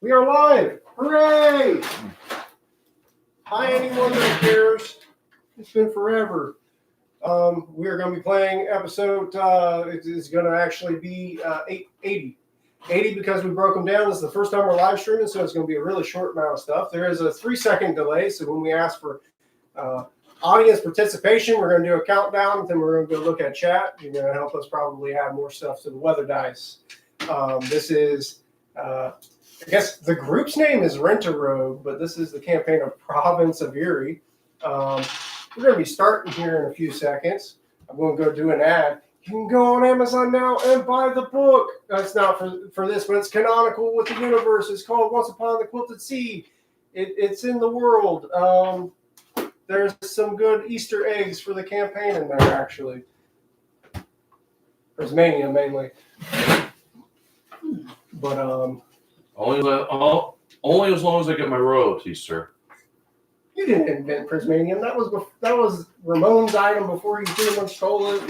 We are live! Hooray! Hi, anyone that cares. It's been forever. We are going to be playing episode, it is going to actually be 80. 80 because we broke them down. This is the first time we're live streaming, so it's going to be a really short amount of stuff. There is a 3-second delay, so when we ask for audience participation, we're going to do a countdown, then we're going to go look at chat. You're going to help us probably add more stuff to the weather dice. This is... I guess the group's name is Rent-A-Rogue, but this is the campaign of Province of Erie. We're going to be starting here in a few seconds. I'm going to go do an ad. You can go on Amazon now and buy the book. That's not for this, but it's canonical with the universe. It's called Once Upon the Quilted Sea. It's in the world. There's some good Easter eggs for the campaign in there, actually. Prismania, mainly. But, Only as long as I get my royalties, sir. You didn't invent Prismanium. That was Ramon's item before he pretty much stole it.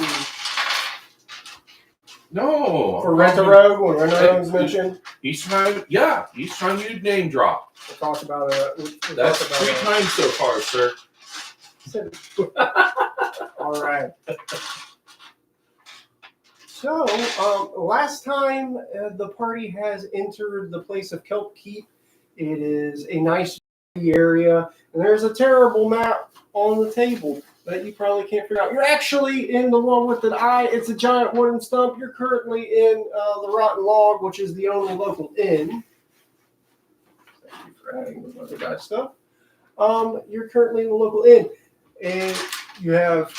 No. For Rent-A-Rogue, when Rent-A-Rogue's mentioned. Each time you name drop. We'll talk about it. That's 3 times so far, sir. All right. So, last time the party has entered the place of Kelp Keep. It is a nice area, and there's a terrible map on the table that you probably can't figure out. You're actually in the one with an eye. It's a giant wooden stump. You're currently in the Rotten Log, which is the only local inn. Thank you for adding the other guys' stuff. You're currently in the local inn, and you have...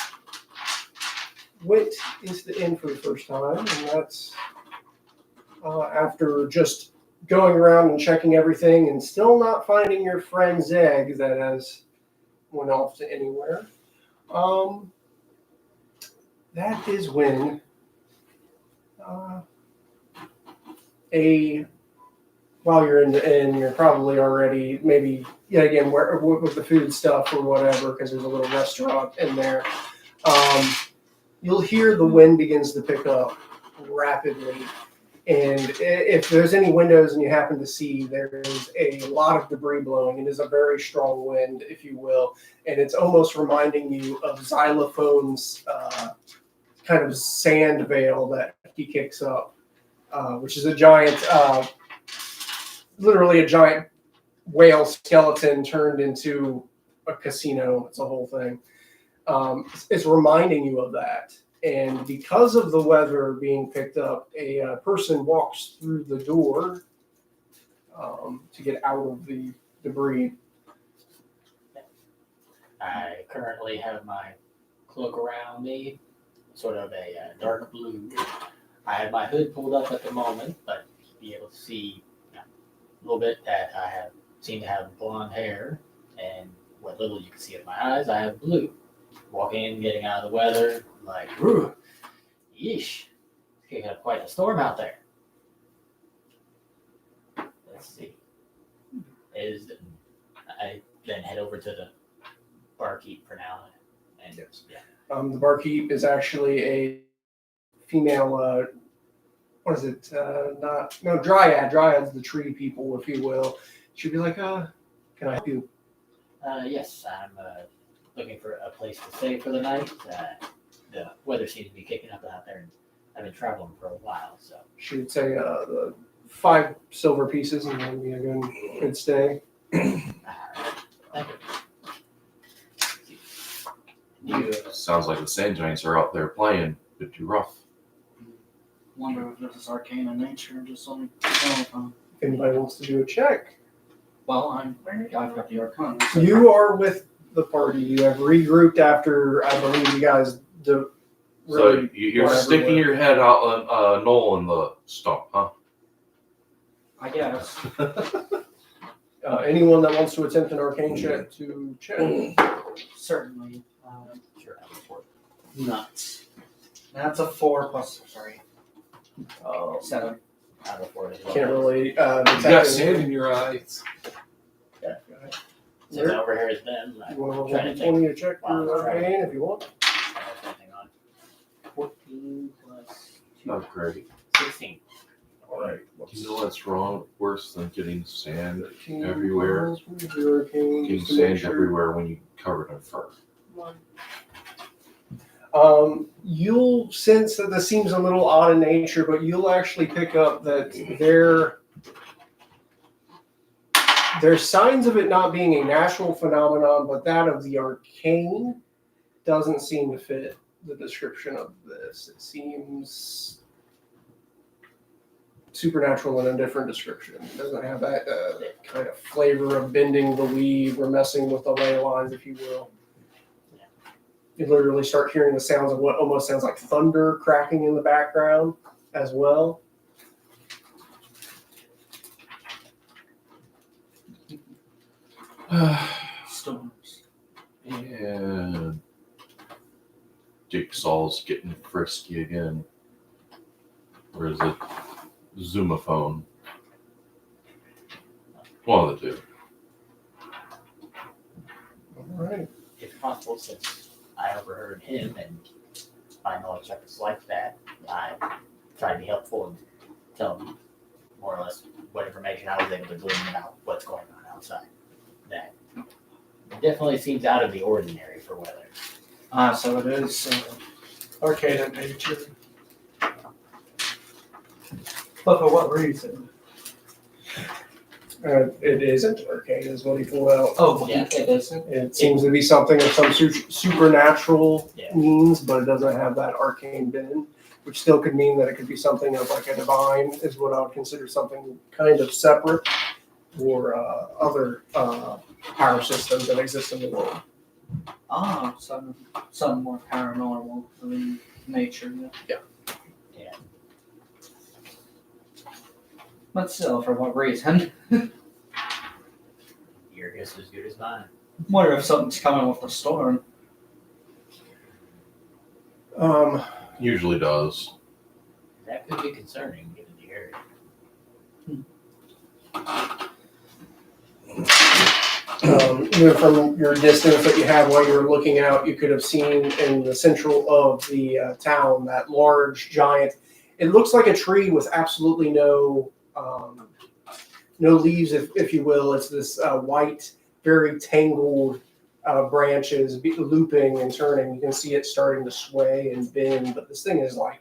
went into the inn for the first time, and that's after just going around and checking everything and still not finding your friend Zeg that has went off to anywhere. That is when while you're in the inn, you're probably already maybe yet again with the food stuff or whatever, because there's a little restaurant in there. You'll hear the wind begins to pick up rapidly. And if there's any windows and you happen to see, there is a lot of debris blowing. It is a very strong wind, if you will. And it's almost reminding you of Xylophone's kind of sand veil that he kicks up, which is a giant, literally a giant whale skeleton turned into a casino. It's a whole thing. It's reminding you of that. And because of the weather being picked up, a person walks through the door to get out of the debris. I currently have my cloak around me, sort of a dark blue. I have my hood pulled up at the moment, but you'll be able to see a little bit that I seem to have blonde hair, and what little you can see of my eyes, I have blue. Walking in, getting out of the weather, like, whew, yeesh, kicking up quite a storm out there. Let's see. I then head over to the barkeep for now. And yes. Yeah. The barkeep is actually a female, what is it? Dryad. Dryad's the tree people, if you will. She'd be like, can I help you? Yes, I'm looking for a place to stay for the night. The weather seems to be kicking up out there, and I've been traveling for a while, so. She would say 5 silver pieces, and then be a good stay. Thank you. Sounds like the sand giants are out there playing a bit too rough. Wonder if this is arcane in nature, just on the phone. If anybody wants to do a check. Well, I've got the arcana. You are with the party. You have regrouped after, I believe you guys do. So you're sticking your head out on a knoll in the stump, huh? I guess. Anyone that wants to attempt an arcane check to check. Certainly. Sure, I have a 4. Nuts. That's a 4 plus, 7. I have a 4 as well. Can't really You got detect sand in your eyes. Yeah, go ahead. Since over here is them, You want I'm to trying to think. roll me a check for arcane if you want. I have something on. 14 plus 2. Oh, great. 16. All right. You know what's wrong? Worse than getting sand King everywhere. Charles from the Hurricane, Getting just to make sand sure. everywhere when you covered in fur. One. You'll sense that this seems a little odd in nature, but you'll actually pick up that there's signs of it not being a natural phenomenon, but that of the arcane doesn't seem to fit the description of this. It seems supernatural in a different description. It doesn't have that kind of flavor of bending the weave or messing with the ley lines, if you will. You literally start hearing the sounds of what almost sounds like thunder cracking in the background as well. Storms. And Jigsaw's getting frisky again. Or is it Zoomaphone? One of the two. All right. If possible, since I overheard him and I know it's like that, I try to be helpful and tell him more or less what information I was able to glean about what's going on outside. That definitely seems out of the ordinary for weather. So it is arcane in nature. But for what reason? It isn't arcane, is what he pulled out. Oh, Yeah. it isn't. It seems to be something of some supernatural Yeah. means, but it doesn't have that arcane bend, which still could mean that it could be something of like a divine, is what I would consider something kind of separate, or other power systems that exist in the world. Something more paranormal in nature. Yeah. Yeah. But still, for what reason? Your guess is as good as mine. Wonder if something's coming with the storm. Usually does. That could be concerning given the area. Even from your distance that you had while you were looking out, you could have seen in the central of the town that large giant. It looks like a tree with absolutely no leaves, if you will. It's this white, very tangled branches looping and turning. You can see it starting to sway and bend, but this thing is like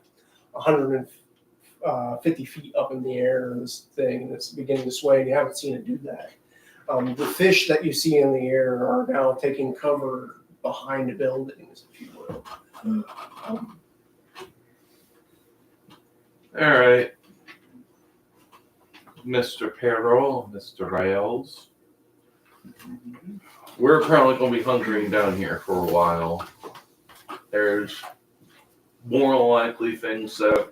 150 feet up in the air. This thing, and it's beginning to sway, and you haven't seen it do that. The fish that you see in the air are now taking cover behind the buildings, if you will. All right. Mr. Peril, Mr. Rails. We're probably going to be hunkering down here for a while. There's more likely things that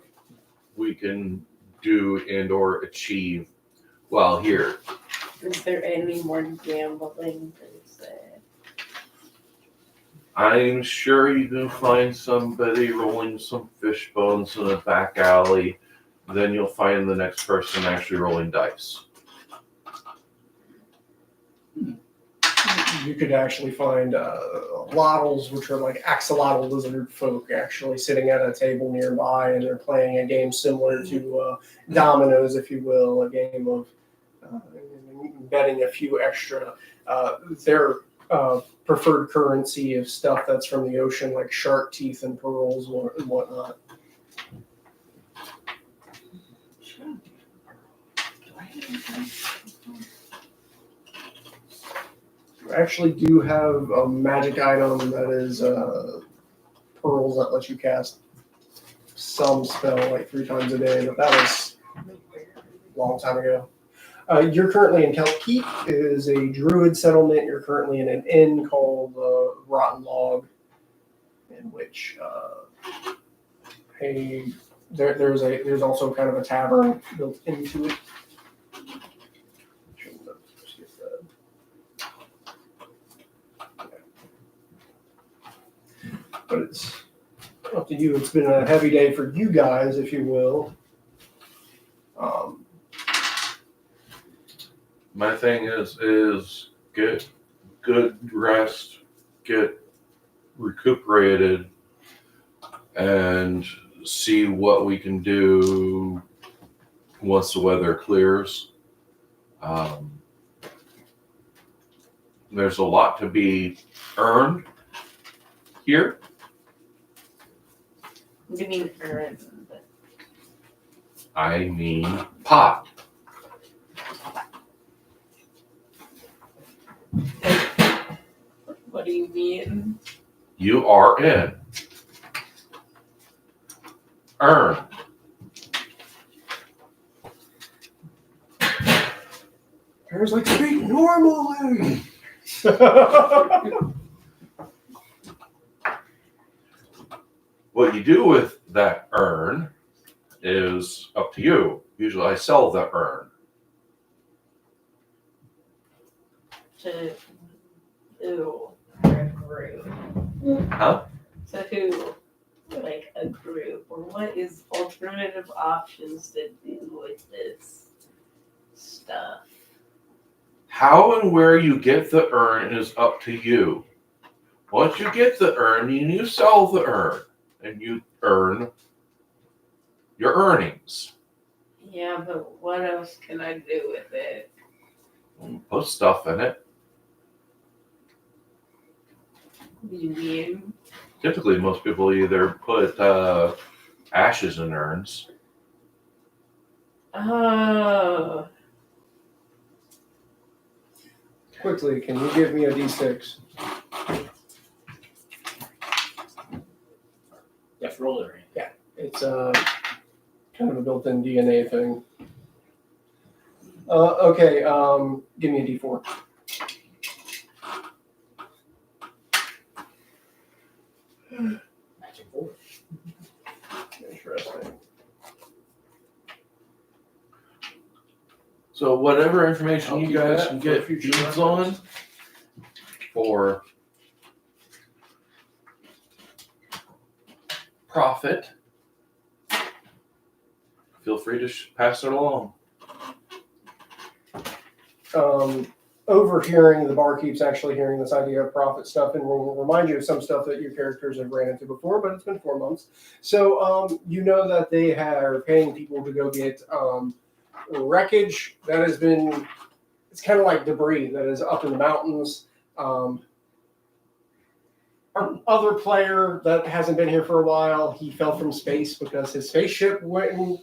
we can do and or achieve while here. Is there any more gambling things there? I'm sure you can find somebody rolling some fish bones in a back alley. Then you'll find the next person actually rolling dice. You could actually find lottles, which are like axolotl lizard folk, actually sitting at a table nearby, and they're playing a game similar to dominoes, if you will, a game of betting a few extra. Their preferred currency of stuff that's from the ocean, like shark teeth and pearls and whatnot. You actually do have a magic item that is pearls that lets you cast some spell like 3 times a day, but that was a long time ago. You're currently in Kelp Keep. It is a druid settlement. You're currently in an inn called Rotten Log, in which there's also kind of a tavern built into it. But it's up to you. It's been a heavy day for you guys, if you will. My thing is get good rest, get recuperated, and see what we can do once the weather clears. There's a lot to be earned here. What do you mean earned? I mean pot. What do you mean? You are in. Earn. Bear's like, speak normally. What you do with that earn is up to you. Usually I sell the earn. To who? Or a group? Huh? To who? Like a group? Or what is alternative options to do with this stuff? How and where you get the earn is up to you. Once you get the earn, you sell the earn. And you earn your earnings. Yeah, but what else can I do with it? Put stuff in it. What do you mean? Typically, most people either put ashes in urns. Oh. Quickly, can you give me a D6? You have to roll it, right? It's kind of a built-in DNA thing. Okay, give me a D4. Magic 4. Interesting. So whatever information I'll you keep guys that can for get future deeds on reference. for profit, feel free to pass it along. Overhearing the barkeep's actually hearing this idea of profit stuff, and will remind you of some stuff that your characters have ran into before, but it's been 4 months. So you know that they are paying people to go get wreckage that has been, it's kind of like debris that is up in the mountains. Our other player that hasn't been here for a while, he fell from space because his spaceship went and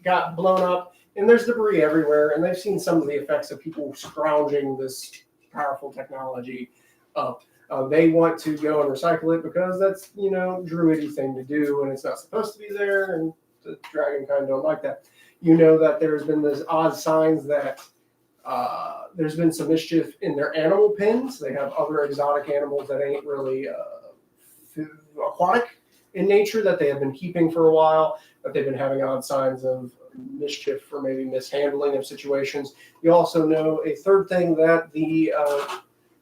got blown up. And there's debris everywhere, and they've seen some of the effects of people scrounging this powerful technology up. They want to go and recycle it because that's, druidy thing to do, and it's not supposed to be there, and the dragon kind of don't like that. You know that there's been those odd signs that there's been some mischief in their animal pens. They have other exotic animals that ain't really aquatic in nature that they have been keeping for a while, but they've been having odd signs of mischief or maybe mishandling of situations. You also know a third thing, that the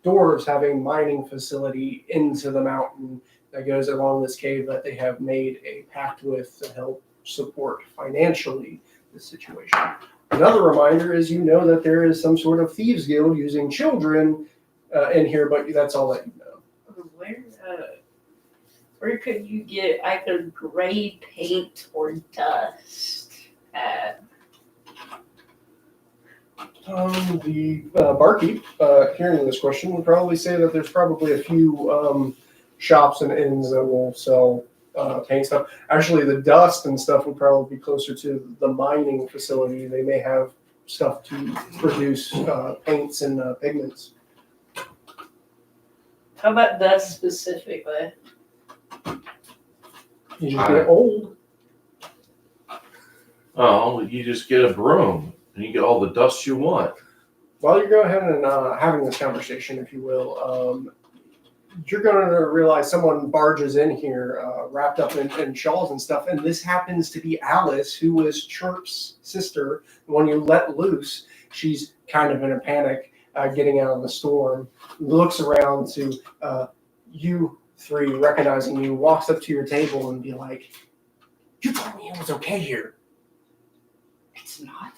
dwarves have a mining facility into the mountain that goes along this cave that they have made a pact with to help support financially this situation. Another reminder is that there is some sort of thieves guild using children in here, but that's all that you know. Where could you get either gray paint or dust at? The barkeep, hearing this question, would probably say that there's probably a few shops and inns that will sell paint stuff. Actually, the dust and stuff would probably be closer to the mining facility. They may have stuff to produce paints and pigments. How about dust specifically? You just get old. Oh, you just get a broom and you get all the dust you want. While you're going ahead and having this conversation, if you will, you're going to realize someone barges in here wrapped up in shawls and stuff, and this happens to be Alice, who was Chirp's sister, the one you let loose. She's kind of in a panic, getting out of the storm, looks around to you three, recognizing you, walks up to your table and be like, "You told me it was okay here." It's not.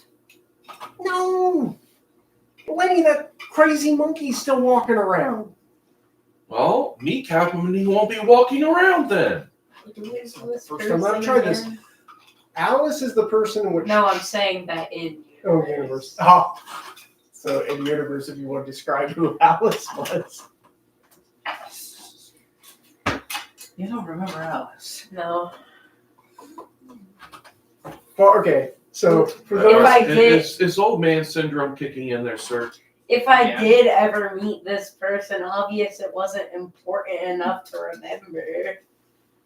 No! Lenny, that crazy monkey's still walking around. Well, kneecap him and he won't be walking around then. First time I've tried this. Alice is the person which. No, I'm saying that in Universe. Oh. So in universe, if you want to describe who Alice was. You don't remember Alice. No. Well, okay. So for If those, I did- is old man syndrome kicking in there, sir? If I Yeah. did ever meet this person, obvious it wasn't important enough to remember.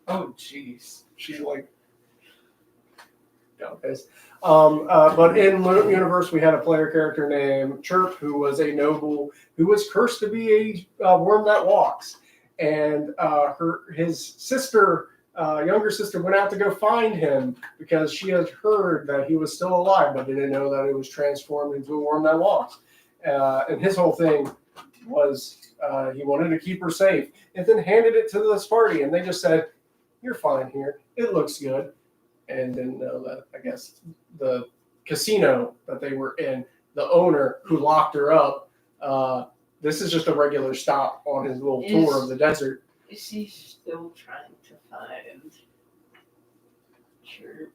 Oh, jeez. she's like, okay. But in universe, we had a player character named Chirp, who was a noble who was cursed to be a worm that walks, and his sister, younger sister, went out to go find him because she had heard that he was still alive, but didn't know that it was transformed into a worm that walks. And his whole thing was he wanted to keep her safe, and then handed it to this party, and they just said, "You're fine here. It looks good." And didn't know that, I guess, the casino that they were in, the owner who locked her up, this is just a regular stop on his little tour of the desert. Is he still trying to find Chirp?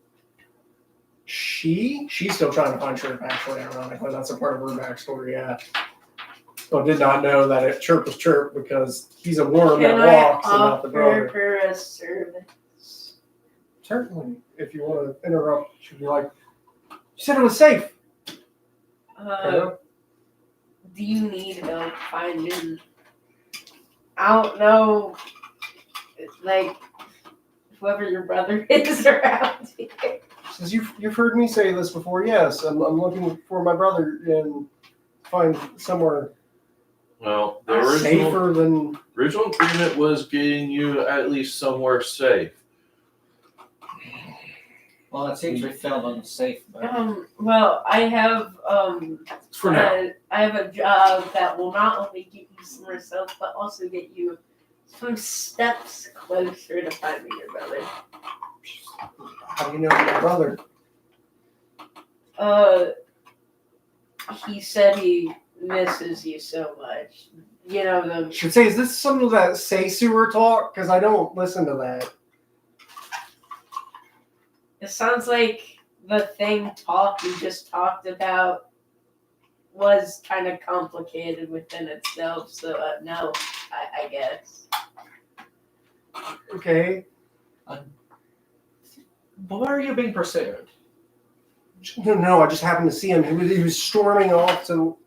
She's still trying to find Chirp, actually, ironically. That's a part of her backstory, yeah. But did not know that Chirp was Chirp because he's a worm Can that I walks and not the offer brother. her a service? Certainly, if you want to interrupt, she'd be like, "You said it was safe." Do you need help finding? I don't know, like whoever your brother is around here. Says you've heard me say this before. Yes, I'm looking for my brother and find somewhere Well, the original safer than. original agreement was getting you at least somewhere safe. Well, it seems we failed on the safe, but Well, I have For now. I have a job that will not only get you somewhere safe, but also get you some steps closer to finding your brother. How do you know your brother? He said he misses you so much. You know the. Should say, is this some of that say sewer talk? Because I don't listen to that. It sounds like the thing you just talked about was kind of complicated within itself. So no, I guess. Okay. why are you being pursued? No, I just happened to see him. He was storming off to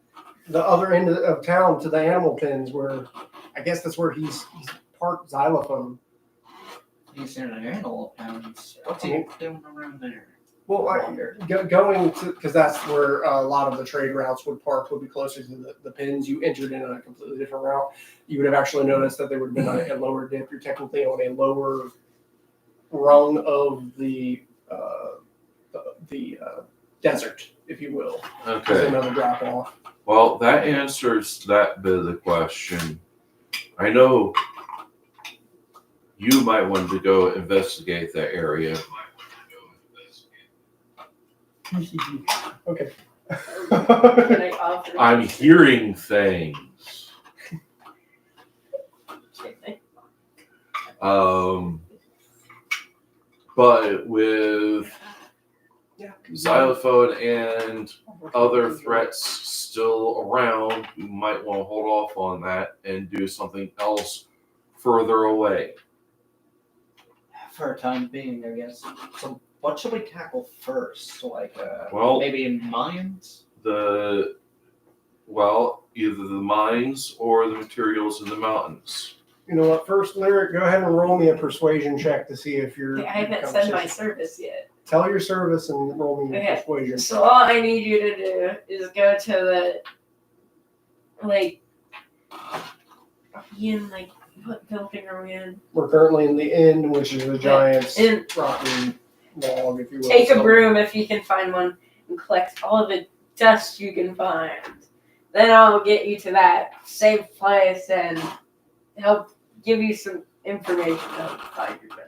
the other end of town to the animal pens, where I guess that's where he's parked Xylophone. He's in an animal pounds. What's he doing around there? Well, going to, because that's where a lot of the trade routes would be closer to the pins. You entered in a completely different route. You would have actually noticed that there would have been a lower dip. You're technically on a lower rung of the desert, if you will. There's Okay. another drop off. Well, that answers that bit of the question. I know you might want to go investigate that area. Okay. Can I offer? I'm hearing things. But with xylophone and other threats still around, you might want to hold off on that and do something else further away. For a time being, I guess. So, what should we tackle first? Like, Well, maybe in mines? either the mines or the materials in the mountains. You know what? First, Lyric, go ahead and roll me a persuasion check to see if you're. I haven't said my service yet. Tell your service and roll me your Okay. persuasion. So all I need you to do is go to the, like, what building are we in? We're currently in the end, which is the giant's In- rocky log, if you will. Take a broom if you can find one and collect all of the dust you can find. Then I'll get you to that safe place and help give you some information to help find your brother.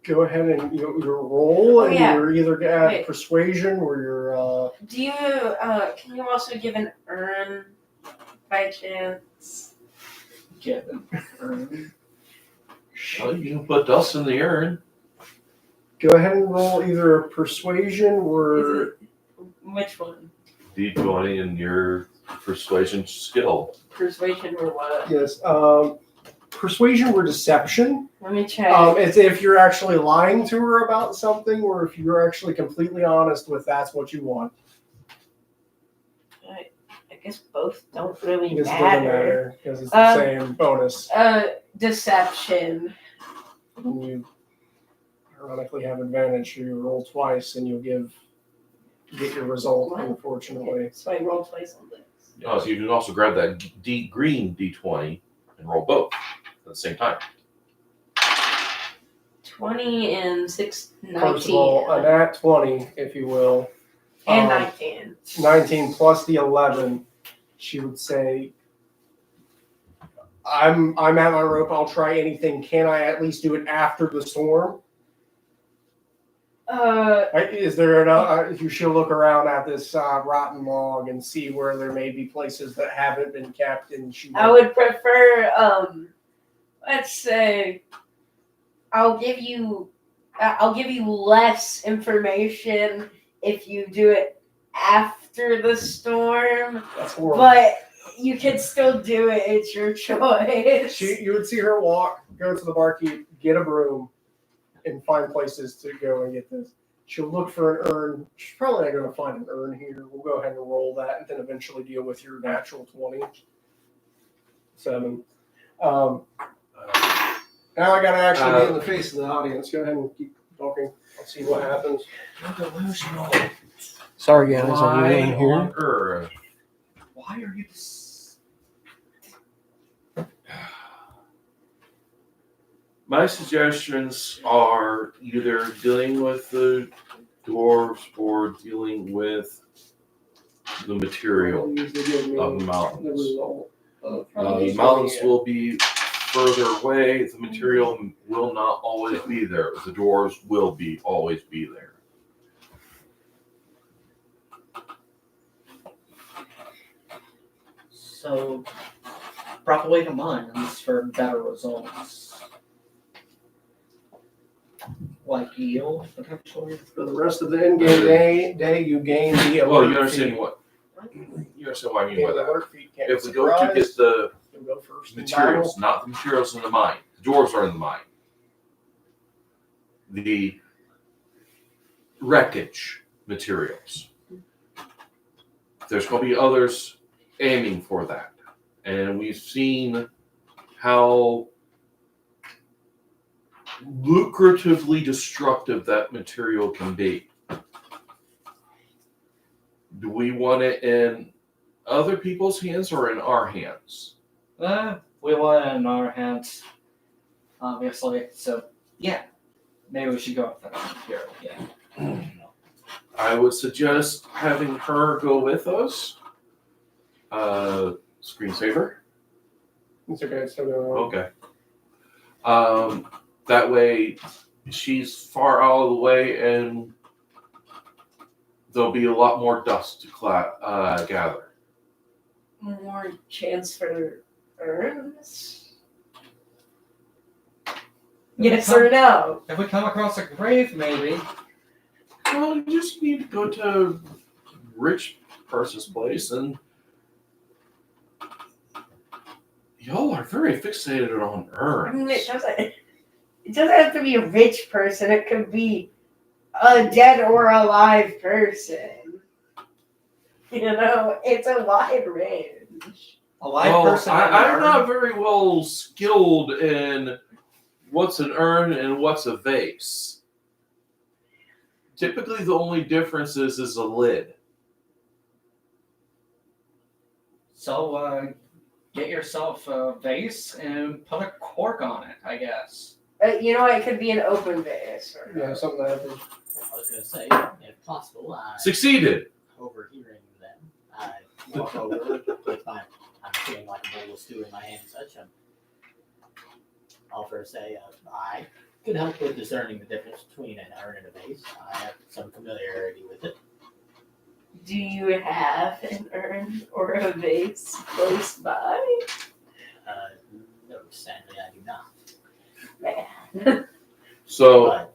Go ahead and you roll, and yeah. you're either at Wait. persuasion or you're. Do you, can you also give an urn by chance? Kevin. Well, you can put dust in the urn. Go ahead and roll either a persuasion or Which one? D20 and your persuasion skill. Persuasion or what? yes, persuasion or deception. Let me check. It's if you're actually lying to her about something, or if you're actually completely honest with that's what you want. I guess both don't really It doesn't matter. matter because it's the same bonus. Deception. And you ironically have advantage, so you roll twice and you'll get your result, What? unfortunately. So I roll twice on this. Oh, so you can also grab that green D20 and roll both at the same time. 20 and 6, 19. First of all, a nat 20, if you will. And 19. 19 plus the 11, she would say, I'm at my rope, I'll try anything. Can I at least do it after the storm? Is there enough? She'll look around at this rotten log and see where there may be places that haven't been kept, and I would prefer, let's say, I'll give you less information if you do it after the storm, That's horrible. but you can still do it. It's your choice. You would see her walk, go to the barkeep, get a broom, and find places to go and get this. She'll look for an urn. She's probably not going to find an urn here. We'll go ahead and roll that, and then eventually deal with your natural 27. Now I got to actually get in the face of the audience. Go ahead and keep talking. I'll see what happens. Sorry, guys. I'm Why in here. on earth? Why are you? My suggestions are either dealing with the dwarves or dealing with the material of the mountains. The mountains will be further away. The material will not always be there. The dwarves will always be there. So, propagate the mines for better results. Like yield, potentially. For the rest of the in-game day, you gain the Well, alert you understand feat. what I mean Gain by the that. alert feat, can't If be we go to get surprised. the You'll go first in materials, not the materials in the mine. The dwarves are in the mine. The wreckage materials. There's going to be others aiming for that. And we've seen how lucratively destructive that material can be. Do we want it in other people's hands or in our hands? We want it in our hands, obviously. So, yeah. Maybe we should go with that material, yeah. I would suggest having her go with us. Screensaver. It's okay, it's still going on. Okay. That way, she's far out of the way, and there'll be a lot more dust to gather. More chance for urns? Yes or no? If we come across a grave, maybe. Well, you just need to go to a rich person's place, and y'all are very fixated on I mean, urns. it doesn't have to be a rich person. It could be a dead or alive person. You know, it's a wide range. A live Well, person. in an I'm urn? not very well skilled in what's an urn and what's a vase. Typically, the only difference is a lid. So, get yourself a vase and put a cork on it, I guess. You know, it could be an open vase. Or Yeah, something that happens. I was going to say, if possible, Succeeded. overhearing them, I walk over with I'm feeling like a bowl of stew in my hand and such. I'll first say, I could help with discerning the difference between an urn and a vase. I have some familiarity with it. Do you have an urn or a vase close by? No, sadly, I do not. Man. So, But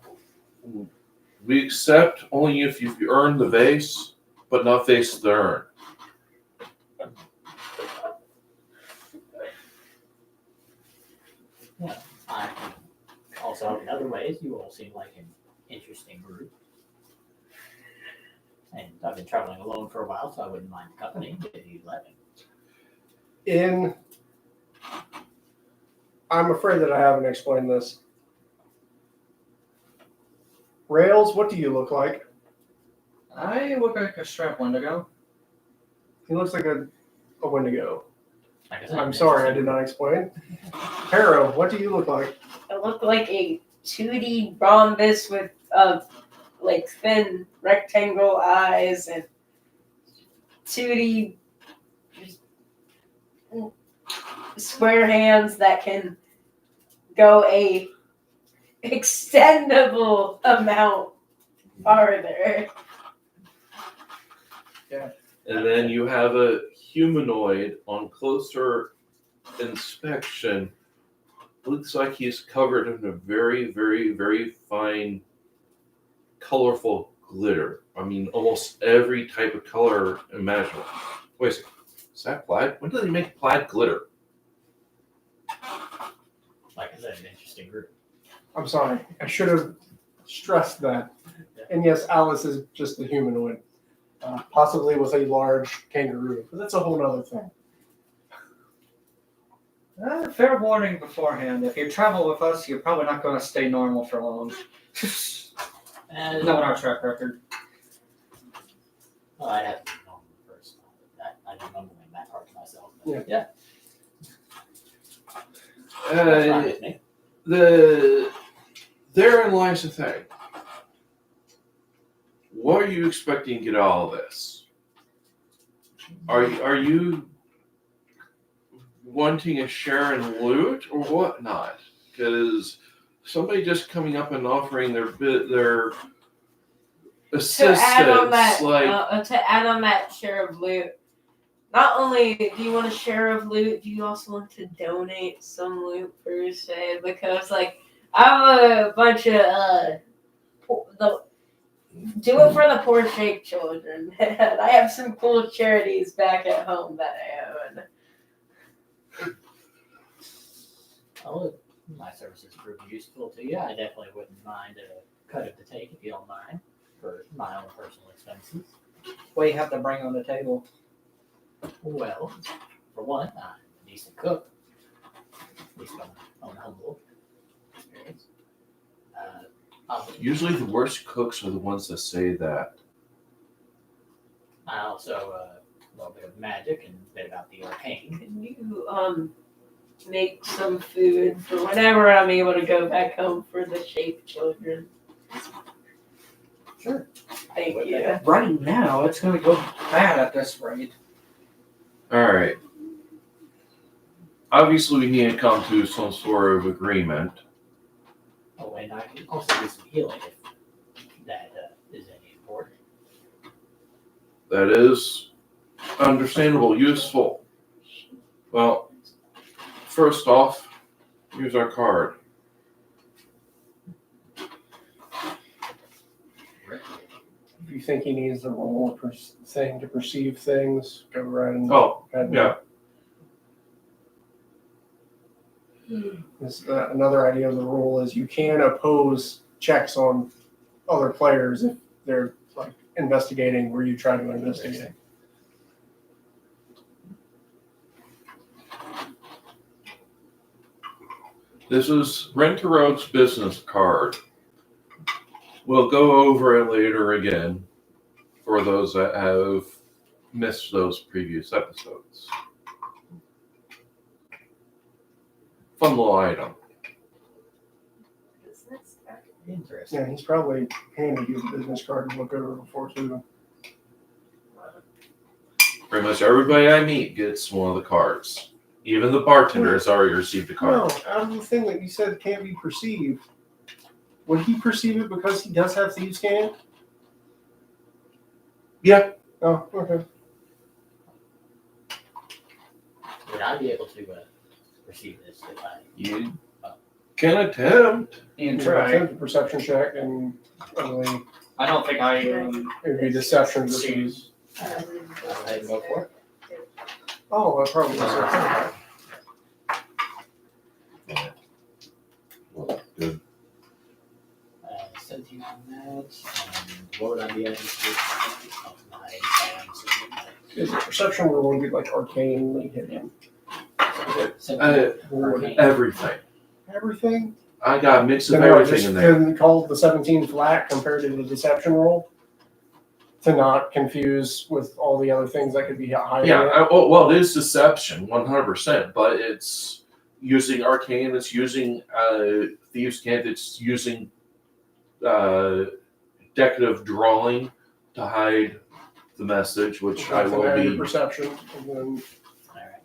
We accept only if you've earned the vase, but not vase the urn. I also, in other ways, you all seem like an interesting group. And I've been traveling alone for a while, so I wouldn't mind the company if you'd let me. I'm afraid that I haven't explained this. Rails, what do you look like? I look like a strap Wendigo. He looks like a Wendigo. Like I said, I'm an sorry, I interesting did not explain. Harrow, what do you look like? I look like a 2D rhombus with like thin rectangle eyes and 2D square hands that can go a extendable amount farther. And then you have a humanoid on closer inspection. Looks like he's covered in a very, very, very fine, colorful glitter. I mean, almost every type of color imaginable. Wait a second. Is that plaid? When do they make plaid glitter? Like I said, an interesting group. I'm sorry, I should have stressed that. And yes, Alice is just a humanoid, possibly with a large kangaroo, but that's a whole other thing. Fair warning beforehand. If you travel with us, you're probably not going to stay normal for long. And Knowing our track record. well, I'd have to know them first. I don't remember that part to myself. But Yeah. That's fine with me. Therein lies the thing. What are you expecting to get out of this? Are you wanting a share in loot or whatnot? Because somebody just coming up and offering their assistance, To add on like that share of loot, not only do you want a share of loot, do you also want to donate some loot per se? Because like I have a bunch of do it for the poor shaped children. And I have some cool charities back at home that I own. Oh, if my services prove useful to you, I definitely wouldn't mind a cut of the take if you don't mind for my own personal expenses. What do you have to bring on the table? Well, for one, I'm a decent cook, at least on humble experience. usually the worst cooks are the ones that say that. I also a little bit of magic and a bit about the arcane. Can you make some food for whenever I'm able to go back home for the shaped children? Sure. Thank you. Right now, it's going to go bad at this rate. Alright. Obviously we need to come to some sort of agreement. Oh, and I can also do some healing if that is any important. That is understandable, useful. Well, first off, here's our card. If you think he needs the roll thing to perceive things, go right and Oh, yeah. Another idea of the rule is you can oppose checks on other players if they're like investigating where you try to investigate. This is Rent-A-Road's business card. We'll go over it later again for those that have missed those previous episodes. Fun little item. Interesting. Yeah, he's probably handed you the business card to look over before too. Pretty much everybody I meet gets one of the cards. Even the bartender has already received a card. No, out of the thing that you said can't be perceived. Would he perceive it because he does have thieves' can? Yeah. Oh, okay. Would I be able to receive this if I? You can attempt. You can You try. attempt a perception check, and only I don't think I it'd be deception versus. I can go for it. Oh, that probably was Well, good. 17 on that. And what would I be adding to my Is it perception where one would be like arcanely hidden? Everything. Everything? I got a mix of Then I everything just in there. can call the 17 flat compared to the deception roll to not confuse with all the other things that could be hiding. Yeah, well, it is deception, 100%, but it's using arcane, it's using thieves' cant, it's using decorative drawing to hide the message, which I will be. Perception. And then Alright.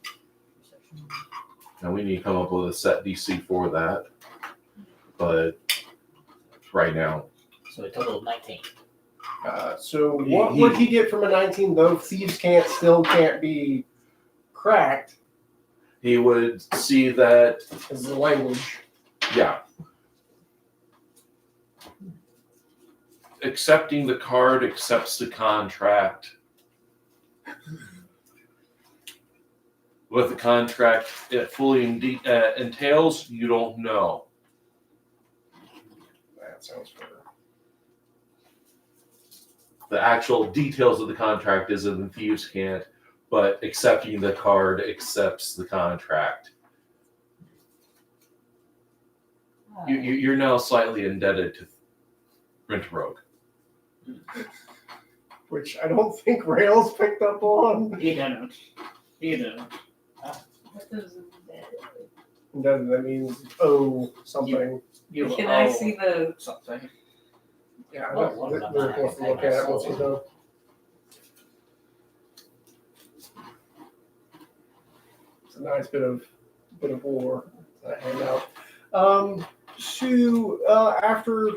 Now we need to come up with a set DC for that, but right now, So a total of 19. so what would he get from a 19 though? Thieves can't be cracked he would see that, as the language. yeah. Accepting the card accepts the contract. What the contract it fully entails, you don't know. That sounds fair. The actual details of the contract is in the thieves' cant, but accepting the card accepts the contract. You're now slightly indebted to Rent Rogue. Which I don't think Rails picked up on. He didn't. What does That means something. You Can owe I see the? something? Yeah, Oh, that's one what of them we're supposed to look at once he's done. It's a nice bit of war that hand out. After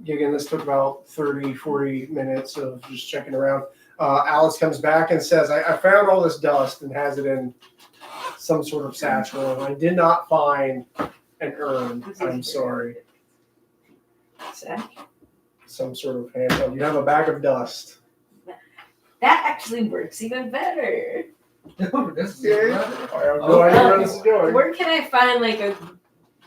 again, this took about 30-40 minutes of just checking around. Alice comes back and says, I found all this dust and has it in some sort of satchel. I did not find an urn. I'm sorry. Zach? Some sort of handheld. You have a bag of dust. That actually works even better. This is I have no idea where this is going. Where can I find like a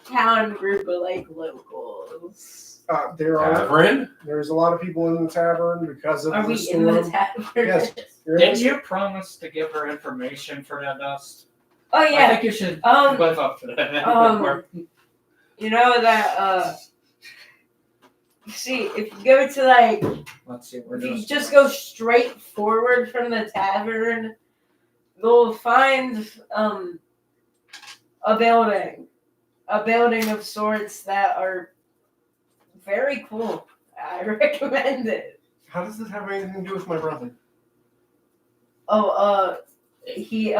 town group of like locals? Tavern? There's a lot of people in the tavern because of Are the we storm. in the tavern? Yes. You're in Didn't the- you promise to give her information for that dust? Oh I yeah. think you should Um, live up to that. You know that see, if you go to like Let's see. We're if you doing just go straight forward from the tavern, you'll find a building of sorts that are very cool. I recommend it. How does this have anything to do with my brother? Oh, he's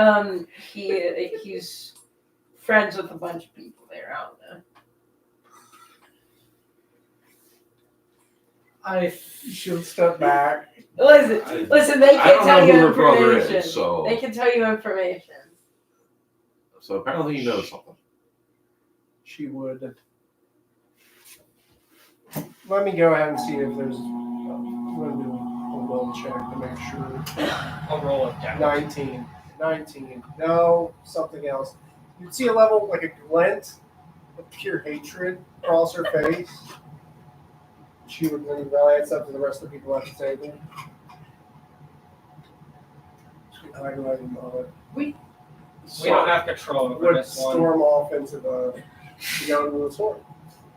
friends with a bunch of people there. I don't know. She'll step back. Listen, they I can don't tell know you who her brother information. is, so They can tell you information. apparently he knows something. She would. Let me go ahead and see if there's. I'm going to do a will check to make sure. I'll roll it down. 19. No, something else. You'd see a level like a glint of pure hatred across her face. She would then relax up to the rest of the people at the table. I go ahead and We don't have control over would this one. storm off into the storm.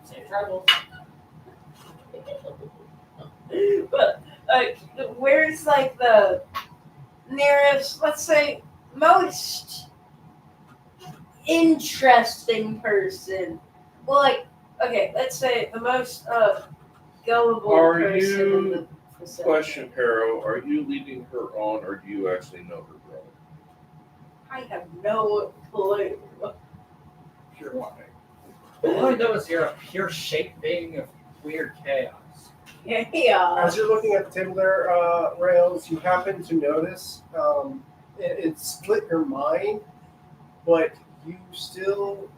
Same trouble. But where's like the nearest, let's say, most interesting person? Well, like, okay, let's say the most gullible Are person you- in the facility. Question, Harrow, are you leading her on, or do you actually know her brother? I have no clue. Pure lying. All I know is you're a pure shape being of weird chaos. Yeah. As you're looking at the table there, Rails, you happen to notice it split your mind, but you see on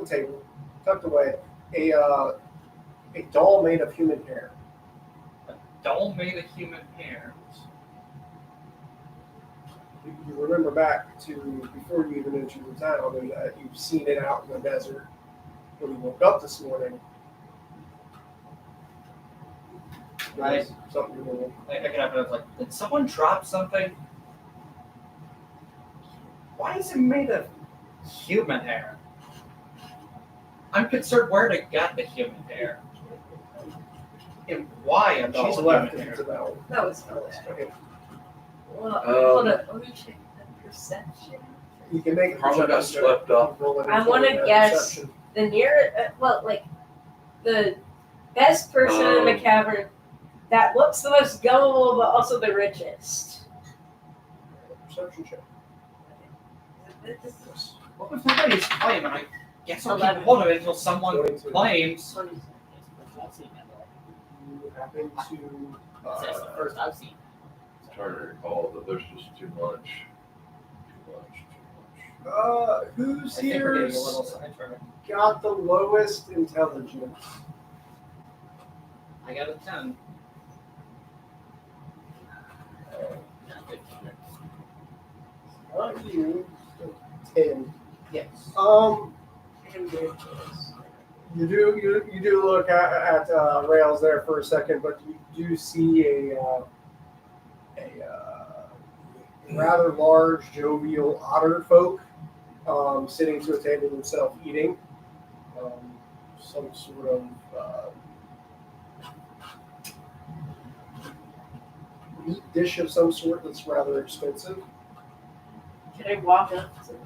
the table, tucked away, a A doll made of human hair. Doll made of human hair. You remember back to before you even entered the town, and you've seen it out in the desert when you woke up this morning. Right. Something new. I can have it like, did someone drop something? Why is it made of human hair? I'm concerned where they got the human hair. And why a doll She's with left human it hair? to that one. That was fun. Okay. Well, hold up. Let me check the perception. You can make a Probably got perception check. swept up. Roll it I into wanna that guess- perception. The near, the best person in the cavern that looks the most gullible, but also the richest. Perception check. What if nobody's claim? And I guess I'll keep 11. hold of it until someone 22. claims. I've seen that though. You happen to. That's the first I've seen. I'm trying to recall that there's just too much. Who's I think we're getting a here's little sidetracked. got the lowest intelligence? I got a 10. Not you. 10. Yes. You do look at rails there for a second, but you do see a rather large, jovial otter folk sitting to a table himself eating some sort of meat dish of some sort that's rather expensive. Can I walk up to them?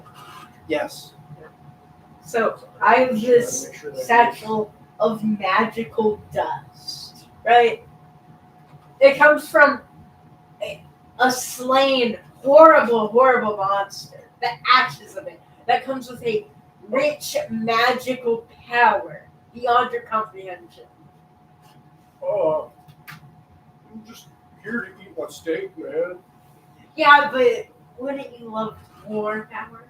Yes. So I have Just this trying to make sure that satchel of magical dust, right? It comes from a slain, horrible monster. The ashes of it. That comes with a rich magical power beyond your comprehension. I'm just here to eat my steak, man. Yeah, but wouldn't you love more power?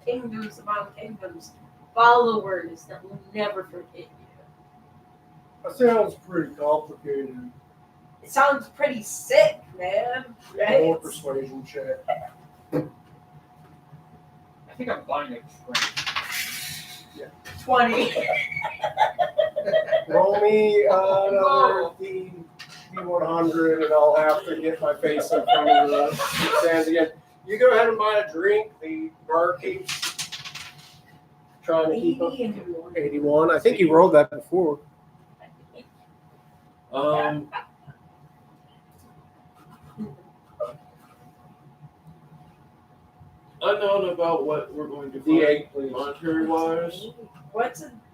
Kingdoms upon kingdoms, followers that will never forget you. That sounds pretty complicated. It sounds pretty sick, man. Right? More persuasion check. I think I'm buying a drink. 20. Roll me another D100, and I'll have to get my face in front of the sands again. You go ahead and buy a drink. The barkeep trying to keep up. 81. I think you rolled that before. Unknown about what we're going to D8, find please. monetary wise.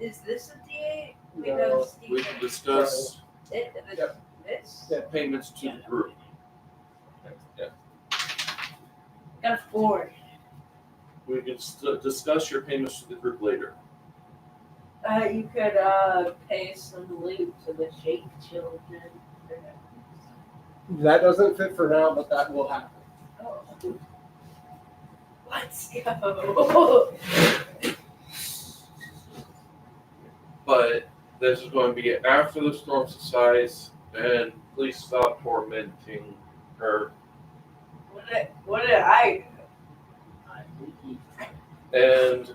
Is this a D8? No. We can discuss This? Yeah. payments to the group. Yeah. Got a 4. We can discuss your payments to the group later. You could pay some loot to the Shake children. That doesn't fit for now, but that will happen. Oh. Let's go. But this is going to be after the storm subsides, and please stop tormenting her. What did I do? And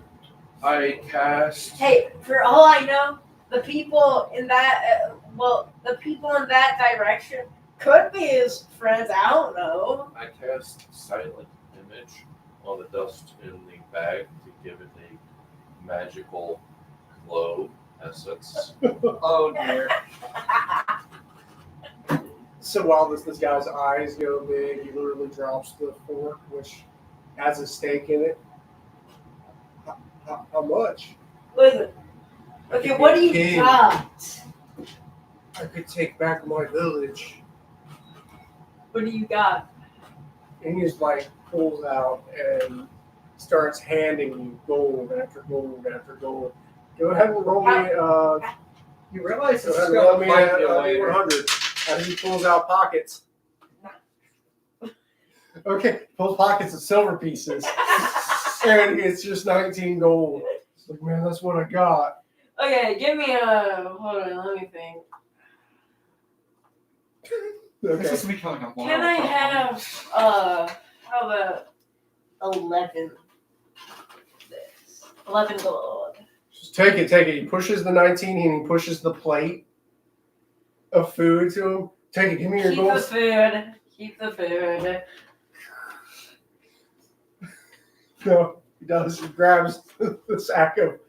I cast. Hey, for all I know, the people in that direction could be his friends. I don't know. I cast silent image on the dust in the bag to give it a magical glow essence. Oh dear. So while this guy's eyes go big, he literally drops the fork, which has a steak in it. How much? Listen. Okay, what do you King. got? I could take back my village. What do you got? And he's like pulls out and starts handing you gold after gold after gold. Go ahead and roll me. You realize Go this ahead is and roll going me to at fight you later. 100. As he pulls out pockets. Okay, pulls pockets of silver pieces, and it's just 19 gold. It's like, man, that's what I got. Okay, give me a. Hold on, let me think. This Okay. is becoming a moral Can I problem. have how about 11? This 11 gold. Just take it. He pushes the 19 and he pushes the plate of food to him. Take it. Give me your Keep gold. the food. Keep the food. No, he does. He grabs the sack of.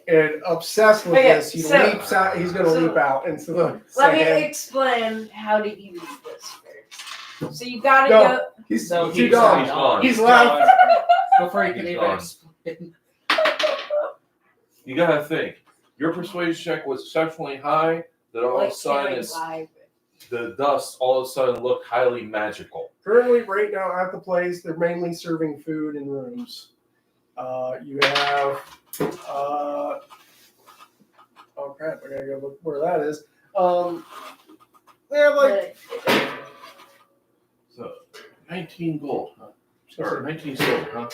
And obsessed with Okay, this, he so- leaps out. He's going to so- leap out into the Let me sand. explain how to use this first. So you gotta No. go. He's So too he's dumb. gone. He's left. Before you can He's even gone. explain. You gotta think. Your persuasion check was exceptionally high. That all of Like a sudden carrying is live. the dust all of a sudden looked highly magical. Currently, right now at the place, they're mainly serving food in rooms. You have. Oh crap! I gotta go look where that is. They have like. So 19 gold, huh? Or 19 silver, huh?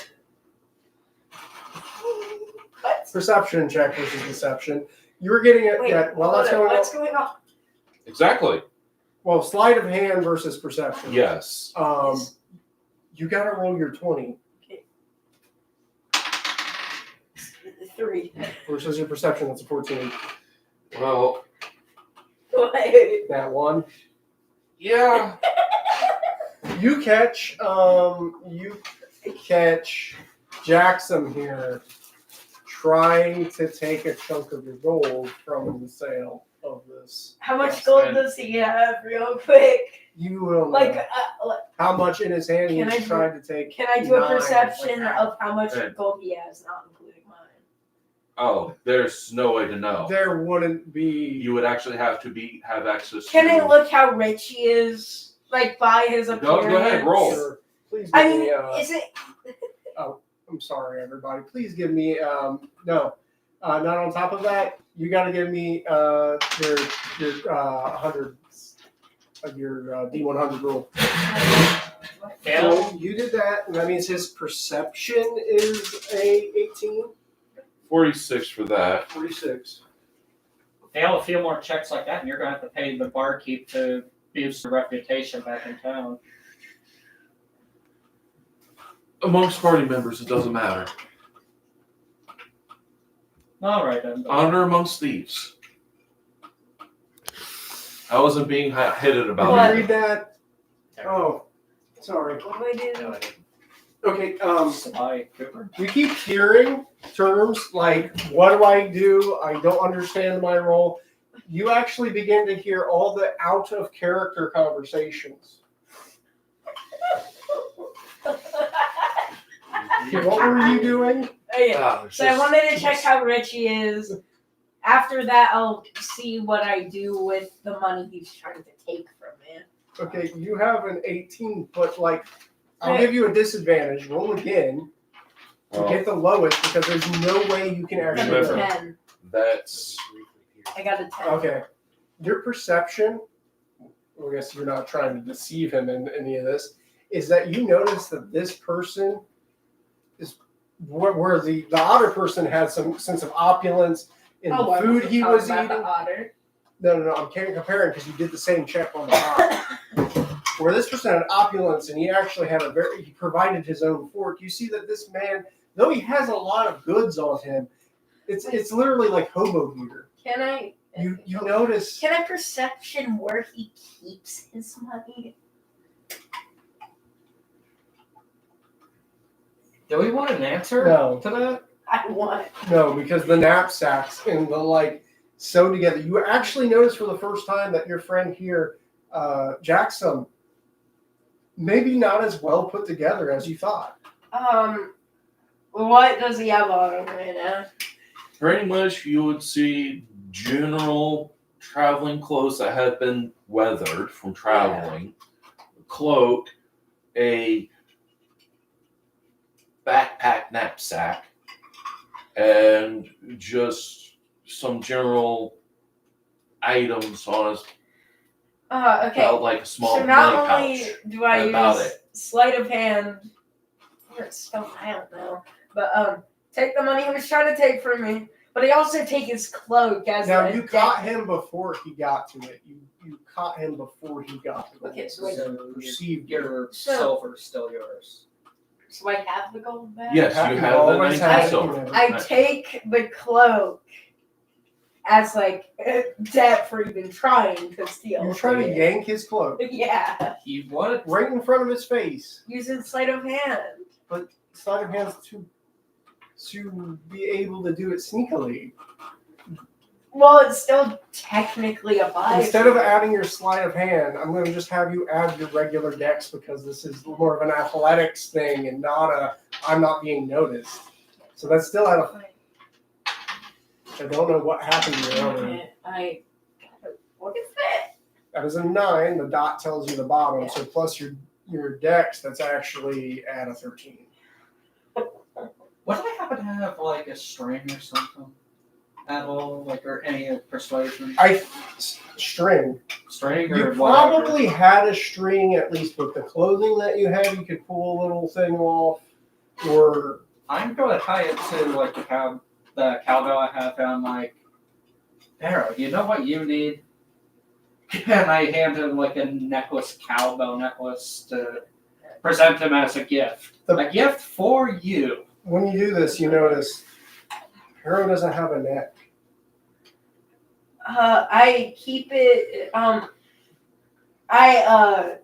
What? Perception check versus deception. You were getting it. Wait, Yeah. Well, that's hold on, going on. what's going on? Exactly. Well, sleight of hand versus perception. Yes. You gotta roll your 20 3. versus your perception. That's a 14. Well, Wait. That one. yeah. You catch Jackson here trying to take a chunk of your gold from the sale of this. How much Yes, gold and does he have, real quick? You will know Like, how much in his hand Can I he's do- trying to take. can I do a 9, perception like, of how much Hey. gold he has, not including mine? Oh, there's no way to know. There wouldn't be. You would actually have access Can to. I look how rich he is, like by his appearance? Go ahead, roll. Sure. Please give I mean, me. is it? I'm sorry, everybody. Please give me. No, not on top of that. You got to give me your 100 of your D100 rule. Fail. So you did that, and that means his perception is a 18. 46 for that. 46. Fail a few more checks like that, and you're gonna have to pay the barkeep to boost your reputation back in town. Amongst party members, it doesn't matter. All right then. Honor amongst thieves. I wasn't being hit about Can What? you it. read that? Oh, sorry. What do I do? Okay. Sly Cooper. You keep hearing terms like "What do I do? I don't understand my role." You actually begin to hear all the out of character conversations. What were you doing? Okay, Ah, it's so I just- wanted to check how rich he is. After that, I'll see what I do with the money he's trying to take from me. Okay, you have an 18, but like, I'll Okay. give you a disadvantage. Roll again to Well, get the lowest because there's no way you can I got actually. a Remember. 10. that's I got a 10. Okay, your perception. Well, I guess you're not trying to deceive him in any of this. Is that you notice that this person is where the otter person had some sense of opulence in Oh, the I food wasn't he talking was about eating. the otter. No, I'm comparing because you did the same check on the otter. Where this person had opulence and he actually had he provided his own fork. You see that this man, though he has a lot of goods on him, it's literally like hobo gear. Can I? You notice. Can I perception where he keeps his money? Do we want an answer No. to that? I want. No, because the knapsacks and the like sew together. You actually notice for the first time that your friend here, Jackson, maybe not as well put together as you thought. What does he have on him right now? pretty much you would see general traveling clothes that have been weathered from traveling, cloak, a backpack knapsack, and just some general items on his Okay. belt, like a small So not money only pouch. do I About use it. sleight of hand, or it's spelled, I don't know. But take the money he was trying to take from me. But he also take his cloak as Now a you caught him before he got to it. You caught him before he got to it. Okay, so wait. So Perceived your So- silver's still yours. So I have the gold back? Yes, you have the always 19 had it, silver. you know. I take the cloak as like debt for even trying to steal. You're trying to yank his cloak Yeah. He wanted. right in front of his face. Using sleight of hand. Sleight of hands to be able to do it sneakily. Well, it's still technically a 5. Instead of adding your sleight of hand, I'm going to just have you add your regular dex because this is more of an athletics thing and not a I'm not being noticed. So that's still out of. I don't know what happened here. What is that? That is a 9. The dot tells you the bottom. So plus your dex, that's actually at a 13. Would I happen to have like a string or something at all, like or any persuasion? String. String You or whatever. probably had a string at least with the clothing that you had. You could pull a little thing off, or I'm going to tie it to like the cowbell I have, and I'm like, Pharaoh, you know what you need? And I hand him like a cowbell necklace to present him as a gift. A gift for you. when you do this, you notice Hero doesn't have a neck. I keep it. I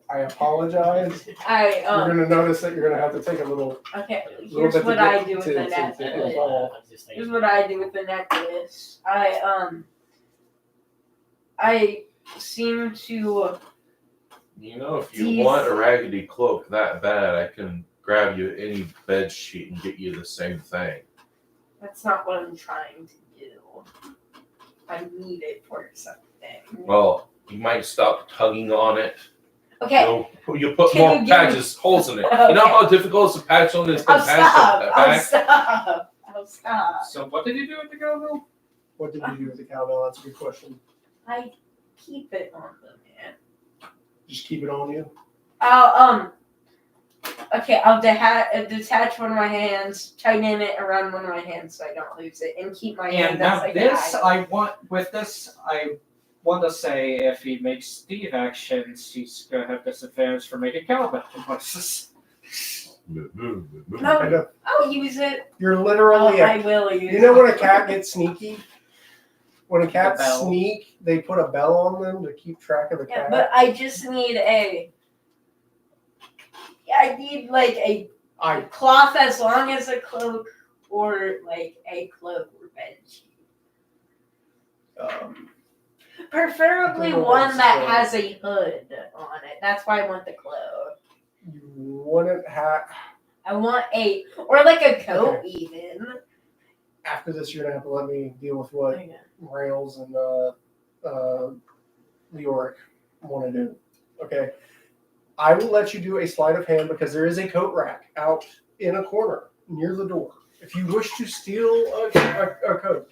apologize. You're I going to notice that you're going to have to take a little. Okay. Little Here's bit what to I get do with to- the to- necklace. to evolve. Here's what I do with the necklace. I seem to. You know, if you These- want a raggedy cloak that bad, I can grab you any bed sheet and get you the same thing. That's not what I'm trying to do. I need it for something. Well, you might stop tugging on it. Okay. You put Can more you give me- patches, holes in it. You know how difficult it's to patch on this I'll patch stop. the I'll back? stop. I'll stop. So what did you do with the cowbell? What did you do with the cowbell? That's a good question. I keep it on the man. Just keep it on you. Okay, I'll detach one of my hands, tighten it around one of my hands so I don't lose it, and keep my hand. And now like this, that. I want to say if he makes Steve actions, he's going to have disadvantage for making cowbell noises. No, I'll use it. You're literally. I will use it. You know when a cat gets sneaky? When a cat The bell. sneak, they put a bell on them to keep track of the Yeah, cat. but I just need I need like a cloth as long as a cloak, or like a cloak or bed sheet. Preferably I don't know one what's that going- has a hood on it. That's why I want the cloak. You wouldn't have. I want or like a coat even. After this, you're gonna have to let me deal with what Rails and Leoric want to do. Okay. I will let you do a sleight of hand because there is a coat rack out in a corner near the door. If you wish to steal a coat,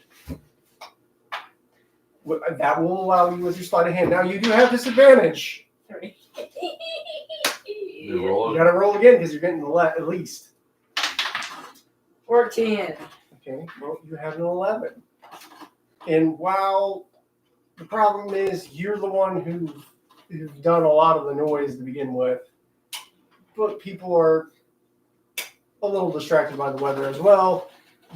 that will allow you with your sleight of hand. Now you do have disadvantage. 3. You roll You it. gotta roll again because you're getting at least. 14. Okay, well, you have an 11. And while the problem is you're the one who's done a lot of the noise to begin with, but people are a little distracted by the weather as well.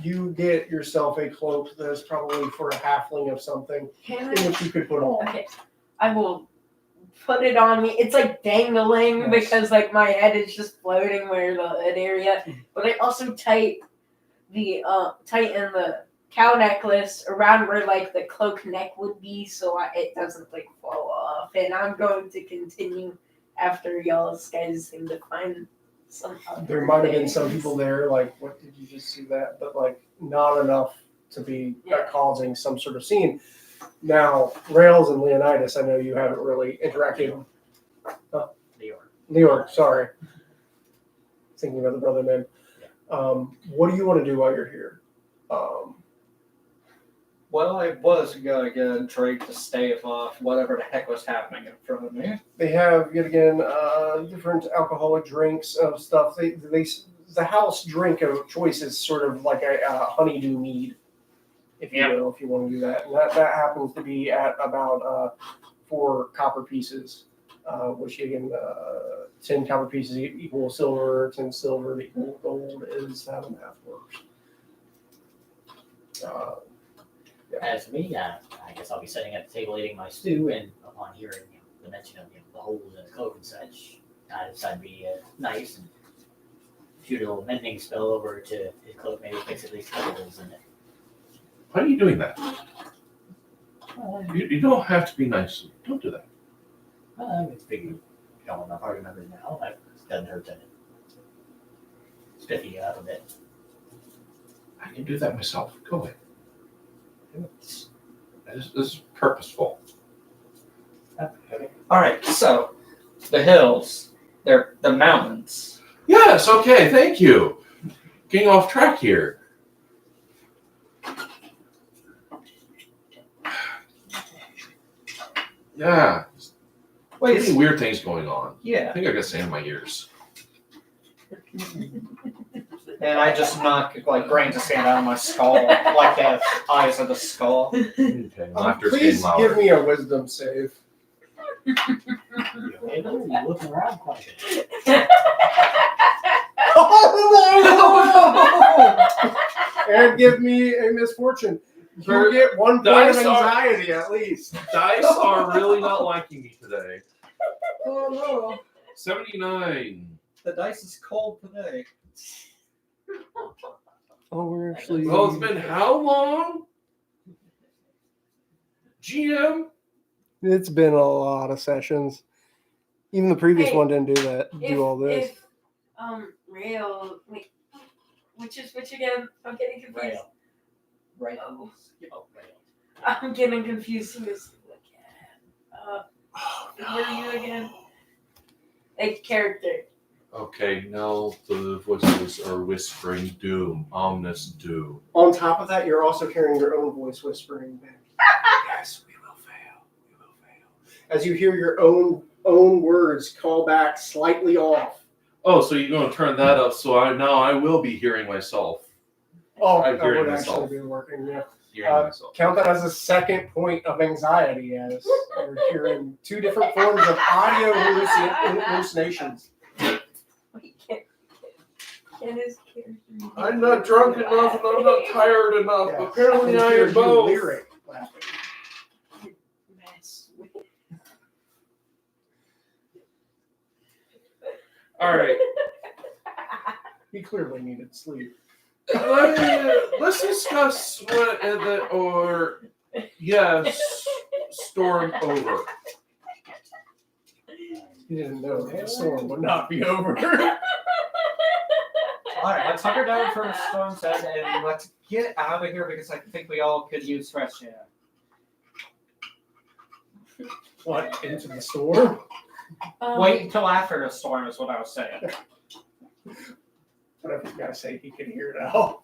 You get yourself a cloak that's probably for a halfling of something, Can in I? which you could put on. Okay. I will put it on me. It's like dangling Yes. because like my head is just floating where the hood area. But I also tighten the cow necklace around where like the cloak neck would be, so it doesn't like fall off. And I'm going to continue after y'all's guys seem to find some. There might have been some people there, like, what did you just see that? But like, not enough to be causing some sort of scene. Now, Rails and Leonidas, I know you haven't really interacted. Leor, sorry. Thinking about the brother name. What do you want to do while you're here? Well, I was going to get a drink to stave off whatever the heck was happening in front of me. They have, yet again, different alcoholic drinks of stuff. They the house drink of choice is sort of like a honeydew mead, if you will, if you want to do that. And that happens to be at about 4 copper pieces, which again, 10 copper pieces equal silver, 10 silver equal gold is how the math works. As for me, I guess I'll be sitting at the table eating my stew, and upon hearing the mention of the holes in his cloak and such, I decided to be nice and shoot a little mending spell over to his cloak, maybe fix at least a couple holes in it. Why are you doing that? You don't have to be nice. Don't do that. I figure going enough hard remember now. It doesn't hurt to spiffy you up a bit. I can do that myself. Go ahead. This is purposeful. Okay. All right, so the hills, they're the mountains. Yes, okay, thank you. Getting off track here. Yeah, Wait, many weird things going on. I yeah. think I got sand in my ears. And I just knock like grains of sand out of my skull, like the eyes of the skull. Okay, laughter's Please getting give louder. me a wisdom save. You're looking around quite a bit. And give me a misfortune. You get 1 point of Dice are- anxiety at least. Dice are really not liking me today. Oh no, 79. the dice is cold today. Oh, we're actually. Well, it's been how long? GM? It's been a lot of sessions. Even the previous Hey, one didn't do that. Do all this. If Rail, wait, which again? I'm getting confused. Rail. Right. Oh, Oh, rail. I'm getting confused with this again. Who are you again? A character. Okay, now the voices are whispering doom, ominous doom. On top of that, you're also carrying your own voice whispering back. Yes, we will fail. We will fail. As you hear your own words call back slightly off. Oh, so you're going to turn that up, so I will be hearing myself. Oh, I'm that hearing would myself. actually be working. Yeah. Hearing myself. Count that as a second point of anxiety, as you're hearing 2 different forms of audio hallucinations. Wait, can his character? I'm not drunk enough and I'm not tired enough. Yeah. Apparently You I hear am you both. lyric laughing. Mess. All right. He clearly needed sleep. Let's discuss storm over. He didn't know that the storm would not be over. All right, let's hunker down for Storm's Head and let's get out of here because I think we all could use fresh air. What, into the storm? Wait until after the storm is what I was saying. Whatever you guys say, he can hear now.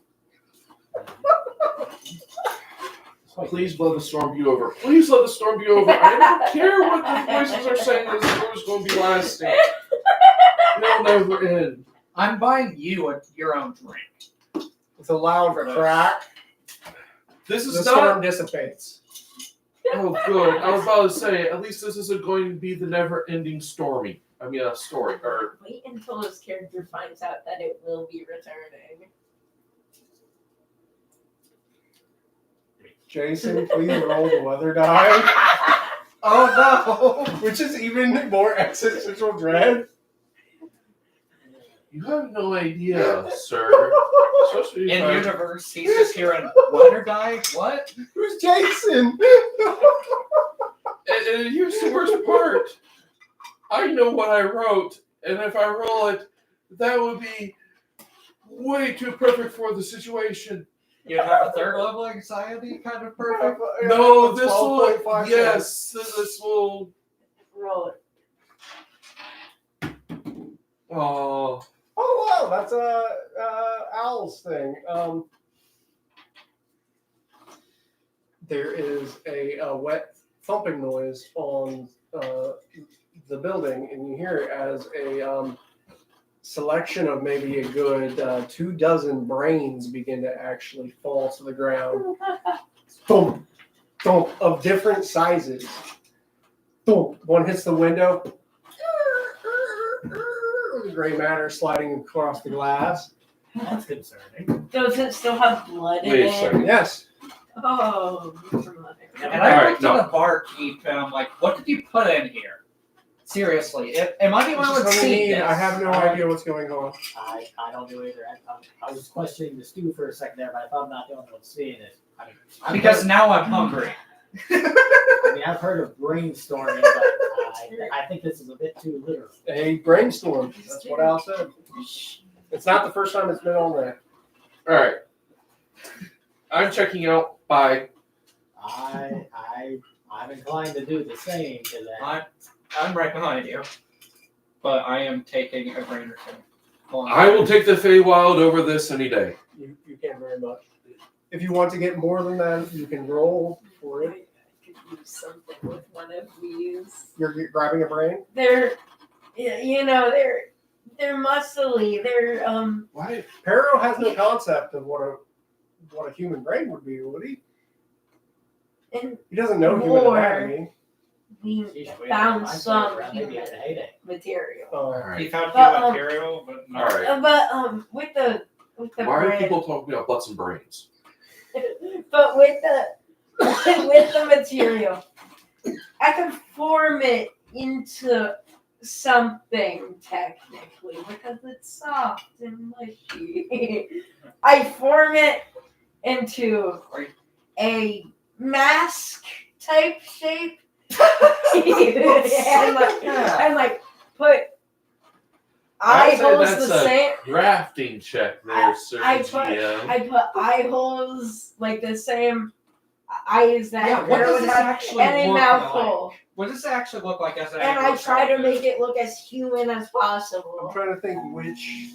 Please let the storm be over. Please let the storm be over. I don't care what the voices are saying. This storm is going to be lasting. It'll never end. I'm buying you your own drink. With a loud crack, This the is storm not. dissipates. Oh, good. I was about to say, at least this isn't going to be the never-ending story. Or Wait until his character finds out that it will be returning. Jason, please roll the weather die. Oh no! Which is even more existential dread. you have no idea, sir. Especially In if I- universe, he's just hearing weather die. What? Who's Jason? And here's the worst part. I know what I wrote, and if I roll it, that would be way too perfect for the situation. You have a third level anxiety, kind of perfect. No, this will. 12.5 Yes, this will. Roll it. Oh, Oh wow, that's Owl's thing. There is a wet thumping noise on the building, and you hear it as a selection of maybe a good 24 brains begin to actually fall to the ground. Thump, thump, of different sizes. Thump. One hits the window. The gray matter sliding across the glass. That's concerning. Does it still have blood in Wait a it? second. Yes. Oh, And All I right, went to no. the barkeep and I'm like, what did you put in here? Seriously, am I the one with What do you seen mean? this? I have no idea what's going on. I don't do either. I was questioning the stew for a second there, but I thought I'm not the only one seeing it. I mean, Because now I'm hungry. I've heard of brainstorming, but I think this is a bit too literal. A brainstorm. That's what Al said. It's not the first time it's been on there. All right. I'm checking out by. I'm inclined to do the same to that. I'm right behind you. But I am taking a brain or two. Hold on. I will take the Feywild over this any day. You can't very much. If you want to get more than that, you can roll for it. I could use something with one of these. You're grabbing a brain. They're muscly. They're Why? Perro has no concept of what a human brain would be, would he? and He doesn't know human More. anatomy. we Jeez, we found had some around, maybe human in the heyday. material. All He right. found But, human material, but All not. right. But with the Why are brain, people talking about butts and brains? but with the material, I can form it into something technically because it's soft and mushy. I form it into a mask type shape and like put eye I'd say holes that's the a same. Drafting check there, sir. I put GM. I put eye holes like the same eyes that Yeah, what Bear does would this have, actually and a look mouth like? hole. What does it actually look like as an And I try to make it look as human as I'm possible. trying to think which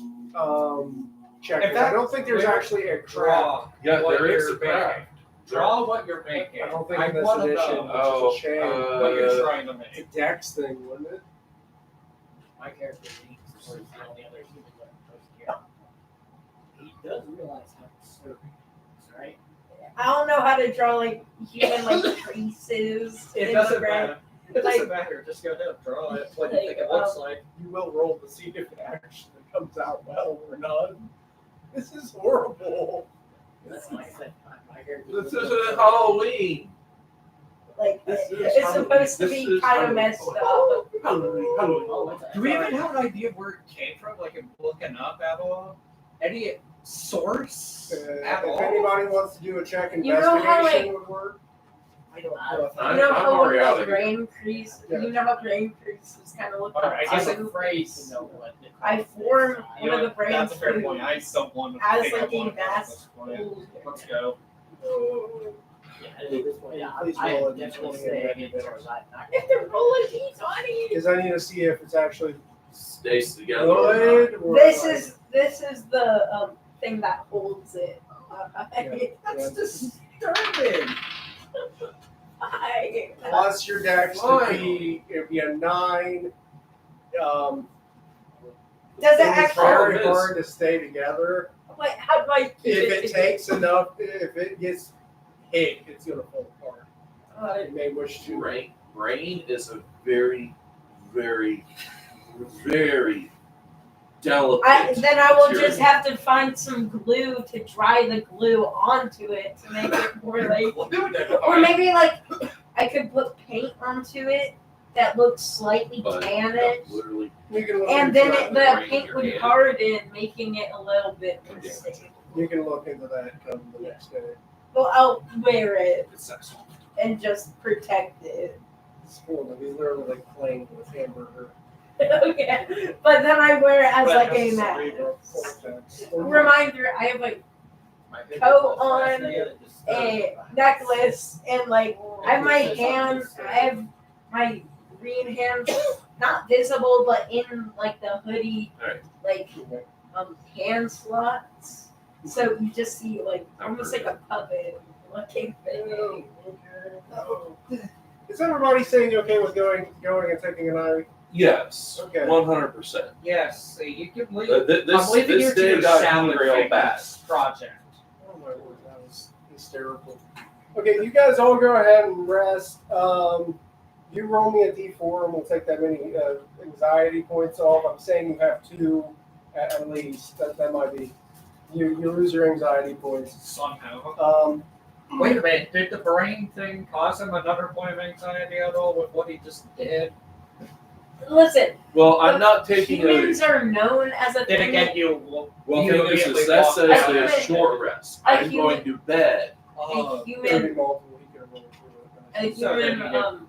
check. In I fact, don't think there's where- actually a trap. draw. Yeah, what there is you're a crack. making. Draw what you're making. I don't think I in this want to edition, know which Oh, is a shame. what you're trying to It's a make. dex thing, wouldn't it? My character needs to the only other human that knows here. He does realize how disturbing it is, right? I don't know how to draw like human like creases It in doesn't the ground. matter. It doesn't matter. Just go ahead and draw it. What do you think it looks like? You will roll to see if it actually comes out well or not. This is horrible. That's like I said, my character. This isn't Halloween. Like This is it's Halloween. supposed to This be is kind of Halloween. messed up. Halloween. Oh, it's Do we even have an idea where it came from? Like, in looking up at all? Any source at If all? anybody wants to do a check, You know how, investigation would work. I don't I- know. I'm- You know I'm how already out like of here. brain crease? Yeah. You know how brain creases kind of look All right, like I guess two? I'm afraid to know what. I form You one know of the what? brains That's a fair to- point. I don't want to as think like I a want to mask. this point. Let's go. Yeah, at this point, yeah, Please I roll am a definitely D20 staying and indoors. I'm not If they're rolling D20. Because I need to see if it's actually Stays together. or not. good or This like- is the thing that holds it. That's disturbing. plus your dex to be it'd be a 9. Does it It's actually? Problem very is- hard to stay together. Wait, how do I keep If it takes enough, if it gets hit, it's gonna fall apart. You may wish to. Brain is a very, very, very delicate. Then I will material. just have to find some glue to dry the glue onto it to make it more like, or maybe like I could put paint onto it that looks slightly But tanned, literally, You can look and into then that. the brain in paint your would hand. harden, making it a little bit more Yeah. stable. You can look into that come the next day. Well, I'll wear it it's sexual. and just protect it. It's cool. He's literally like playing with hamburger. Okay, but then I wear it as But like it a has mask. Cerebral cortex. Reminder: I have like coat on, a necklace, and like I have my hand. I have my green hand, not visible, but in like the hoodie, Alright. like hand slots. So you just see like almost like a puppet looking thing. Oh, okay. Is everybody saying okay with going and taking an eye Yes, Okay. 100%. Yes, see, you can leave. I'm leaving you this to day your got salad me real fingers bad. project. Oh my word, that was hysterical. Okay, you guys all go ahead and rest. You roll me a d4 and we'll take that many anxiety points off. I'm saying you have 2 at least. That might be. You lose your anxiety points. Somehow. Wait a minute, did the brain thing cause him another point of anxiety at all with what he just did? Listen, Well, I'm not taking a. humans are known as a Then thing. again, you Well, you thing is, immediately that walk says out. there's short rest. A I'm human- going to bed. A Could be human, multiple. He could have rolled through it. a So then human, you do.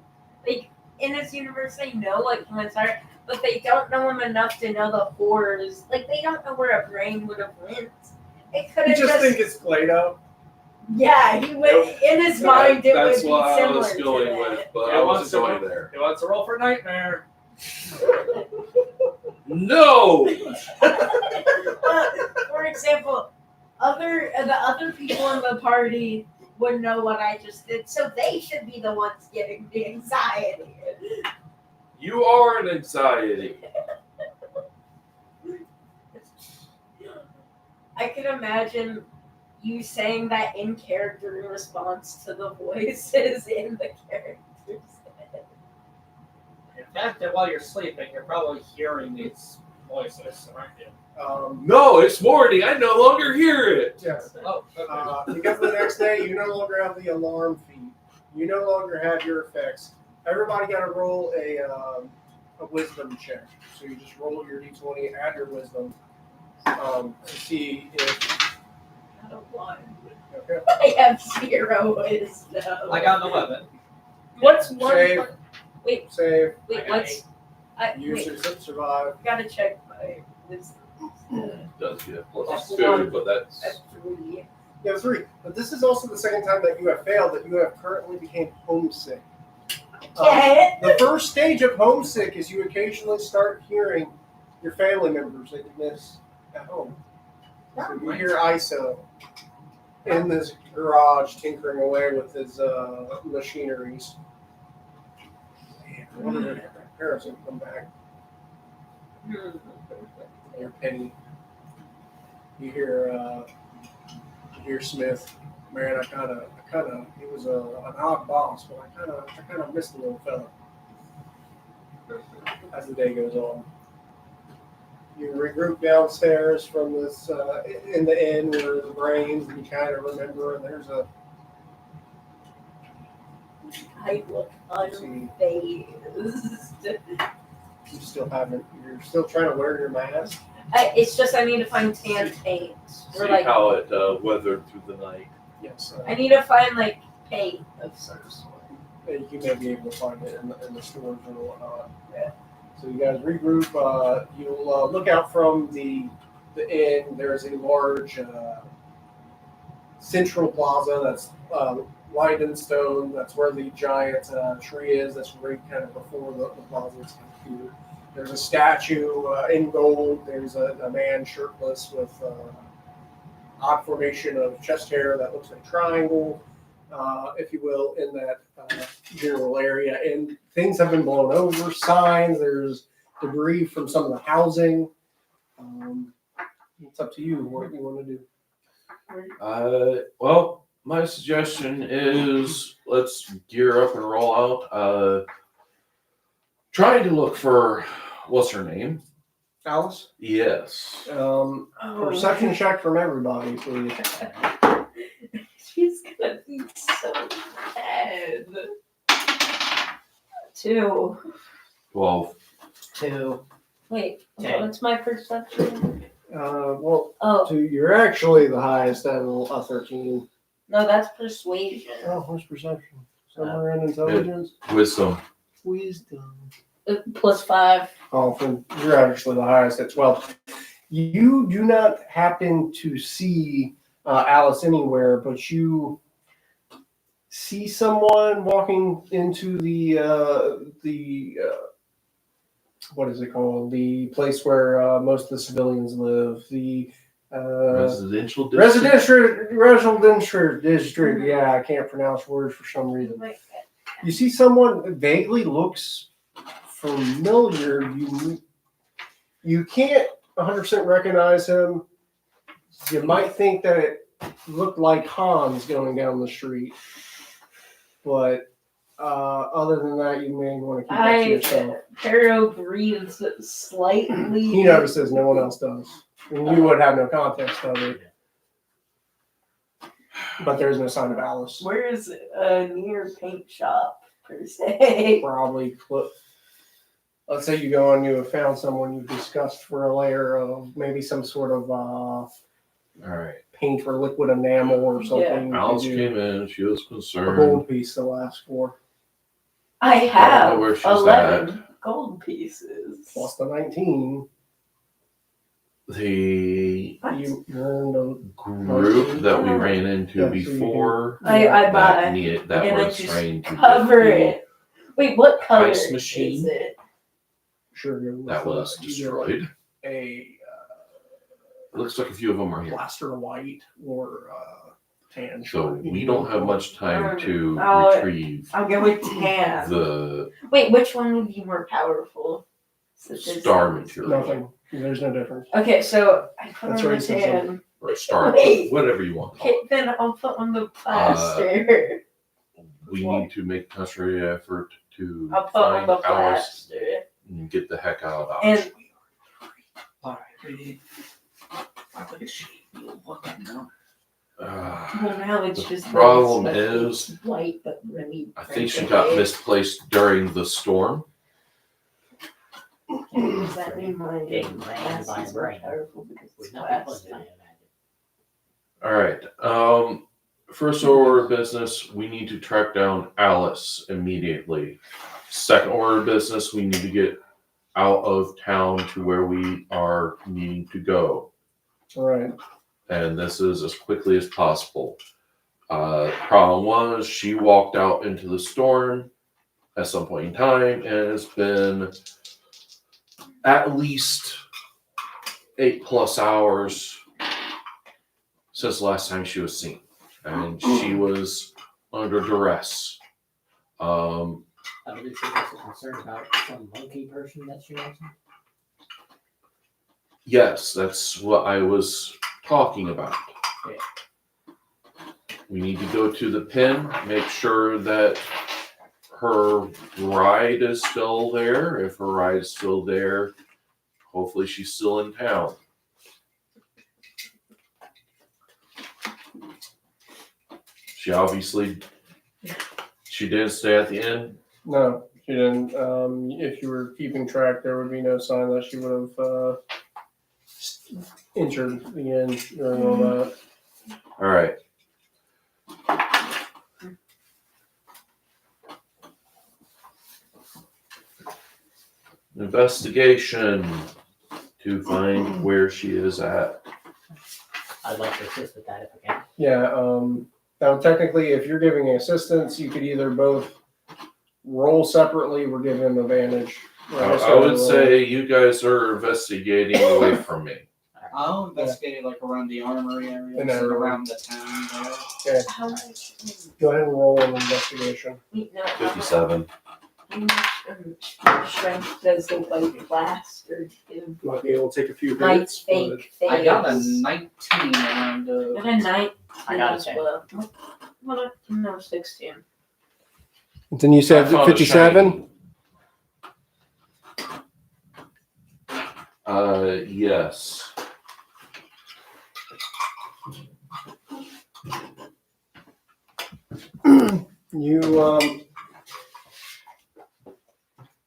like in this universe, they know what humans are, but they don't know them enough to know the horrors. Like they don't know where a brain would have went. It could You have just just, think it's Play-Doh. yeah. He would in his mind. It would That's be what I similar was going to with, that. but Yeah, I once wasn't going there. He wants to roll for nightmare. No! For example, the other people in the party would know what I just did, so they should be the ones getting the anxiety. You are an anxiety. I can imagine you saying that in character in response to the voices in the characters. In fact, that while you're sleeping, you're probably hearing these voices, aren't you? No, it's morning. I no longer hear it. Yes. Oh, okay. Because the next day you no longer have the alarm feed. You no longer have your effects. Everybody got to roll a wisdom check. So you just roll your d20, add your wisdom to see if. I don't want. Okay. I have 0 wisdom. I got an 11. What's one? Save. Wait, Save. wait. I got What's? You Wait. survive. Gotta check my wisdom. Does get That's plus 2, one. but that's. That's 3. You have 3. But this is also the second time that you have failed, that you have currently became homesick. The first stage of homesick is you occasionally start hearing your family members that you miss at home. So you hear ISO in this garage tinkering away with his machineries. Man, I wonder if my parents will come back. Your Penny. You hear Smith. Man, I kind of, he was an odd boss, but I kind of missed the little fella. As the day goes on, you regroup downstairs from this in the inn where the brains, and you kind of remember, and there's a. I look unfazed. You still haven't. You're still trying to wear your mask. It's just I need to find tan paint. See Or like how it weathered through the night. Yes. I need to find like paint of some sort. You may be able to find it in the stores or whatnot. Yeah. So you guys regroup. You'll look out from the inn. There's a large central plaza that's lined in stone. That's where the giant tree is. That's right kind of before the plaza is here. There's a statue in gold. There's a man shirtless with odd formation of chest hair that looks like a triangle, if you will, in that general area. And things have been blown over. Signs. There's debris from some of the housing. It's up to you what you want to do. Well, my suggestion is let's gear up and roll out. Trying to look for what's her name? Alice? Yes. Perception check from everybody, please. She's gonna be so sad. 2. 12. 2. Wait, Okay. what's my perception? Well, Oh, you're actually the highest at a 13. no, that's persuasion. Oh, what's perception? Somewhere in intelligence? Wisdom. Wisdom. +5. Oh, you're actually the highest at 12. You do not happen to see Alice anywhere, but you see someone walking into the what is it called? The place where most of the civilians live. The Residential district. residential district. Yeah, I can't pronounce words for some reason. You see someone vaguely looks familiar. You can't 100% recognize him. You might think that it looked like Hans going down the street, but other than that, you may want to keep that to yourself. Pharaoh breathes slightly. He notices, no one else does. And you would have no context of it. But there's no sign of Alice. Where is a near paint shop, per se? Probably, let's say you go and you have found someone you've discussed for a layer of maybe some sort of All right. paint or liquid enamel or something. you Alice could do. came in. She was A concerned. gold piece they'll ask for. I Don't have know where she's 11 gold pieces. Plus the 19. The What? You earned a group that we ran into Yeah, so you before I buy that and I was just trying to cover get the- it. Wait, what color Ice machine? is it? sure go that with, was either destroyed. A It looks like a few of them are here. plaster white or tan. So shirt. we don't have much time to Oh, retrieve I'll go with tan. the Wait, which one would be more powerful? star material Nothing. There's no difference. Okay, so I put That's on the racism. tan. or star, Wait. whatever you want. to call Okay, it. then I'll put on the plaster. We need to make a necessary effort to I'll put on find the Alice plaster. and get the heck out of Dodge. And Alright, ready? Like a sheep. Look at them. well, now it's The just problem like, is, it's white, but really. I think she got misplaced during the storm. Does that mean my Getting glass by is a more brain. powerful because it's With nothing plus plastic? All right. First order of business, we need to track down Alice immediately. Second order of business, we need to get out of town to where we are needing to go. All right. And this is as quickly as possible. Problem was, she walked out into the storm at some point in time, and it's been at least 8+ hours since the last time she was seen. And she was under duress. I believe she was concerned about some monkey person that she mentioned. Yes, that's what I was talking about. Okay. We need to go to the pin, make sure that her ride is still there. If her ride is still there, hopefully she's still in town. She obviously, she didn't stay at the inn. No, she didn't. If you were keeping track, there would be no sign that she would have entered the inn during all that. All right. Investigation to find where she is at. I'd like to assist with that if I can. Yeah. Now, technically, if you're giving assistance, you could either both roll separately or give him advantage. I would say you guys are investigating away from me. I'll investigate like around the armory area, And so then- around the town there. Okay, How much? go ahead and roll an investigation. Wait, no. 57. How much strength does the white plaster give? Might be able to take a few My hits. but- fake face. I got a 19 around Got a 19 I got a as 10. well. What? No, 16. Then you said I found a 57? Yes.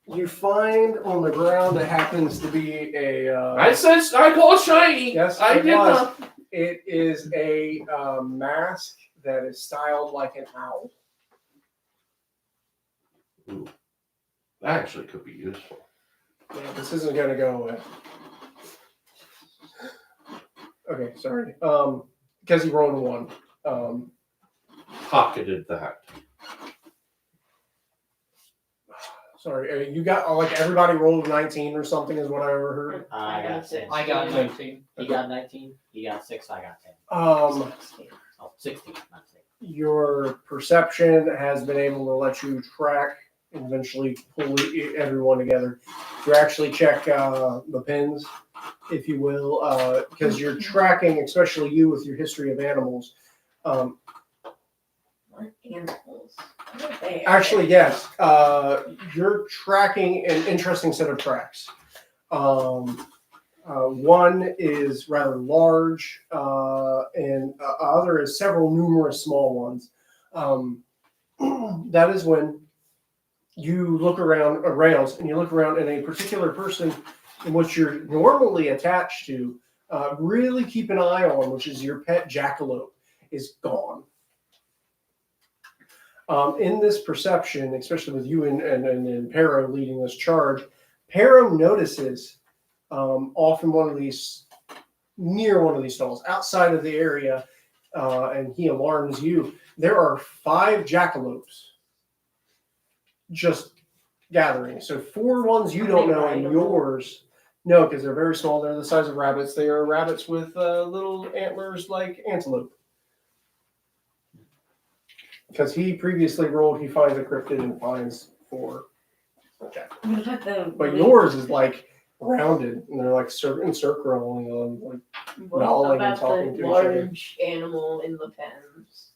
You find on the ground that happens to be a. I call it shiny. Yes, I it did was. not. It is a mask that is styled like an owl. Ooh, that actually could be useful. Yeah, this isn't gonna go away. Okay, sorry. Because he rolled a 1. Pocketed that. Sorry, you got like everybody rolled a 19 or something is what I overheard. I got 10. I got 19. He got 19. He got 6. I got 10. Um, 16, not 6. your perception has been able to let you track and eventually pull everyone together. You actually check the pins, if you will, because you're tracking, especially you with your history of animals. What animals? What are they? Actually, yes, you're tracking an interesting set of tracks. One is rather large, and other is several numerous small ones. That is when you look around rails and you look around and a particular person in which you're normally attached to, really keep an eye on, which is your pet jackalope, is gone. In this perception, especially with you and Pero leading this charge, Pero notices off in near one of these stalls, outside of the area, and he alarms you. There are 5 jackalopes just gathering. So 4 ones you don't know, and yours, no, because they're very small. They're the size of rabbits. They are rabbits with little antlers like antelope. Because he previously rolled, he finds a cryptid and finds 4 jackalope. But yours is like rounded, and they're like circling on, like What Gnawing and about talking the to each other. large animal in the pens?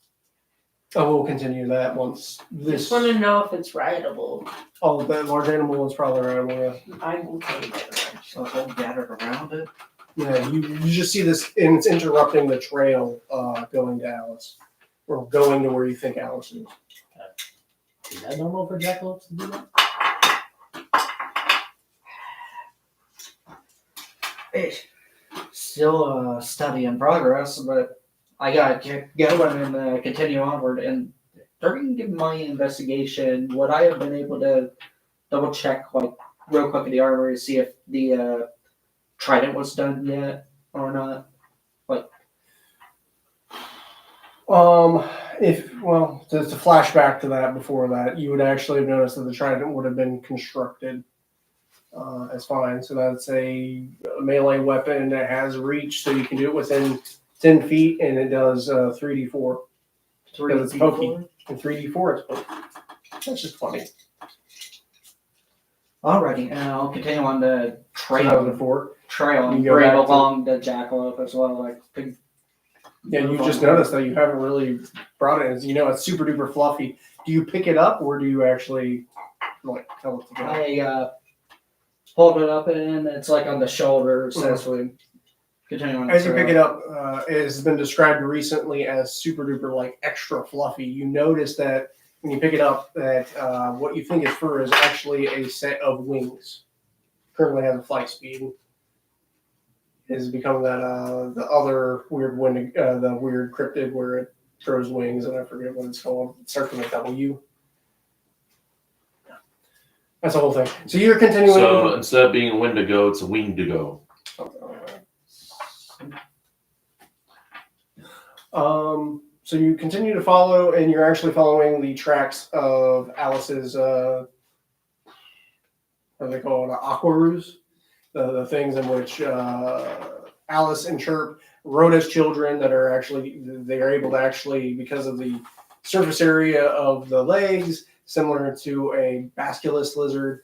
Oh, we'll continue that once this. Just want to know if it's rideable. Oh, that large animal is probably around. Yeah, I will take it. So it's all gathered around it. yeah. You just see this, and it's interrupting the trail going to Alice, or going to where you think Alice is. Is that normal for jackalopes to do that? It's still a study in progress, but I gotta go and continue onward. And during my investigation, would I have been able to double check, like, real quick at the armory to see if the trident was done yet or not? To flash back to that, before that, you would actually have noticed that the trident would have been constructed as fine. So that's a melee weapon that has reach, so you can do it within 10 feet, and it does 3d4. Because it's pokey. And 3d4 it's pokey. That's just funny. Alrighty, and I'll continue on the trail. 2004. Trail You and go bring back to- along the jackalope as well. Like, Yeah, you just noticed that you haven't really brought it. You know, it's super duper fluffy. Do you pick it up, or do you actually like tell it to go? I hold it up and it's like on the shoulders as we continue on. As you pick it up, it has been described recently as super duper like extra fluffy. You notice that when you pick it up, that what you think is fur is actually a set of wings. Currently has a flight speed. Is becoming that the other weird wind, the weird cryptid where it throws wings, and I forget what it's called. It starts with a W. That's the whole thing. So you're continuing. So instead of being a Wendigo, it's a Wingdigo. Something like that. So you continue to follow, and you're actually following the tracks of Alice's, what do they call it, aquaroos? The things in which Alice and Chirp rode as children that are actually, they are able to actually, because of the surface area of the legs, similar to a basculus lizard,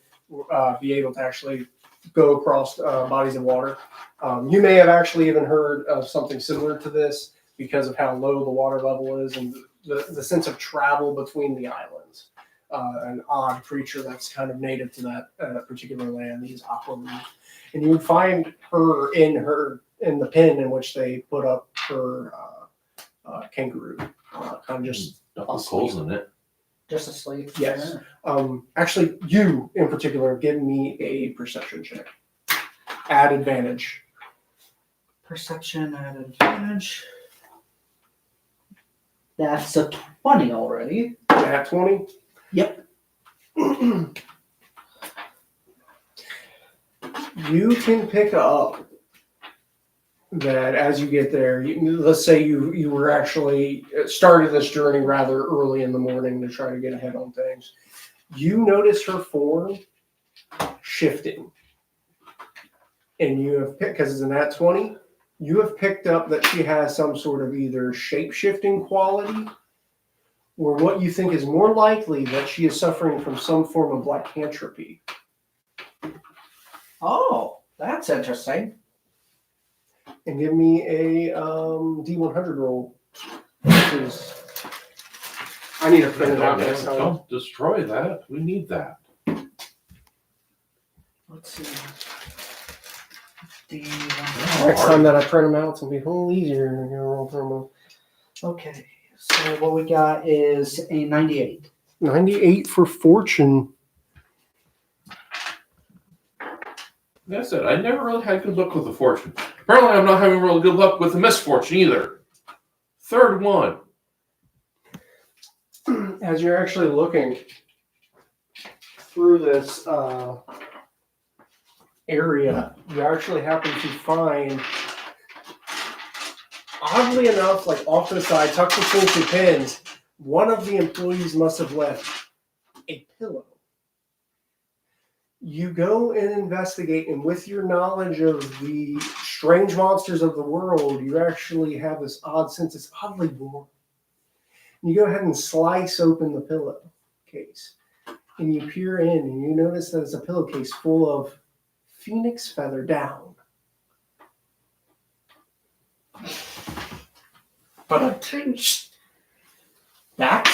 be able to actually go across bodies of water. You may have actually even heard of something similar to this because of how low the water level is and the sense of travel between the islands. An odd creature that's kind of native to that particular land, these aquaroos. And you would find her in the pen in which they put up her kangaroo, kind of just Double holes in it. Just asleep. yes. Actually, you in particular, give me a perception check. Add advantage. Perception at advantage. That's a 20 already. Nat 20. Yep. You can pick up that as you get there. Let's say you were actually started this journey rather early in the morning to try to get ahead on things. You notice her form shifting, and you have picked, because it's a nat 20. You have picked up that she has some sort of either shape shifting quality, or what you think is more likely that she is suffering from some form of lycanthropy. Oh, that's interesting. And give me a D100 roll. Which is, I need to print it out next time. Don't destroy that. We need that. Let's see. Next time that I print them out, it's going to be a little easier. And I'm going to roll through them. Okay, so what we got is a 98. 98 for fortune. Like I said, I never really had good luck with the fortune. Apparently, I'm not having really good luck with the misfortune either. Third one. As you're actually looking through this area, you actually happen to find, oddly enough, like off to the side, tucked between two pins, one of the employees must have left a pillow. You go and investigate, and with your knowledge of the strange monsters of the world, you actually have this odd sense it's oddly warm. You go ahead and slice open the pillowcase, and you peer in, and you notice that it's a pillowcase full of phoenix feather down. But that's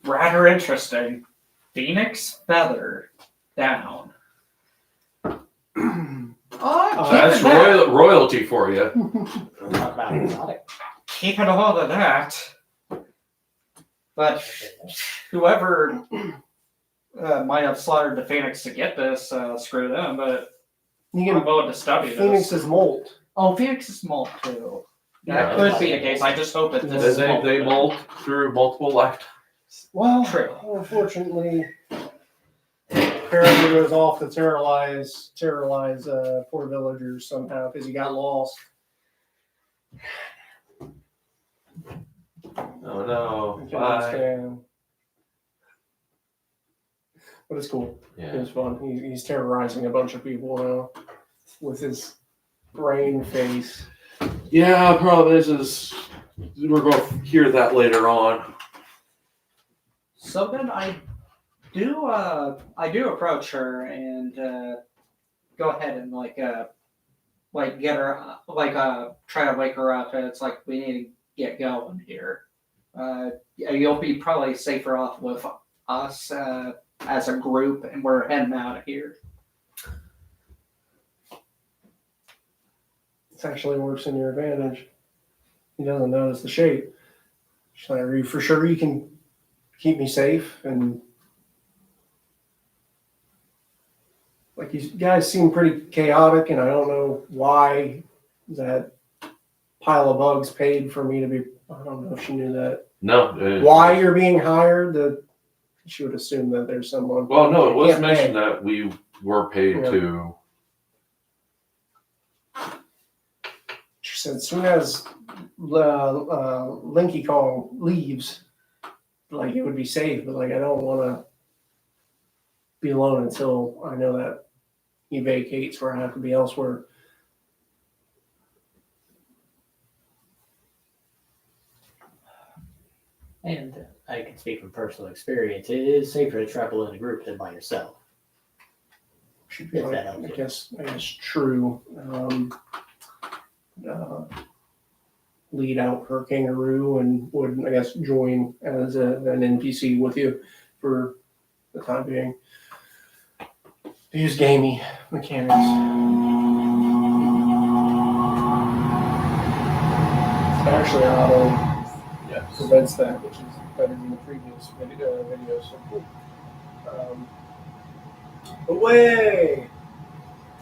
rather interesting. Phoenix feather down. That's royalty for you. Talk about exotic. Keeping a hold of that. But whoever might have slaughtered the phoenix to get this, screw them. But You I'm can willing to study Phoenix this. is molt. Oh, Phoenix is molt too. That Yeah. could be the case. I just hope that this They, is they molt through multiple lifetimes. Well, True. unfortunately, apparently goes off to terrorize poor villagers somehow because he got lost. Oh no. I can Bye. understand. But it's cool. It Yeah. was fun. He's terrorizing a bunch of people now with his brain face. Yeah, problem is we're going to hear that later on. So then I do approach her and go ahead and get her try to wake her up. It's like we need to get going here. You'll be probably safer off with us as a group, and we're heading out of here. This actually works in your advantage. He doesn't notice the shape. She's like, are you for sure you can keep me safe? And like, you guys seem pretty chaotic, and I don't know why that pile of bugs paid for me to be. I don't know if she knew that. No. Why you're being hired? She would assume that there's someone. Well, no, it was Yeah, mentioned that we were paid Yeah. to. She said as soon as Linky Kong leaves, like it would be safe, but like I don't want to be alone until I know that he vacates where I have to be elsewhere. And I can speak from personal experience. It is safer to travel in a group than by yourself. Should be If like, that helps I you. guess true. Lead out her kangaroo and would I guess join as an NPC with you for the time being. Use gamey mechanics. Actually, auto Yes. prevents that, which is better than the previous video. So cool. Away.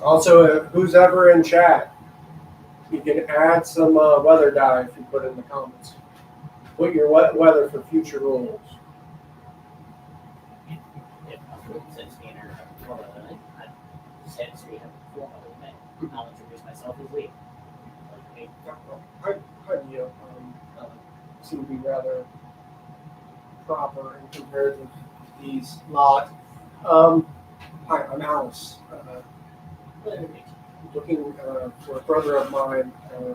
Also, who's ever in chat, you can add some weather dye if you put in the comments. Put your weather for future rolls. If since me and her I since we have formally met, I'll introduce myself as Lee. Like, hey, You seem to be rather proper and compared with these lot. Hi, I'm Alice. Looking for a brother of mine. I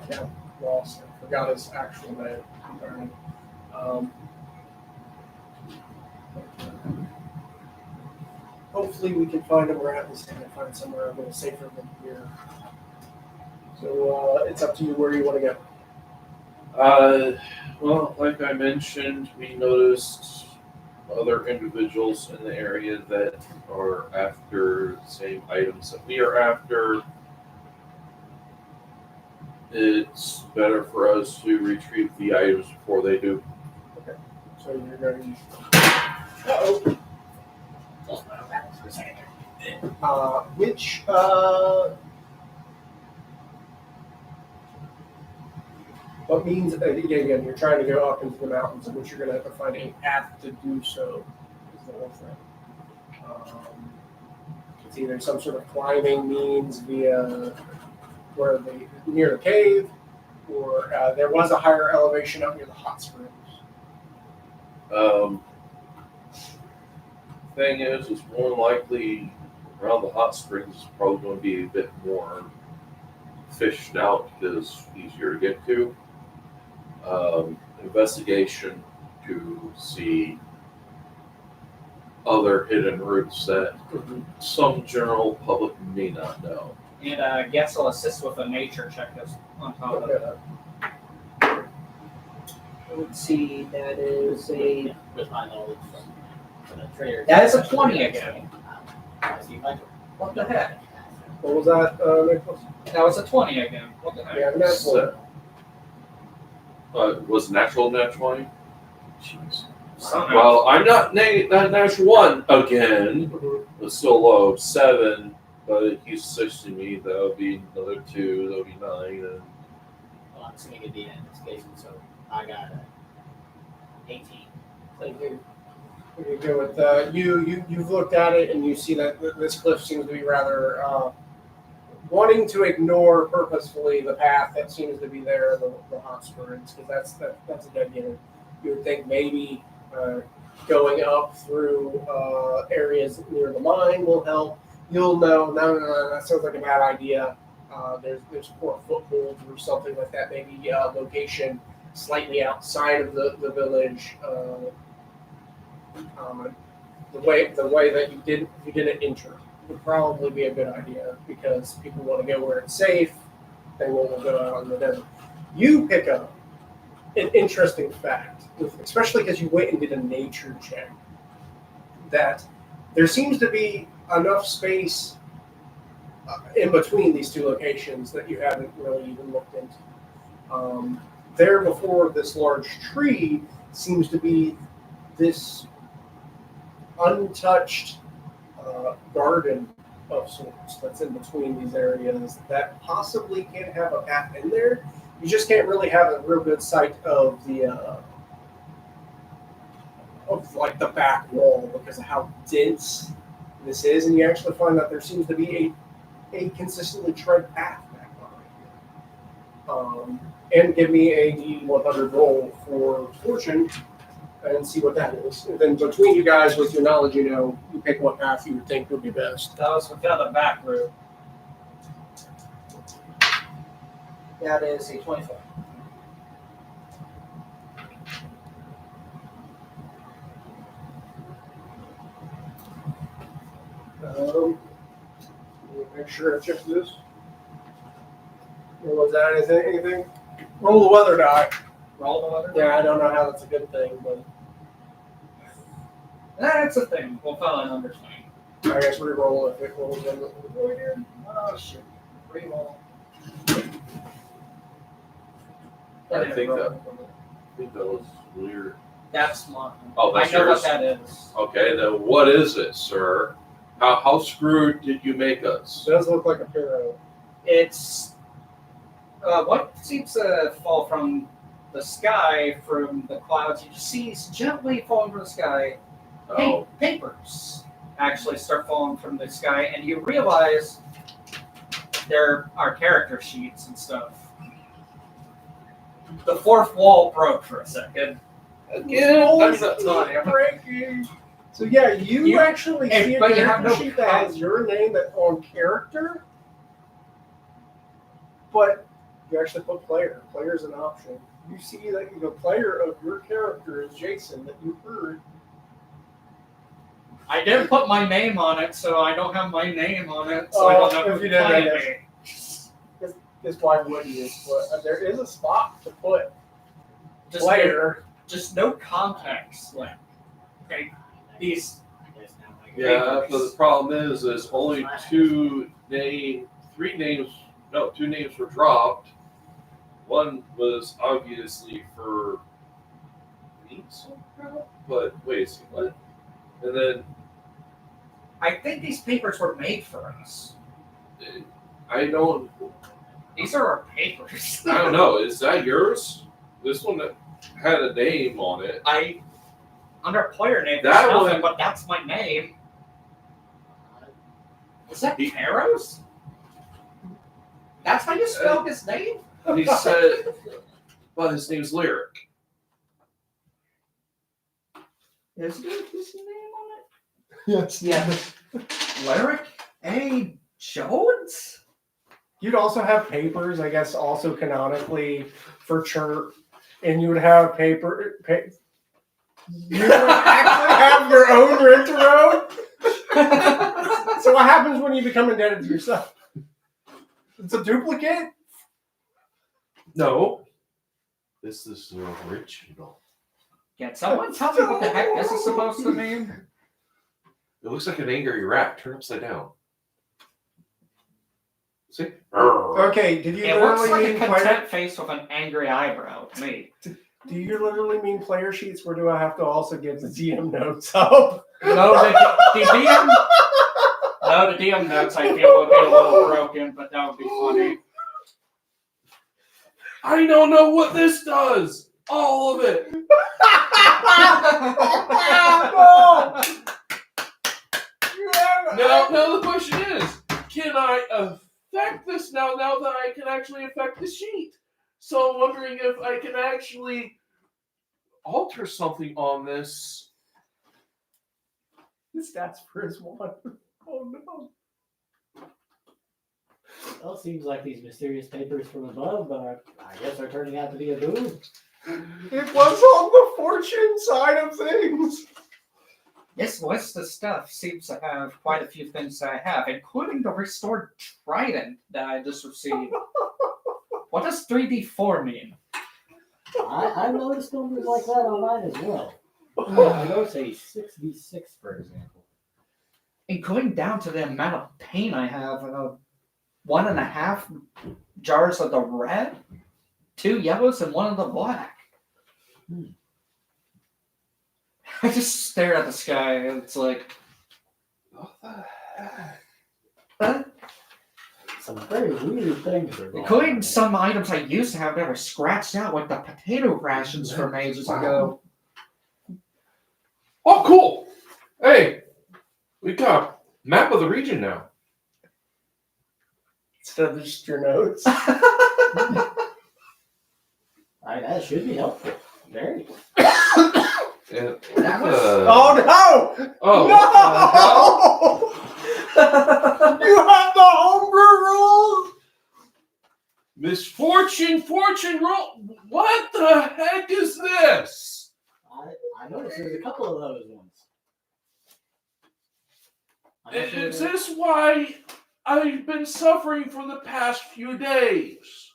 got lost. I forgot his actual name. Alright. Hopefully we can find them, or at least I can find somewhere a little safer than here. So it's up to you where you want to go. Well, like I mentioned, we noticed other individuals in the area that are after the same items that we are after. It's better for us to retrieve the items before they do. So you're going to. Uh-oh. For a second. Which what means again you're trying to go up into the mountains, in which you're going to have to find a path to do so. Is the whole thing. It's either some sort of climbing means via where near the cave, or there was a higher elevation up near the hot springs. Thing is more than likely around the hot springs is probably going to be a bit more fished out because easier to get to. Investigation to see other hidden routes that some general public may not know. And I guess I'll assist with a nature check on top of that. Let's see, that is a With my knowledge from the trader. That is a 20 again. What the heck? What was that, Nicholas? That was a 20 again. What the heck? Yeah, that's one. Was natural nat 20? Jeez. Somehow. Well, I'm not natural 1 again, but still low. 7, but he's 60 me. That would be another 2. That would be 9. And Well, I'm assuming it'd be an investigation, so I got 18. So you're We can go with you've looked at it and you see that this cliff seems to be rather wanting to ignore purposefully the path that seems to be there, the hot springs, because that's a dead given. You would think maybe going up through areas near the mine will help. You'll know, no, that sounds like a bad idea. There's poor footholds or something like that. Maybe location slightly outside of the village. The way that you didn't enter would probably be a good idea because people want to go where it's safe. They won't go out in the desert. You pick up an interesting fact, especially because you went and did a nature check, that there seems to be enough space in between these two locations that you haven't really even looked into. There before this large tree seems to be this untouched garden of sorts that's in between these areas that possibly can have a path in there. You just can't really have a real good sight of the the back wall because of how dense this is, and you actually find that there seems to be a consistently tread path back behind you. And give me a D100 roll for fortune and see what that is. And then between you guys, with your knowledge, you pick what path you would think would be best. That was without the back route. That is a 24. Make sure I check this. Was that anything? Roll the weather die. Roll the weather? Yeah, I don't know how that's a good thing, but That's a thing. We'll file an understanding. I guess re-roll if it rolls in. Oh shit. Re-roll. I think that was weird. That's mine. Oh, I that's know yours? what that is. Okay, then what is it, sir? How screwed did you make us? It does look like a pyro. It's what seems to fall from the sky, from the clouds. You just see gently falling from the sky. Oh, Papers actually start falling from the sky, and you realize there are character sheets and stuff. The fourth wall broke for a second. again? That's not Holy breaking. So yeah, you actually see a but you have character no sheet that has your name that on character, but you actually put player. Player's an option. you see that the player of your character is Jason that you heard. I didn't put my name on it, so I don't have my name on it, so I don't know if who you did, I played guess. me. That's why wouldn't you? But there is a spot to put Just player. just no context. Like, okay, these. Yeah, but the problem is there's only two names were dropped. One was obviously for me, but wait, see what? And then I think these papers were made for us. I don't These are our papers. I don't know. Is that yours? This one that had a name on it. Under player name, That there's nothing, one- but that's my name. Is that Taros? That's how you spell his name? He said, but his name's Lyric. Is there his name on it? Yes. Yeah. Lyric A. Jones? You'd also have papers, I guess, also canonically for church, and you would have you would actually have your own rent-a-road. So what happens when you become indebted to yourself? It's a duplicate? No. This is the original. Can someone tell me what the heck this is supposed to mean? It looks like an angry rat turned upside down. See? Okay, did you It looks literally like a mean player? content face with an angry eyebrow to me. Do you literally mean player sheets, or do I have to also give the DM notes up? No, the DM. No, the DM notes I feel will get a little broken, but that would be funny. I don't know what this does. All of it. Now the question is, can I affect this now that I can actually affect the sheet? So I'm wondering if I can actually alter something on this. The stats for his one. Oh no. Well, seems like these mysterious papers from above I guess are turning out to be a boon. It was on the fortune side of things. This list of stuff seems to have quite a few things that I have, including the restored trident that I just received. What does 3D4 mean? I've noticed numbers like that on mine as well. I noticed a 6d6, for example. Including down to the amount of paint I have. 1.5 jars of the red, 2 yellows, and 1 of the black. I just stare at the sky and it's like, What the heck? huh? Some very weird things are going Including on. some items I used to have that were scratched out, like the potato rations from ages ago. Oh, cool. Hey, we got a map of the region now. Instead of just your notes. That should be helpful. Very. And That was- Oh no! oh, No! You have the homebrew rules? misfortune, fortune roll. What the heck is this? I noticed there's a couple of those ones. I'm not Is sure- this why I've been suffering for the past few days?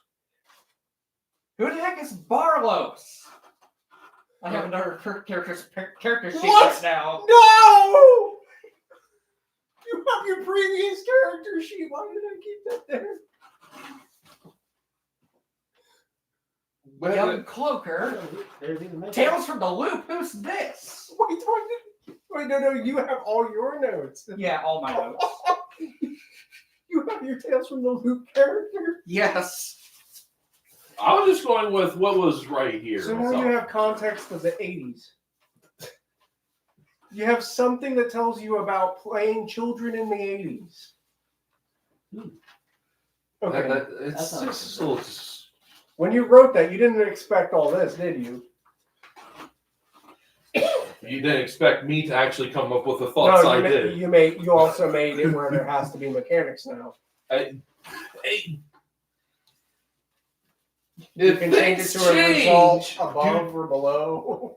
Who the heck is Barlos? I have another character sheet What? right now. No! You have your previous character sheet. Why did I keep that there? Young Cloaker. There's even mention- Tales from the Loop. Who's this? Wait, no, you have all your notes. Yeah, all my notes. You have your Tales from the Loop character. Yes. I was just going with what was right here. So now you have context of the 80s. You have something that tells you about playing children in the 80s. Okay. It's That's just a little. When you wrote that, you didn't expect all this, did you? You didn't expect me to actually come up with the thoughts I did. You also made it where there has to be mechanics now. Hey, You If can change it things to a result change, above or below.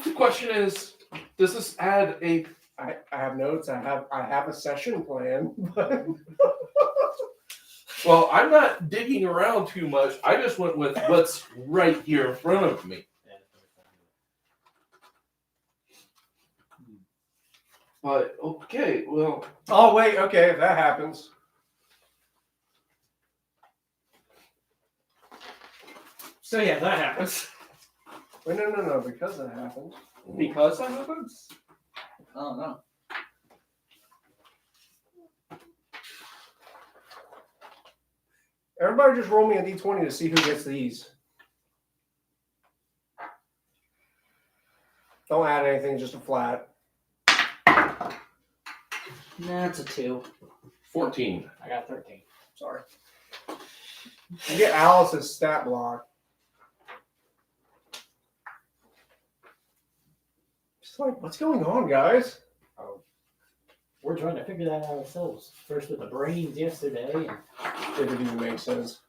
the question is, does this add a? I have notes. I have a session plan, but Well, I'm not digging around too much. I just went with what's right here in front of me. But okay, well, oh wait, okay, if that happens. So yeah, that happens. Wait, no, because that happens. Because that happens? I don't know. Everybody just roll me a d20 to see who gets these. Don't add anything, just a flat. That's a 2. 14. I got 13. Sorry. You get Alice's stat block. Just like, what's going on, guys? We're trying to figure that out ourselves. First with the brains yesterday, and If it even makes sense.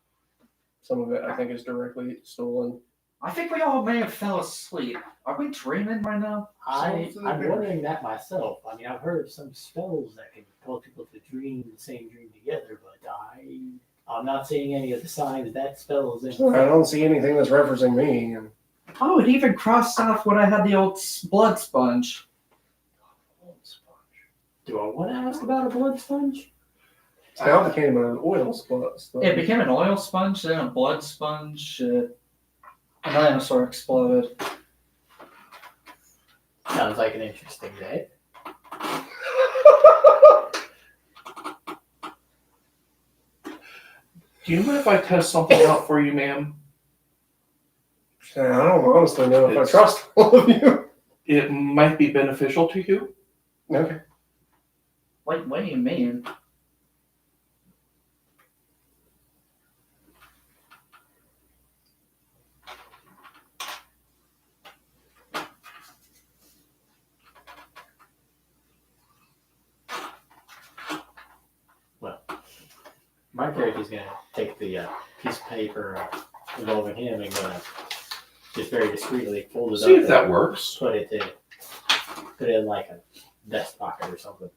Some of it, I think, is directly stolen. I think we all may have fell asleep. Are we dreaming right now? I'm wondering that myself. I mean, I've heard of some spells that can cause people to dream the same dream together, but I'm not seeing any of the signs that spell is in. I don't see anything that's referencing me. Oh, it even crossed off when I had the old blood sponge. Do I want to ask about a blood sponge? Now it became an oil spot. It became an oil sponge, then a blood sponge. A dinosaur exploded. Sounds like an interesting day. Do you mind if I test something out for you, ma'am? I don't honestly know if I It's- trust all of you. It might be beneficial to you. Okay. What do you mean? My character's going to take the piece of paper involving him and going to just very discreetly fold it See up if that works. put it in like a vest pocket or something.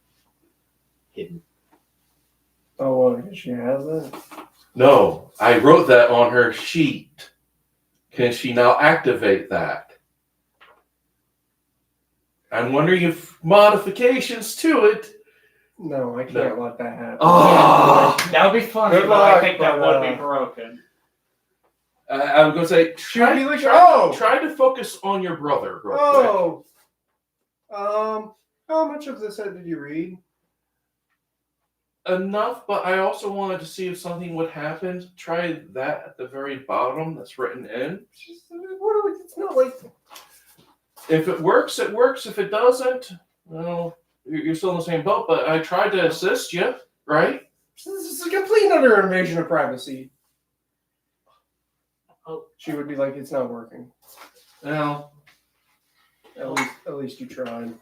Hidden. Oh, well, she has that. No, I wrote that on her sheet. Can she now activate that? I'm wondering if modifications to it. No, I can't let that happen. Oh, That would be funny, Good but I luck, think that but, would be broken. I was gonna say Should be like, oh! try to focus on your brother. Real quick. How much of this did you read? Enough, but I also wanted to see if something would happen. Try that at the very bottom that's written in. It's not like If it works, it works. If it doesn't, well, you're still in the same boat. But I tried to assist you, right? this is a complete utter invasion of privacy. Oh. She would be like, it's not working. Well, At least you tried.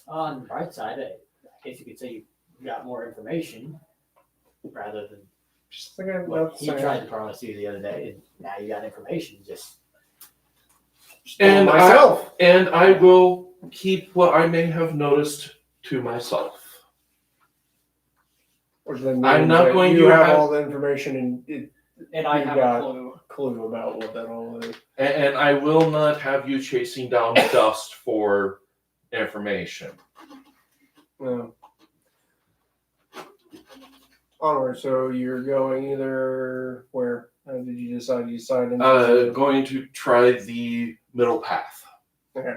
On the bright side, I guess you could say you got more information rather than Just like I'm what not he saying. tried to promise you the other day. And now you got information. Just and myself. I will keep what I may have noticed to myself. Which then I'm means not that going you to have have- all the information and And I You have got- a clue. clue about what that all is. And I will not have you chasing down dust for information. Yeah. Onward. So you're going either where? How did you decide? You decided. Going to try the middle path. Okay.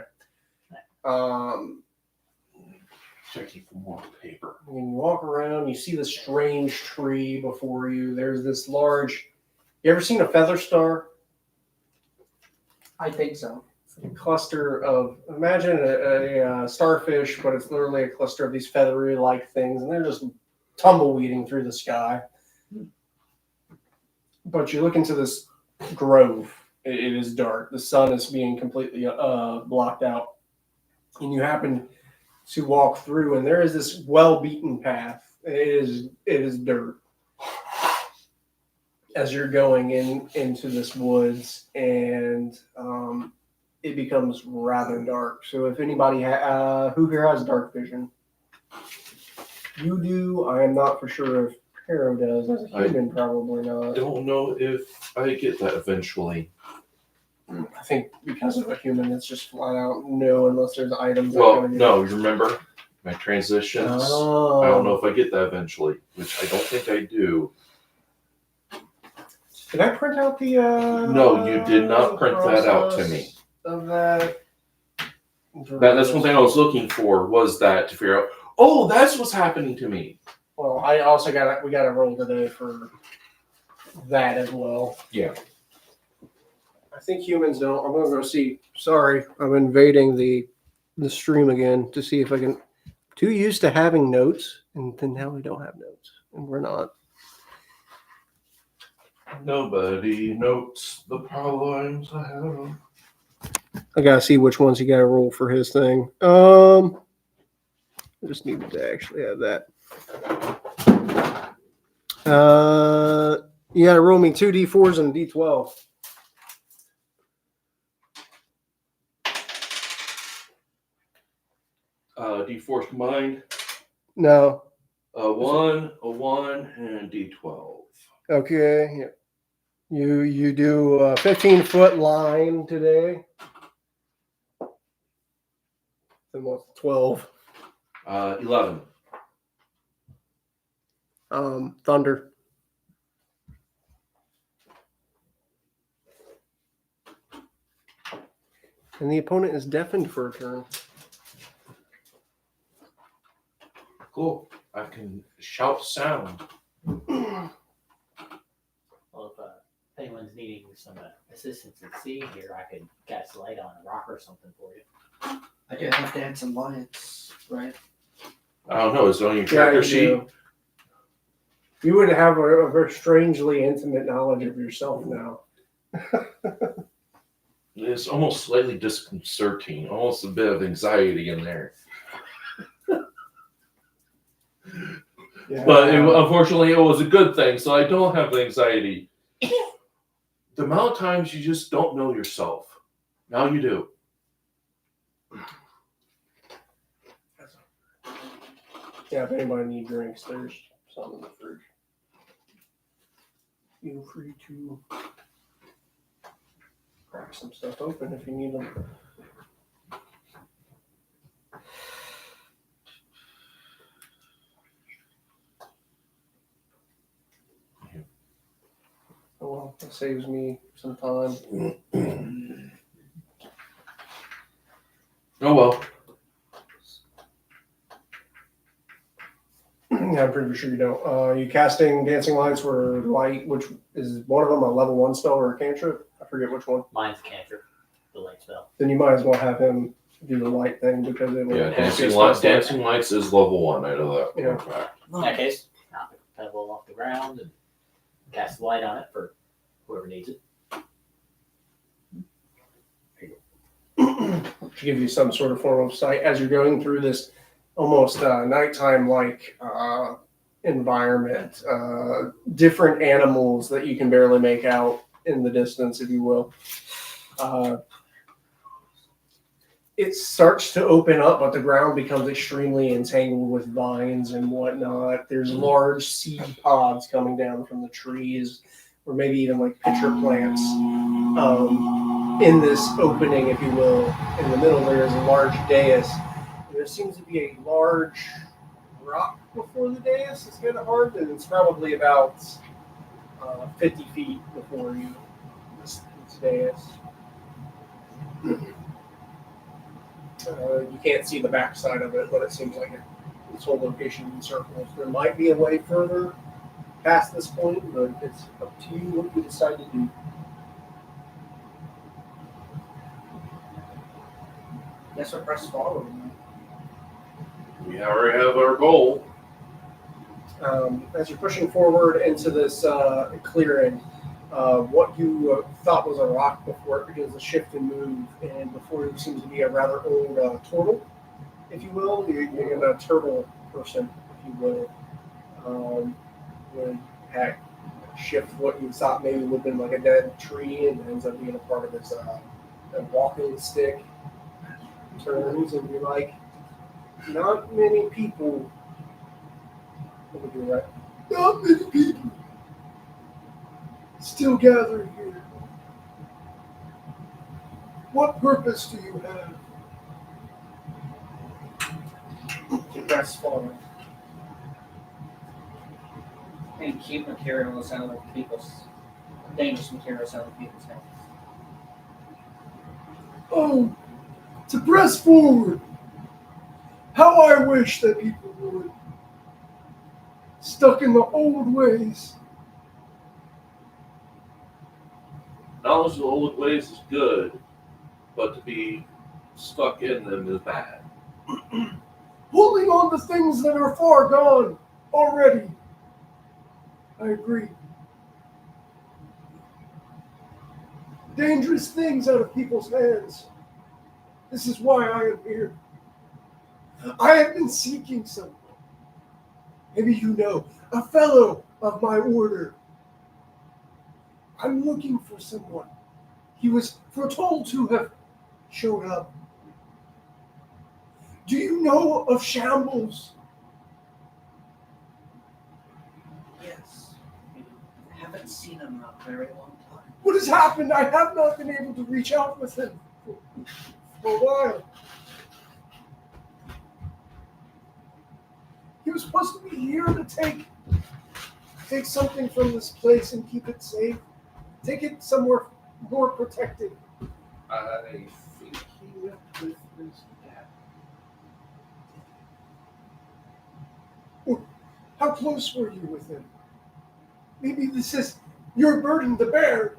Checking for more paper. When you walk around, you see this strange tree before you. There's this large. You ever seen a feather star? I think so. It's a cluster of. Imagine a starfish, but it's literally a cluster of these feathery-like things, and they're just tumbleweeding through the sky. But you look into this grove. It is dark. The sun is being completely blocked out, and you happen to walk through, and there is this well-beaten path. It is dirt. as you're going into this woods, and it becomes rather dark. So if anybody who here has dark vision, you do. I am not for sure if Hero does. As a human, probably not. Don't know if I get that eventually. I think because of a human, it's just flat out no, unless there's items. Well, no, you remember my transitions? Oh. I don't know if I get that eventually, which I don't think I do. Did I print out the? No, you did not print that out to me. Of that. That's one thing I was looking for, was that to figure out, oh, that's what's happening to me. Well, I also we got to roll today for that as well. Yeah. I think humans don't. I'm gonna go see. Sorry, I'm invading the stream again to see if I can. Too used to having notes, and then now we don't have notes, and we're not. Nobody notes the problems I have. I gotta see which ones you gotta roll for his thing. I just needed to actually have that. You gotta roll me 2 d4s and a d12. D4 combined. No. A 1, and D12. Okay. Yeah. You do a 15-foot line today. Then what's 12? 11. Thunder. And the opponent is deafened for a turn. Cool. I can shout sound. Well, if anyone's needing some assistance at sea here, I could cast light on a rock or something for you. I do have to add some lights, right? I don't know. Is it on your character sheet? do. You would have a very strangely intimate knowledge of yourself now. It's almost slightly disconcerting. Almost a bit of anxiety in there. Yeah. But unfortunately, it was a good thing, so I don't have the anxiety. The amount of times you just don't know yourself. Now you do. Yeah, if anybody needs drinks, there's some in the fridge. Feel free to crack some stuff open if you need them. Oh well, that saves me some time. Oh well. Yeah, I'm pretty sure you don't. You casting dancing lights were light, which is one of them a level 1 spell or a cantrip? I forget which one. Mine's cantrip, the light spell. Then you might as well have him do the light thing because it will. Yeah, dancing lights is level 1. I know that. Yeah. For a fact. In that case, knock the pebble off the ground and cast light on it for whoever needs it. To give you some sort of form of sight as you're going through this almost nighttime-like environment. Different animals that you can barely make out in the distance, if you will. It starts to open up, but the ground becomes extremely entangled with vines and whatnot. There's large seed pods coming down from the trees, or maybe even like pitcher plants. In this opening, if you will, in the middle there is a large dais. There seems to be a large rock before the dais. It's kind of hard, and it's probably about 50 feet before you. This dais. You can't see the backside of it, but it seems like this whole location encircles. There might be a way further past this point, but it's up to you what you decide to do. Guess I press forward. We already have our goal. As you're pushing forward into this clearing, what you thought was a rock before it begins to shift and move, and before you seems to be a rather old turtle, if you will. You're a turtle person, if you will. Would shift what you thought maybe would have been like a dead tree and ends up being a part of this walking stick. Turns and you're like, not many people. Let me do that. Not many people still gathered here. What purpose do you have? To press forward. And keep materials out of people's dangerous materials out of people's hands. Oh, to press forward. How I wish that people would. Stuck in the old ways. Knowledge of the old ways is good, but to be stuck in them is bad. Holding on to things that are far gone already. I agree. Dangerous things out of people's hands. This is why I am here. I have been seeking someone. Maybe you know, a fellow of my order. I'm looking for someone. He was foretold to have showed up. Do you know of Shambles? Yes. I haven't seen him in a very long time. What has happened? I have not been able to reach out with him for a while. He was supposed to be here to take something from this place and keep it safe. Take it somewhere more protected. I think he went with his dad. How close were you with him? Maybe this is your burden to bear.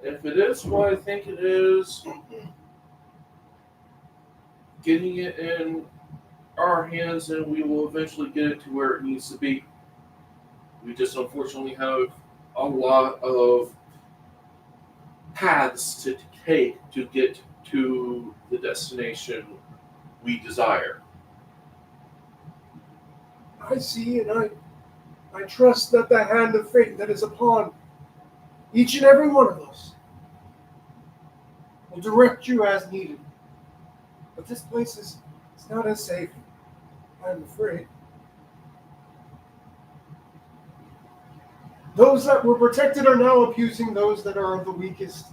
If it is what I think it is, getting it in our hands and we will eventually get it to where it needs to be. We just unfortunately have a lot of paths to take to get to the destination we desire. I see, and I trust that the hand of fate that is upon each and every one of us will direct you as needed. But this place is not as safe, I'm afraid. Those that were protected are now abusing those that are the weakest.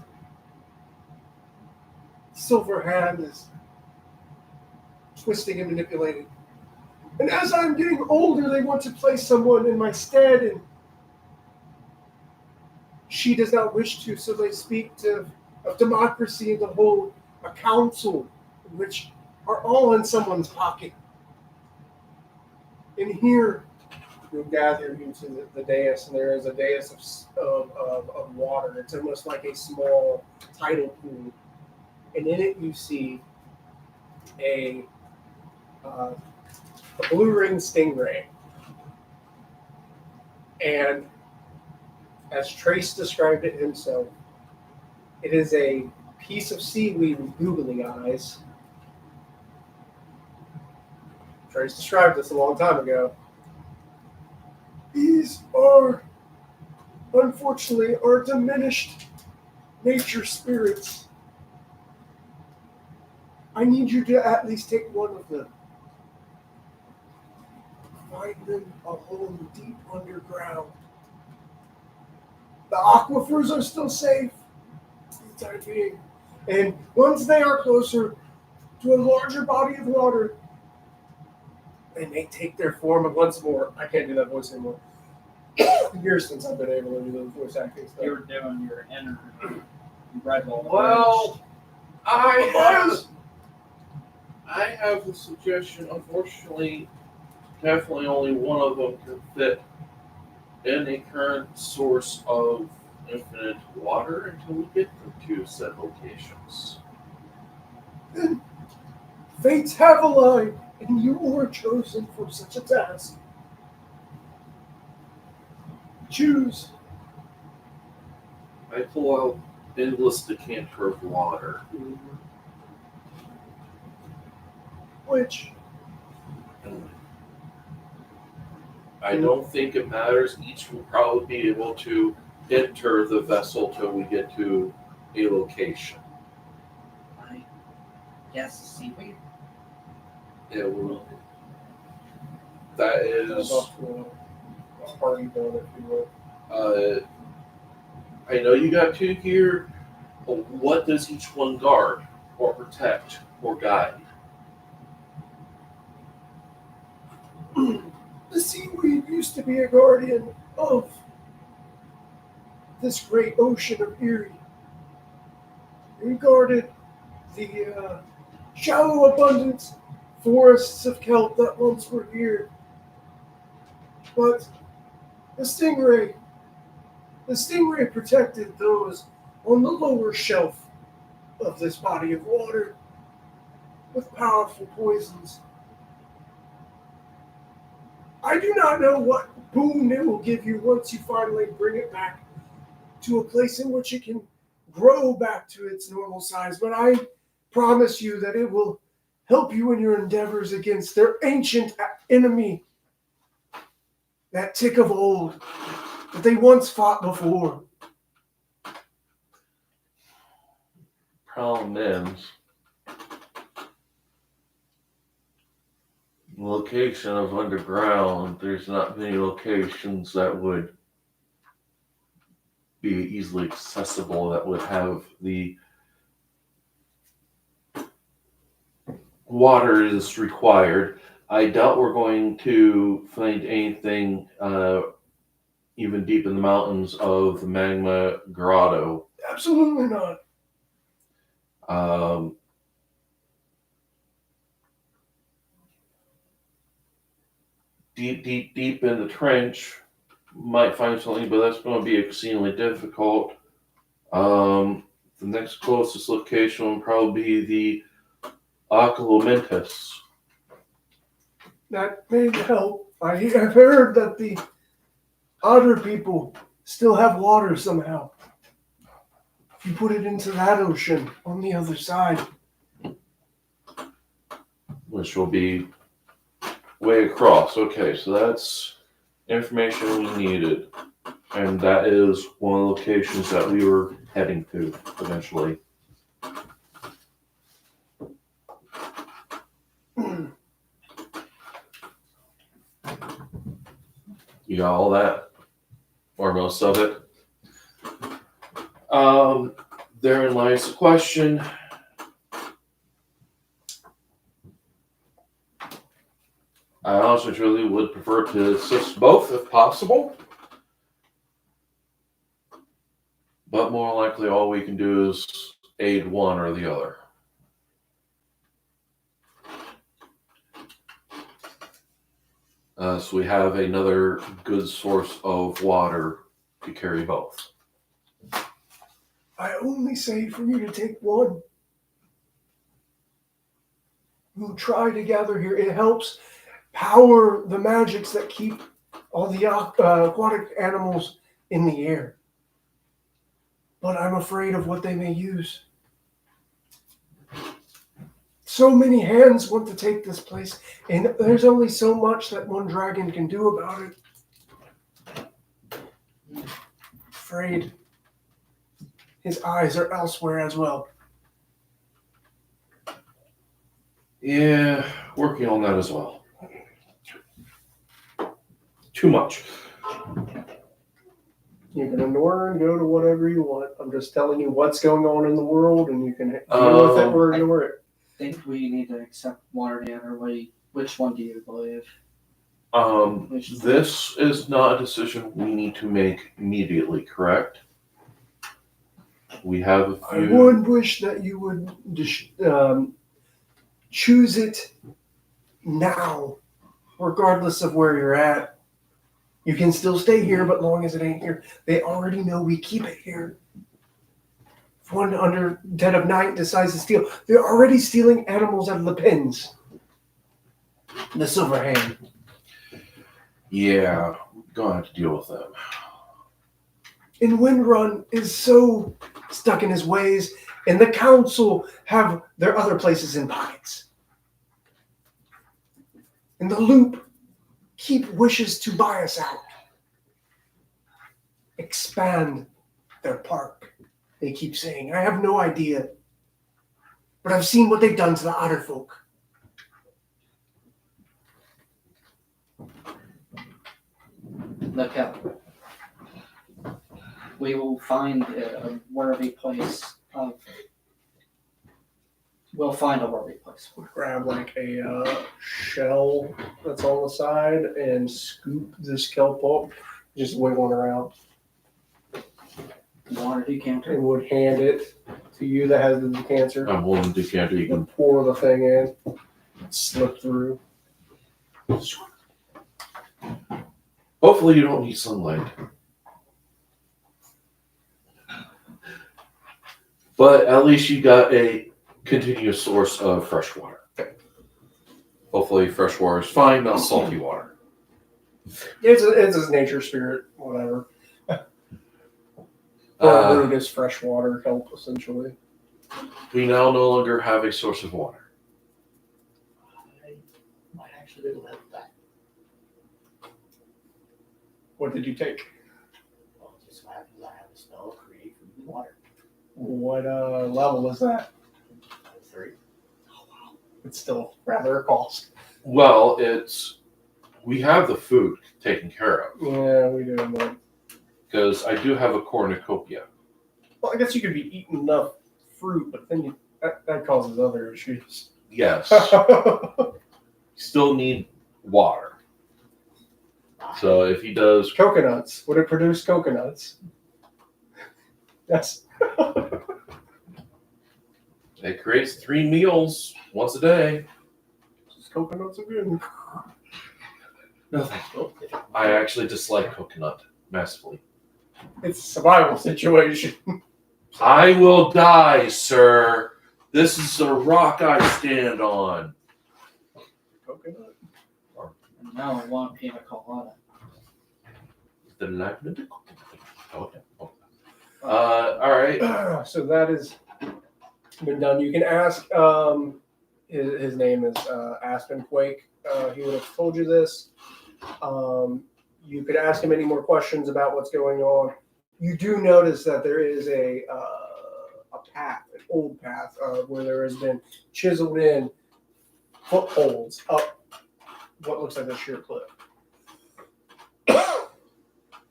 Silver hand is twisting and manipulating. And as I'm getting older, they want to place someone in my stead, and she does not wish to, so they speak of democracy and to hold a council, which are all in someone's pocket. And here, you'll gather into the dais, and there is a dais of water. It's almost like a small tidal pool. And in it, you see a blue-ringed stingray. And as Trace described it himself, it is a piece of seaweed with googly eyes. Trace described this a long time ago. These are, unfortunately, our diminished nature spirits. I need you to at least take one of them. Find them a home deep underground. The aquifers are still safe for the time being. And once they are closer to a larger body of water, they may take their form of once more. I can't do that voice anymore. Years since I've been able to do those voice acting stuff. You were doing your inner red ball. Well, I have a suggestion. Unfortunately, definitely only one of them can fit in a current source of infinite water until we get them to said locations. Then fates have aligned, and you were chosen for such a task. Choose. I pull out endless decanter of water. Which? I don't think it matters. Each will probably be able to enter the vessel till we get to a location. I guess seaweed. It will. That is. A party done, if you will. I know you got two here, but what does each one guard, or protect, or guide? The seaweed used to be a guardian of this great ocean of Erie. We guarded the shallow, abundant forests of kelp that once were here. But the stingray protected those on the lower shelf of this body of water with powerful poisons. I do not know what boon it will give you once you finally bring it back to a place in which it can grow back to its normal size, but I promise you that it will help you in your endeavors against their ancient enemy, that tick of old that they once fought before. Problem is, location of underground, there's not many locations that would be easily accessible that would have the water is required. I doubt we're going to find anything even deep in the mountains of the magma grotto. Absolutely not. Deep in the trench, might find something, but that's going to be exceedingly difficult. The next closest location will probably be the Ocolomentus. That may help. I have heard that the otter people still have water somehow. If you put it into that ocean on the other side. Which will be way across. Okay, so that's information we needed. And that is one of the locations that we were heading to eventually. You got all that? Or most of it? Therein lies the question. I honestly truly would prefer to assist both if possible. But more likely all we can do is aid one or the other. So we have another good source of water to carry both. I only say for you to take one. We'll try together here. It helps power the magics that keep all the aquatic animals in the air. But I'm afraid of what they may use. So many hands want to take this place, and there's only so much that one dragon can do about it. Afraid his eyes are elsewhere as well. Yeah, working on that as well. Too much. You can ignore and go to whatever you want. I'm just telling you what's going on in the world, and you can deal with it or ignore it. I think we need to accept one or the other. Which one do you believe? This is not a decision we need to make immediately, correct? We have a I few. would wish that you would choose it now, regardless of where you're at. You can still stay here, but long as it ain't here. They already know we keep it here. If one under dead of night decides to steal, they're already stealing animals out of the pens. The Silver Hand. Yeah, we're gonna have to deal with them. And Windrun is so stuck in his ways, and the council have their other places in pockets. And the Loop keep wishes to buy us out. Expand their park. They keep saying, I have no idea. But I've seen what they've done to the otter folk. Look out. We will find a worthy place of. We'll find a worthy place. Grab like a shell that's on the side and scoop this kelp up, just wiggling around. Water decanter. And would hand it to you that has the decanter. I'm holding the decanter. You You can can pour the thing in, slip through. Hopefully you don't need sunlight. But at least you got a continuous source of fresh water. Hopefully fresh water is fine, not salty water. It's a nature spirit, whatever. Root is fresh water kelp, essentially. We now no longer have a source of water. I might actually be able to help that. What did you take? Well, it just so happens I have a spell to create food and water. What level is that? 3. It's still rather a cost. Well, we have the food taken care of Yeah, we do. But, because I do have a cornucopia. well, I guess you could be eating enough fruit, but then that causes other issues. Yes, still need water. So if he does, Coconuts. Would it produce coconuts? Yes. it creates 3 meals once a day. Coconuts are good. No, thank you. I actually dislike coconut massively. It's a survival situation. I will die, sir. This is a rock I stand on. Coconut. And now I want pina colada. The lightning. Okay. All right. So that has been done. You can ask. His name is Aspen Quake. He would have told you this. You could ask him any more questions about what's going on. You do notice that there is a path, an old path, where there has been chiseled in footholds up what looks like a sheer cliff.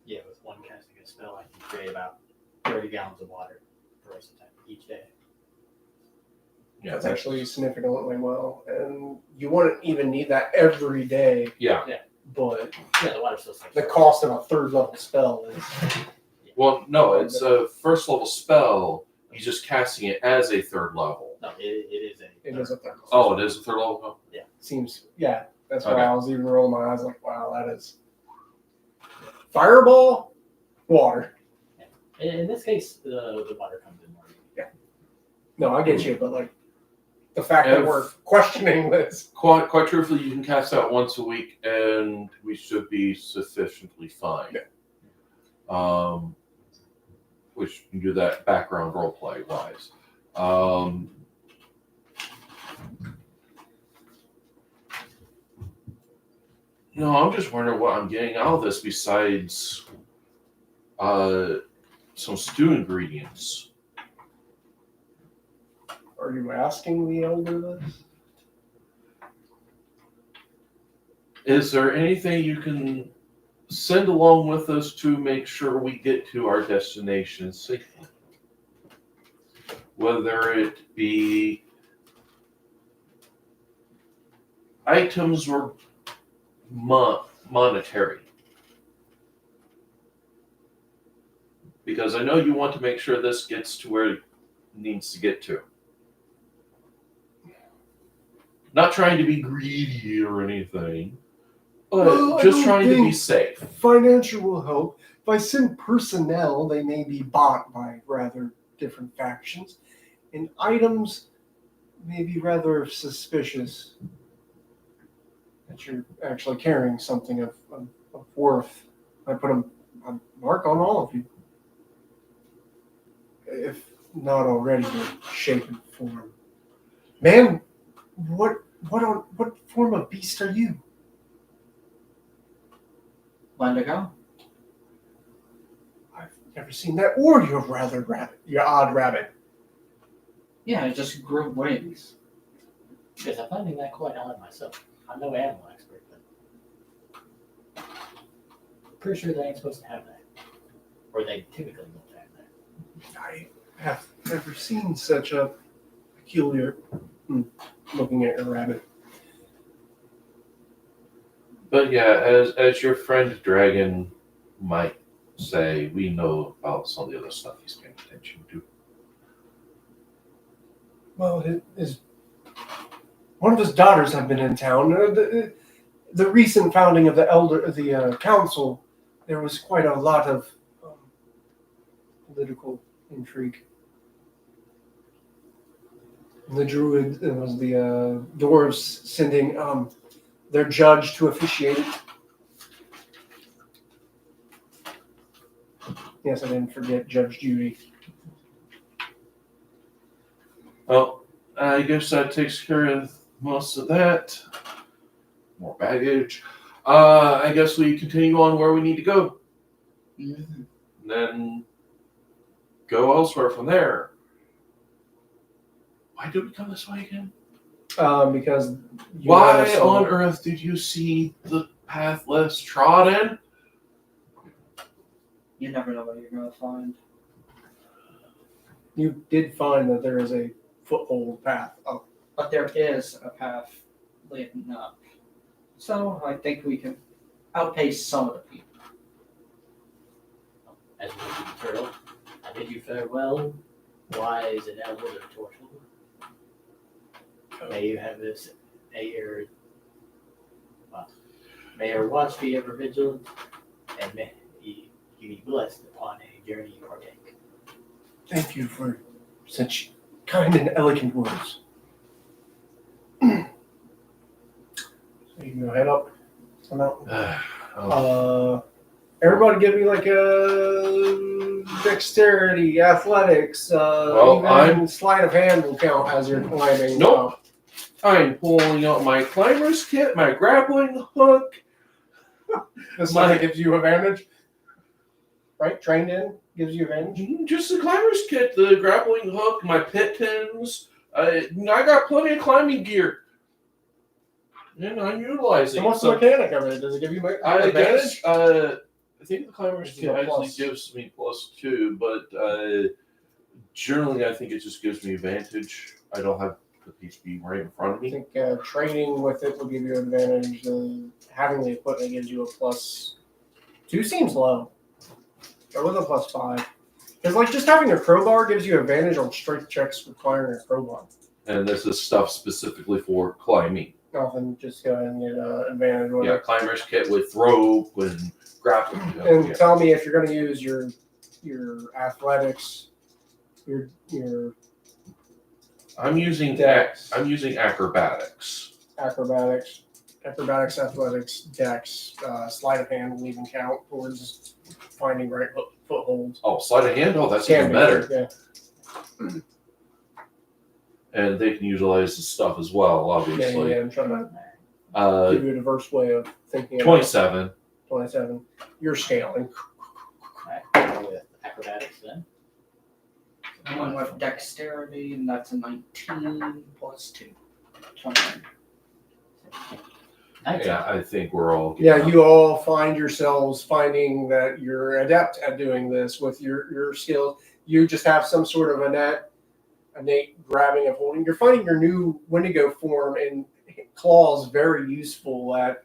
Yeah, with one casting a spell, I can create about 30 gallons of water for us each day. Yeah, That's actually significantly well, and you wouldn't even need that every day. Yeah. But Yeah, the water's still like the cost of a third level spell is Well, no, it's a first level spell. He's just casting it as a third level. No, it is a. it is a third level. Oh, it is a third level? Seems that's Okay. why I was even rolling my eyes like, wow, that is fireball, water. In this case, the water comes in more. No, I get you, but like the fact that If- we're questioning this. Quite truthfully, you can cast out once a week, and we should be sufficiently fine. Which you can do that background roleplay wise. No, I'm just wondering what I'm getting out of this besides some stew ingredients. Are you asking the elder this? Is there anything you can send along with us to make sure we get to our destination safely? Whether it be items or monetary. Because I know you want to make sure this gets to where it needs to get to. Not trying to be greedy or anything, but Well, I just don't trying to be think- safe. Financial will help. If I send personnel, they may be bought by rather different factions. And items may be rather suspicious that you're actually carrying something of worth. I put a mark on all of you. If not already in shape and form. Man, what form of beast are you? When to go? I've never seen that. Or you're rather rabbit. You're odd rabbit. Yeah, I just grew wings. Because I'm finding that quite odd myself. I'm no animal expert, but pretty sure they ain't supposed to have that. Or they typically don't have that. I have never seen such a peculiar looking at a rabbit. But yeah, as your friend Dragon might say, we know about some of the other stuff he's paying attention to. Well, one of his daughters have been in town. The recent founding of the council, there was quite a lot of political intrigue. The druid, it was the dwarves sending their judge to officiate it. Yes, I didn't forget Judge Judy. Well, I guess that takes care of most of that. More baggage. I guess we continue on where we need to go. Mm-hmm. Then go elsewhere from there. Why did we come this way again? Because Why on earth did you see the path less trodden? You never know what you're going to find. You did find that there is a foothold path up. But there is a path leading up. So I think we can outpace some of the people. As we look at the turtle, I bid you farewell. Wise and elder Torchwood. May you have this, may your watch be ever vigilant, and may you be blessed upon a journey you partake. Thank you for such kind and elegant words. So you can go head up the mountain. Everybody give me like a dexterity, athletics, even sleight of hand will count as you're climbing. Nope. I'm pulling out my climber's kit, my grappling hook. This one gives you advantage. Right? Trained in gives you advantage. Just the climber's kit, the grappling hook, my pit pins. I got plenty of climbing gear. And I'm utilizing So what's the mechanic of it? Does it give you advantage? I think the climber's kit actually gives me +2, but generally I think it just gives me advantage. I don't have the PHP right in front of I me. think training with it will give you an advantage. Having the equipment gives you a +2 seems low. Or with a +5. Because like just having a crowbar gives you advantage on strength checks requiring a crowbar. And this is stuff specifically for climbing. Nothing, just go ahead and get advantage with Yeah, it. climber's kit with rope and grappling hook. And Yeah. tell me if you're going to use your athletics, your I'm using dex, I'm using acrobatics. acrobatics, athletics, dex, sleight of hand will even count towards finding right footholds. Oh, sleight of hand? Oh, that's Can even be, better. Yeah. And they can utilize the stuff as well, obviously. Yeah, I'm trying to give you a diverse way of thinking. 27. 27. You're scaling. Alright, with acrobatics then. I went with dexterity, and that's a 19 plus 2. 29. Yeah, I think we're all. Yeah, you all find yourselves finding that you're adept at doing this with your skills. You just have some sort of innate grabbing and holding. You're finding your new Wendigo form and claws very useful at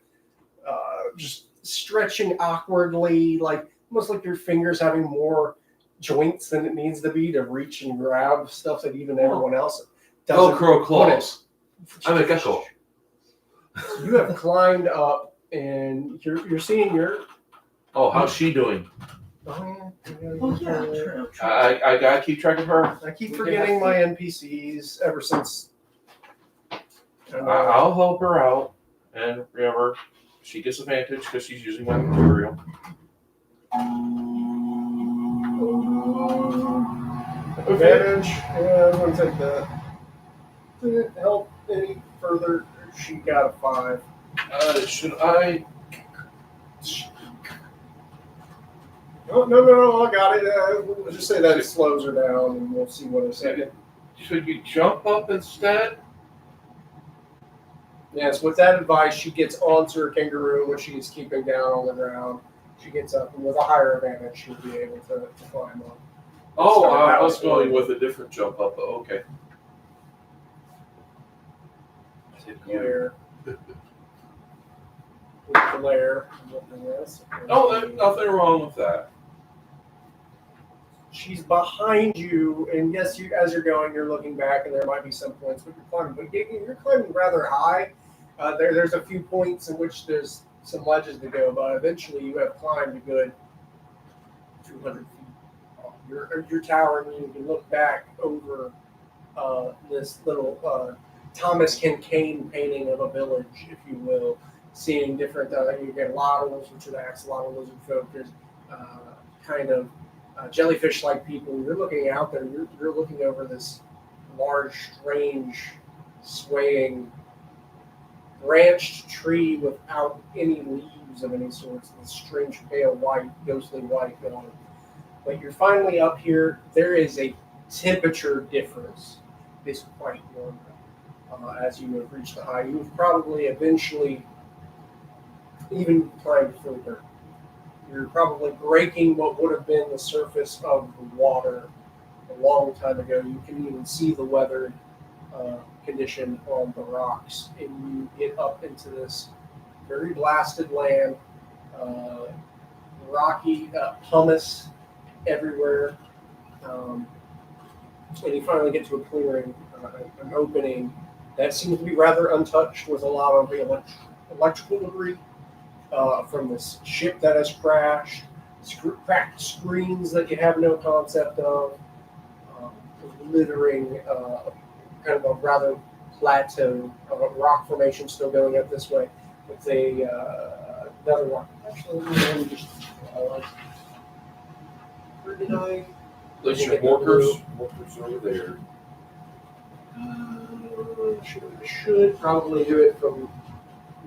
just stretching awkwardly, like almost like your fingers having more joints than it needs to be to reach and grab stuff that even everyone else doesn't. Velcro claws. I'm a gecko. You have climbed up, and you're seeing your. Oh, how's she doing? Oh Yeah, yeah. true. I gotta keep track of her. I keep forgetting my NPCs ever since. I'll help her out, and remember, she gets advantage because she's using my material. Advantage. Yeah, I'm gonna take that. Didn't help any further. She got a 5. Should I? No, I got it. We'll just say that it slows her down, and we'll see what it says. Should you jump up instead? Yes, with that advice, she gets onto her kangaroo, which she is keeping down on the ground. She gets up, and with a higher advantage, she'll be able to climb up. Oh, So I that was was going cool. with a different jump up. Oh, okay. Lair. With the lair. No, there's nothing wrong with that. She's behind you, and yes, you as you're going, you're looking back, and there might be some points where you're climbing, but you're climbing rather high. There's a few points in which there's some ledges to go, but eventually you have climbed a good 200 feet off your tower, and you can look back over this little Thomas Kincaid painting of a village, if you will, seeing different. You get lottos, which are the axolotl lizard folk. There's kind of jellyfish-like people. You're looking out there. You're looking over this large, strange, swaying, branched tree without any leaves of any sort. This strange, pale white, ghostly white going. But you're finally up here. There is a temperature difference. It's quite warm as you have reached the high. You've probably eventually even climbed further. You're probably breaking what would have been the surface of the water a long time ago. You can even see the weathered condition on the rocks, and you get up into this very blasted land, rocky pumice everywhere, and you finally get to a clearing, an opening that seems to be rather untouched, with a lot of the electrical debris from this ship that has crashed, cracked screens that you have no concept of, littering kind of a rather plateau of a rock formation still going up this way with another rock. Actually, let me just where did I? Place your workers over there. Should probably do it from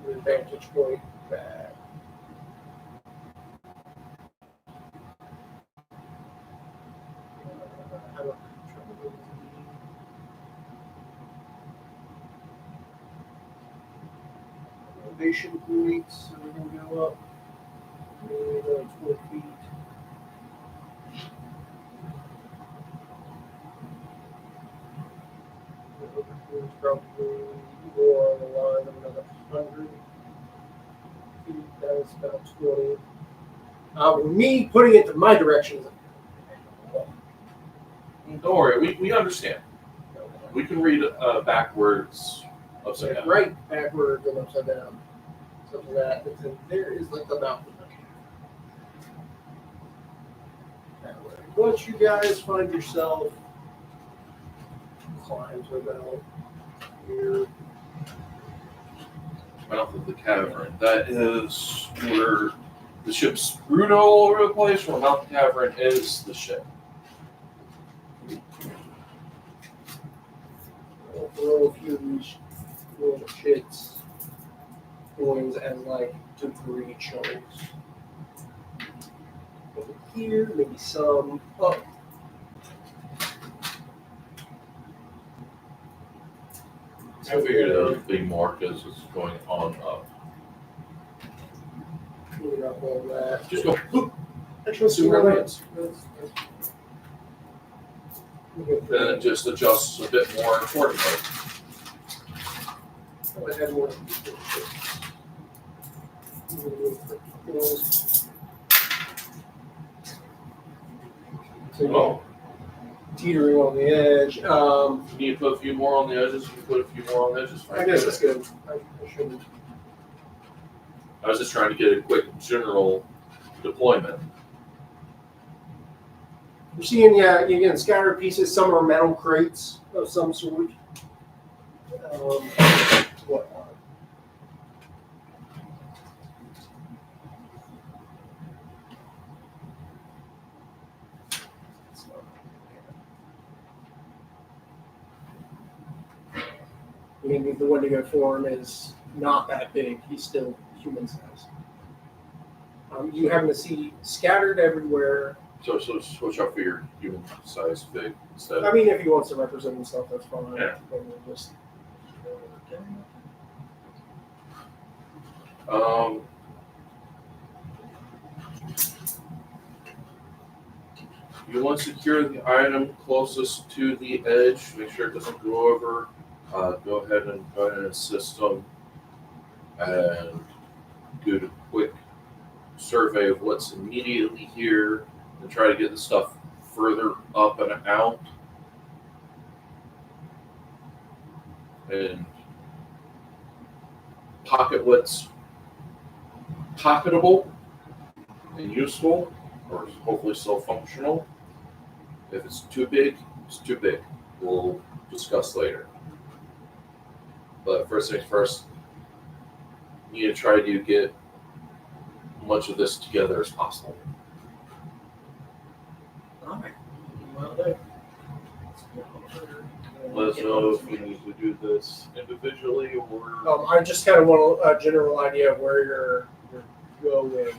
the vantage point back. Elevation points, so we're going to go up 4 feet. Probably more on the line of another 100 feet. That is about 20. Me putting it to my direction is Don't worry, we understand. We can read backwards, upside down. right backwards and upside down. So for that, there is like the mountain. That way. Once you guys find yourself climb to about here. Mouth of the cavern. That is where the ship's screwed all over the place, where Mouth of the cavern is the ship. I'll throw a few of these little shits coins as like debris chunks. Over here, maybe some up. I figured it was big Marcus is going on up. Clean up all that. Just go boop, Actually, see where it lands. Then it I just adjusts a bit more accordingly. had more. So Oh, teetering on the edge. you need to put a few more on the edges. You can put a few more on the edges. I guess that's good. I shouldn't. I was just trying to get a quick general deployment. You're seeing, yeah, again, scattered pieces. Some are metal crates of some sort. Whatnot. I mean, the Wendigo form is not that big. He's still human size. You happen to see scattered everywhere. So switch out for your human size fig instead. I mean, if he wants to represent himself, that's fine. Yeah. But we'll just. You want to secure the item closest to the edge. Make sure it doesn't go over. Go ahead and assist them and do a quick survey of what's immediately here and try to get the stuff further up and out. And pocket what's pocketable and useful, or hopefully still functional. If it's too big, it's too big. We'll discuss later. But first things first, you need to try to get much of this together as possible. Alright. Well done. Let us know if we need to do this individually or. I just kind of want a general idea of where you're going.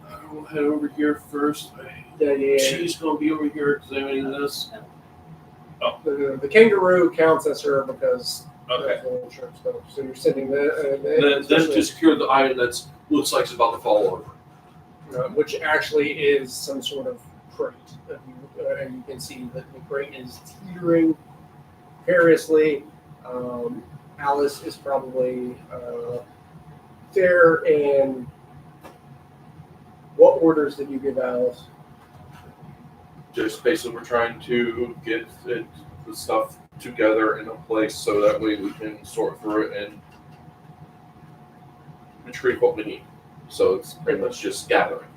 I'll head over here first. Yeah. She's gonna be over here examining this. The kangaroo counts as her because Okay. that's the insurance stuff. So you're sitting there. Then to secure the item that looks like it's about to fall over. Which actually is some sort of crate. And you can see that the crate is teetering precariously. Alice is probably there. And what orders did you give Alice? Just basically, we're trying to get the stuff together in a place so that way we can sort through it and retrieve what we need. So it's pretty much just gathering.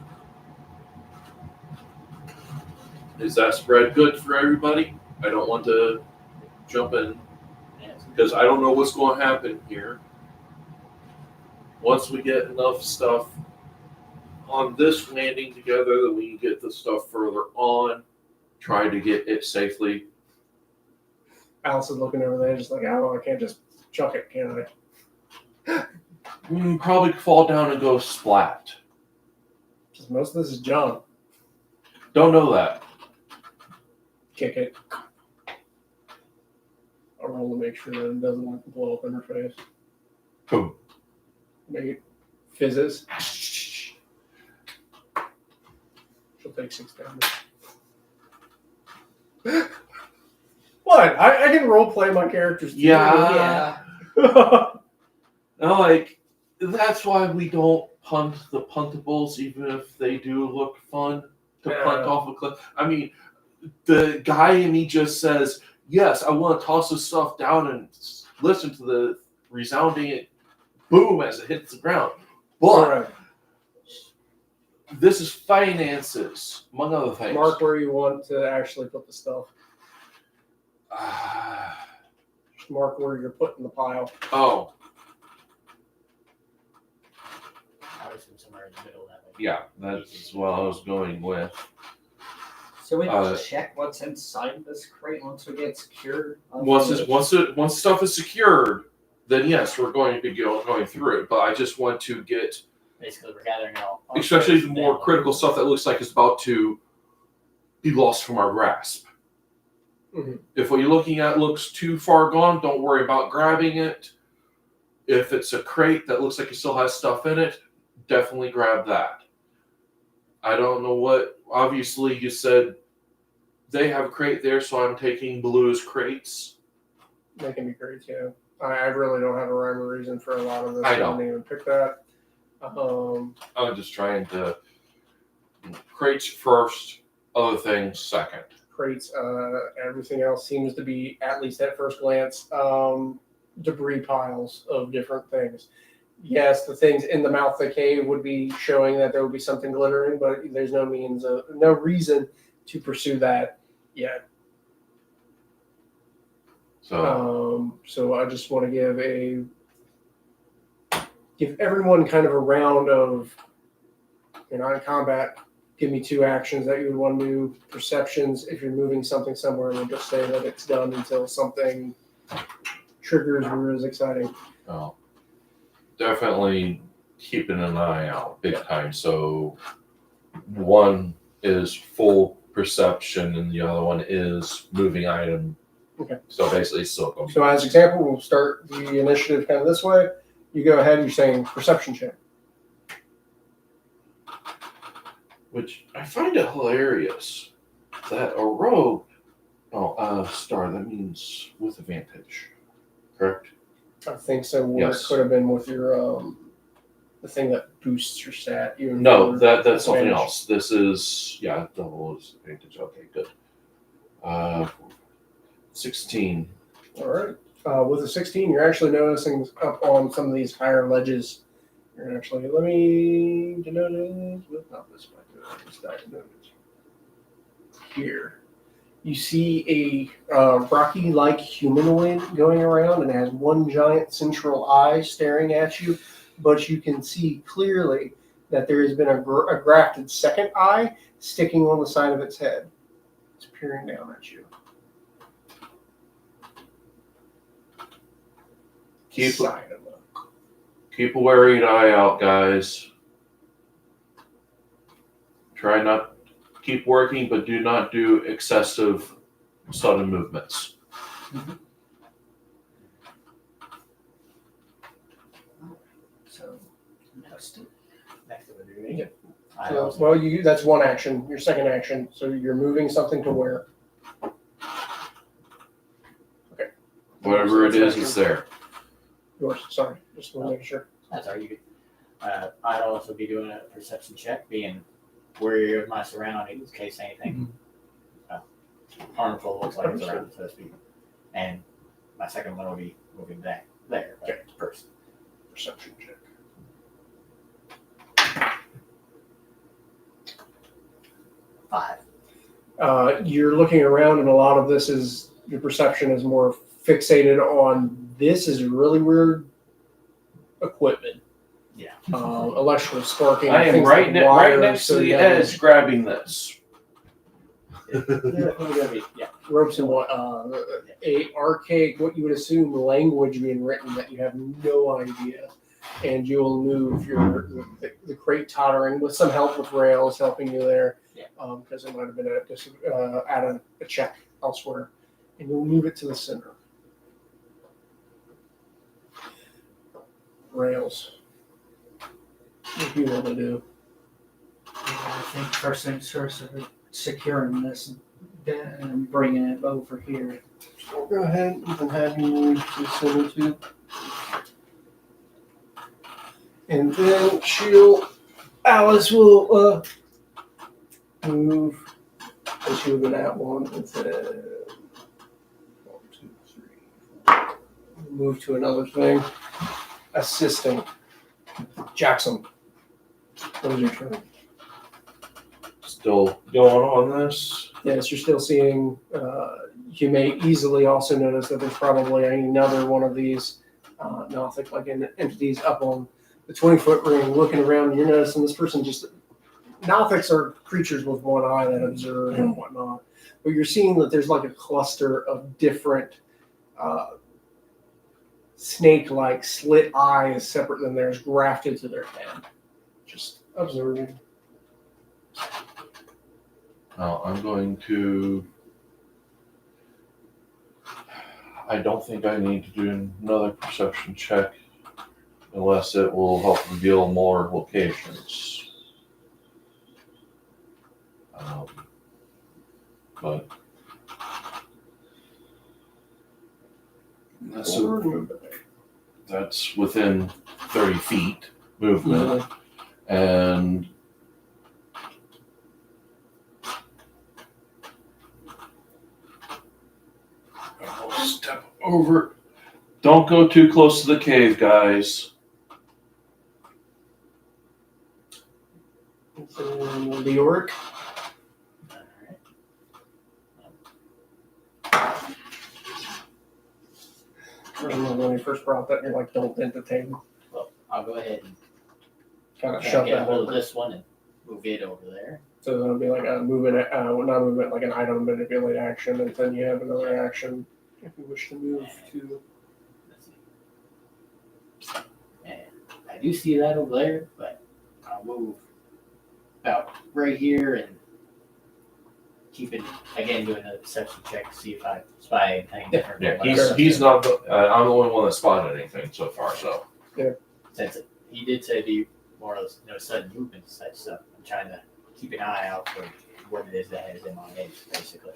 Is that spread good for everybody? I don't want to jump in because I don't know what's going to happen here. Once we get enough stuff on this landing together, that we can get the stuff further on, try to get it safely. Alice is looking over there, just like, oh, I can't just chuck it, can I? Probably fall down and go splat. Because most of this is junk. Don't know that. Kick it. I'll roll to make sure that it doesn't blow up in her face. Boom. Make it fizzes. She'll take 6 damage. What? I can role play my characters. Too. Yeah. Yeah. No, like, that's why we don't punt the puntables, even if they do look fun to punt off a cliff. I mean, the guy in me just says, yes, I want to toss this stuff down and listen to the resounding boom as it hits the ground. But Right. This is finances, among other things. Mark where you want to actually put the stuff. Mark where you're putting the pile. Oh, I was from somewhere in the middle of that way. yeah, that's what I was going with. So we check what's inside this crate once we get secured. Once stuff is secured, then yes, we're going to be going through it. But I just want to get, Basically, we're gathering all. especially the more critical stuff that looks like it's about to be lost from our grasp. Mhm. If what you're looking at looks too far gone, don't worry about grabbing it. If it's a crate that looks like it still has stuff in it, definitely grab that. I don't know what, obviously you said they have a crate there, so I'm taking Blue's crates. They can be great, yeah. I really don't have a rhyme or reason for a lot of this. I don't. didn't even pick that. I'm just trying to, crates first, other things second. Crates, everything else seems to be, at least at first glance, debris piles of different things. Yes, the things in the mouth of the cave would be showing that there would be something glittering, but there's no reason to pursue that yet. So I just want to give everyone kind of a round of, in combat, give me 2 actions that you would want to do. Perceptions, if you're moving something somewhere, we'll just say that it's done until something triggers or is exciting. Oh, definitely keeping an eye out big time. So one is full perception and the other one is moving item. Okay. So basically it's still going to be. So as example, we'll start the initiative kind of this way. You go ahead, you're saying perception check. Which I find it hilarious that a rogue, star, that means with advantage, correct? I think so. Where Yes. it could have been with your the thing that boosts your stat. Even No, for that's something advantage. else. This is, double is advantage. Okay, good. 16. All right. With a 16, you're actually noticing up on some of these higher ledges. You're actually, let me denote it with not this way. This die denoted. Here. You see a rocky-like humanoid going around, and it has one giant central eye staring at you, but you can see clearly that there has been a grafted second eye sticking on the side of its head. It's peering down at you. Keep Side of it. a wary eye out, guys. Try not keep working, but do not do excessive sudden movements. So next to me. Yeah. I So, also, well, that's one action. Your second action. So you're moving something to where? Okay. Whatever it So that's is, it's there. yours. Sorry. Just want to make sure. that's all you could. I'd also be doing a perception check, being wary of my surroundings in case anything harmful looks like it's around, so to speak. And my second one will be moving back there, Okay. person. Perception check. 5. You're looking around, and a lot of this is your perception is more fixated on this is really weird equipment. Yeah. Electrical sparking. I am things right, like right wires, next to the so edge grabbing this. Yeah. ropes and what a archaic, what you would assume language being written that you have no idea, and you will move the crate tottering with some help with rails helping you there, because it might have been at a check elsewhere, and you'll move it to the center. Rails. What do you want to do? I think first things first is securing this and bringing it over here. So go ahead. You can have you move to the center too. And then Alice will move, and she'll go that one instead. 1, 2, 3, 4. Move to another thing. Assisting. Jackson. What is your turn? Still going on this. Yes, you're still seeing. You may easily also notice that there's probably another one of these Nothic like entities up on the 20-foot ring looking around. And you're noticing this person just. Nothics are creatures with one eye that observe and whatnot. But you're seeing that there's like a cluster of different snake-like slit eyes separate than theirs grafted to their head. Just observing. Now I'm going to. I don't think I need to do another perception check unless it will help reveal more locations. But that's within 30 feet movement, and I'll step over. Don't go too close to the cave, guys. The York. I remember when we first brought that, you're like, don't dent the table. Well, I'll go ahead and Kind of try to shove get a that hold of over. this one and move it over there. So that'll be like a movement, not movement, like an item manipulate action, and then you have another action if you wish to move to. Let's see. And I I do see that over there, but I'll move about right here and keep it again doing a perception check to see if I spy anything different. Yeah, than what I he's not. I'm the only one that spotted anything so far. So Since he did say be more or less no sudden movement and such, so I'm trying to keep an eye out for what it is that is in my head, basically.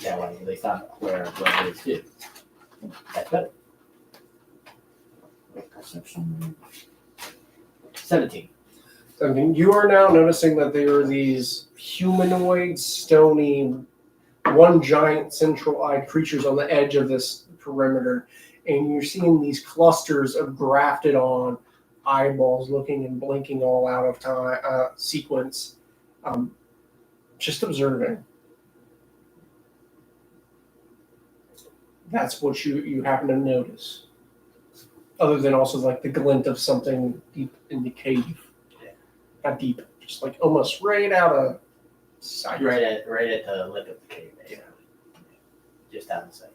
That way, at least I'm aware of what it is too. That's better. Perception. 17. I mean, you are now noticing that there are these humanoid, stony, one giant central-eyed creatures on the edge of this perimeter, and you're seeing these clusters of grafted-on eyeballs looking and blinking all out of time sequence. Just observing. That's what you happen to notice. Other than also like the glint of something deep in the cave. Not deep, just like almost right out of sight. Right at the lip of the cave, basically. Just out of sight.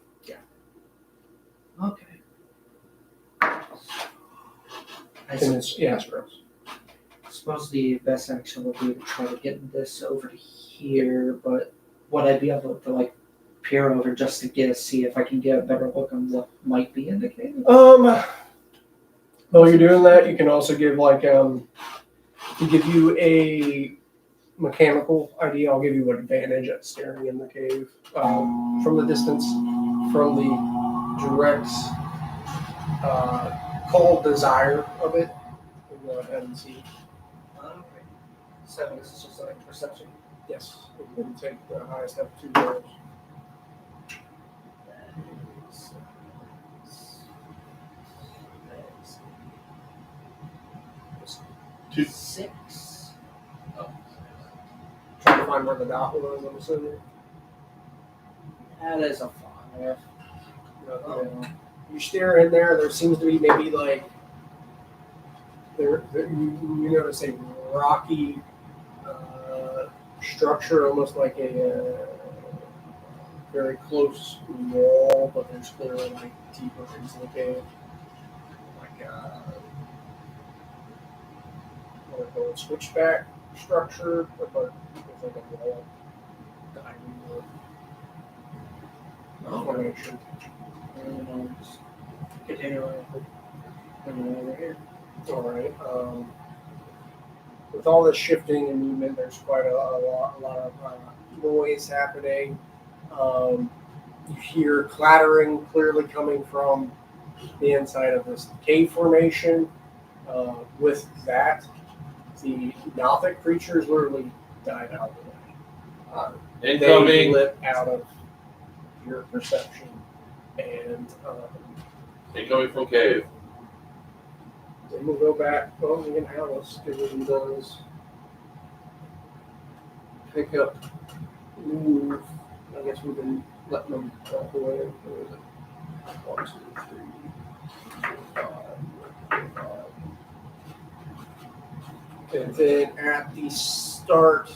Okay. It's gross. I suppose the best action would be to try to get this over to here, but would I be able to like peer over just to see if I can get a better look on what might be in the cave? While you're doing that, you can also give to give you a mechanical idea. I'll give you an advantage at staring in the cave from the distance, from the direct cold desire of it. We'll go ahead and see. Okay. 7, this is just like perception. Yes, it would take the highest of 2 rolls. Two. 6. Trying to find where the dot was, I'm assuming. That is a 5. You stare in there. There seems to be maybe like you notice a rocky structure, almost like a very close wall, but there's clearly like deeper into the cave, like what I call a switchback structure, but it's like a wall diamond formation. And just continue on over here. All right. With all this shifting and movement, there's quite a lot of noise happening. You hear clattering clearly coming from the inside of this cave formation. With that, the Gothic creatures literally died out of the way. They incoming. lit out of your perception. And Incoming from cave. then we'll go back. Well, we can have us give them those. Pick up, move. I guess we've been letting them walk away. Where is it? 1, 2, 3, 4, 5. And then at the start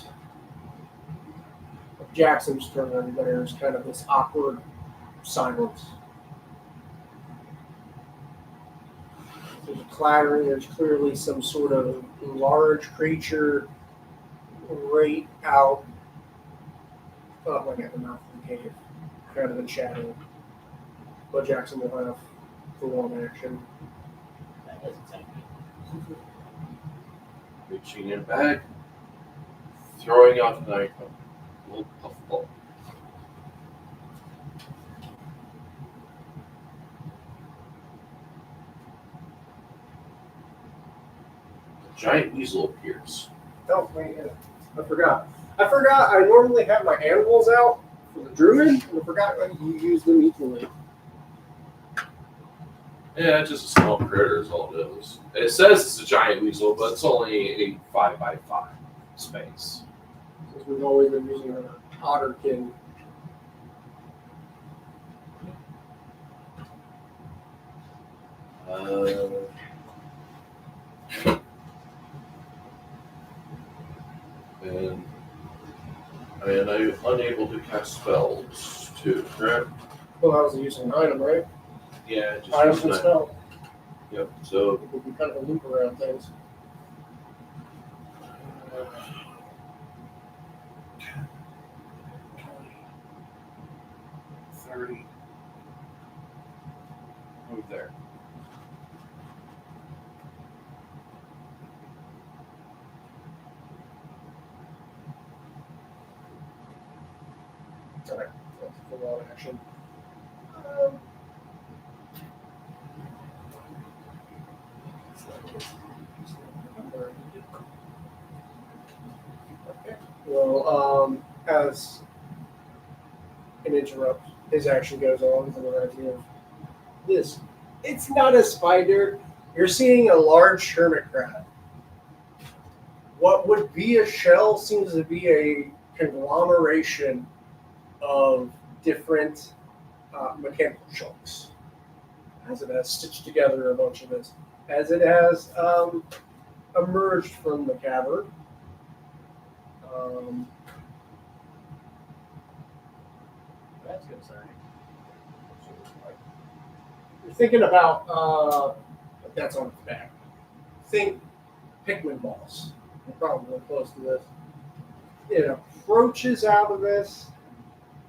of Jackson's turn, there's kind of this awkward silence. There's clattering. There's clearly some sort of large creature right out like at the mouth of the cave, kind of in shadow. But Jackson will have full-on action. That doesn't sound good. Reaching in back, throwing out an item. A little puffball. A giant weasel appears. Oh, wait, yeah. I forgot. I normally have my animals out for the druid, and I forgot that you use them equally. Yeah, it's just a small critter is all it is. It says it's a giant weasel, but it's only a 5x5 space. Since we've always been using an otterkin. And I'm unable to cast spells too, correct? Well, I was using an item, right? Yeah, just Item use and that. spell. Yep. So It would be kind of a loop around things. 30. Move there. Alright, that's a full on action. Okay. Well, as an interrupt, his action goes on with an idea of this. It's not a spider. You're seeing a large hermit crab. What would be a shell seems to be a conglomeration of different mechanical chunks, as it has stitched together a bunch of this, as it has emerged from the cavern. That's concerning. You're thinking about that's on its back. Think Pikmin balls. They're probably close to this. It approaches out of this,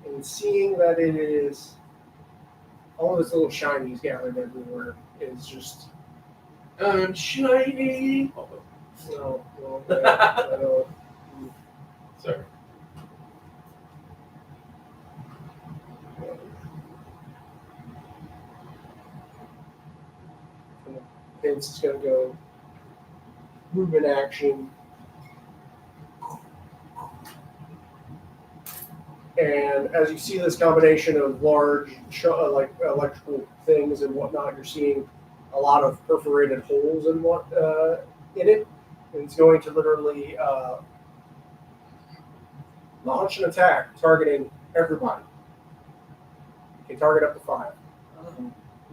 and seeing that it is all this little shinies gathered everywhere is just Shiny. no. Well, I don't. Sorry. Vince is going to go movement action. And as you see this combination of large, like electrical things and whatnot, you're seeing a lot of perforated holes in in it. And it's going to literally launch an attack targeting everybody. You can target up to 5.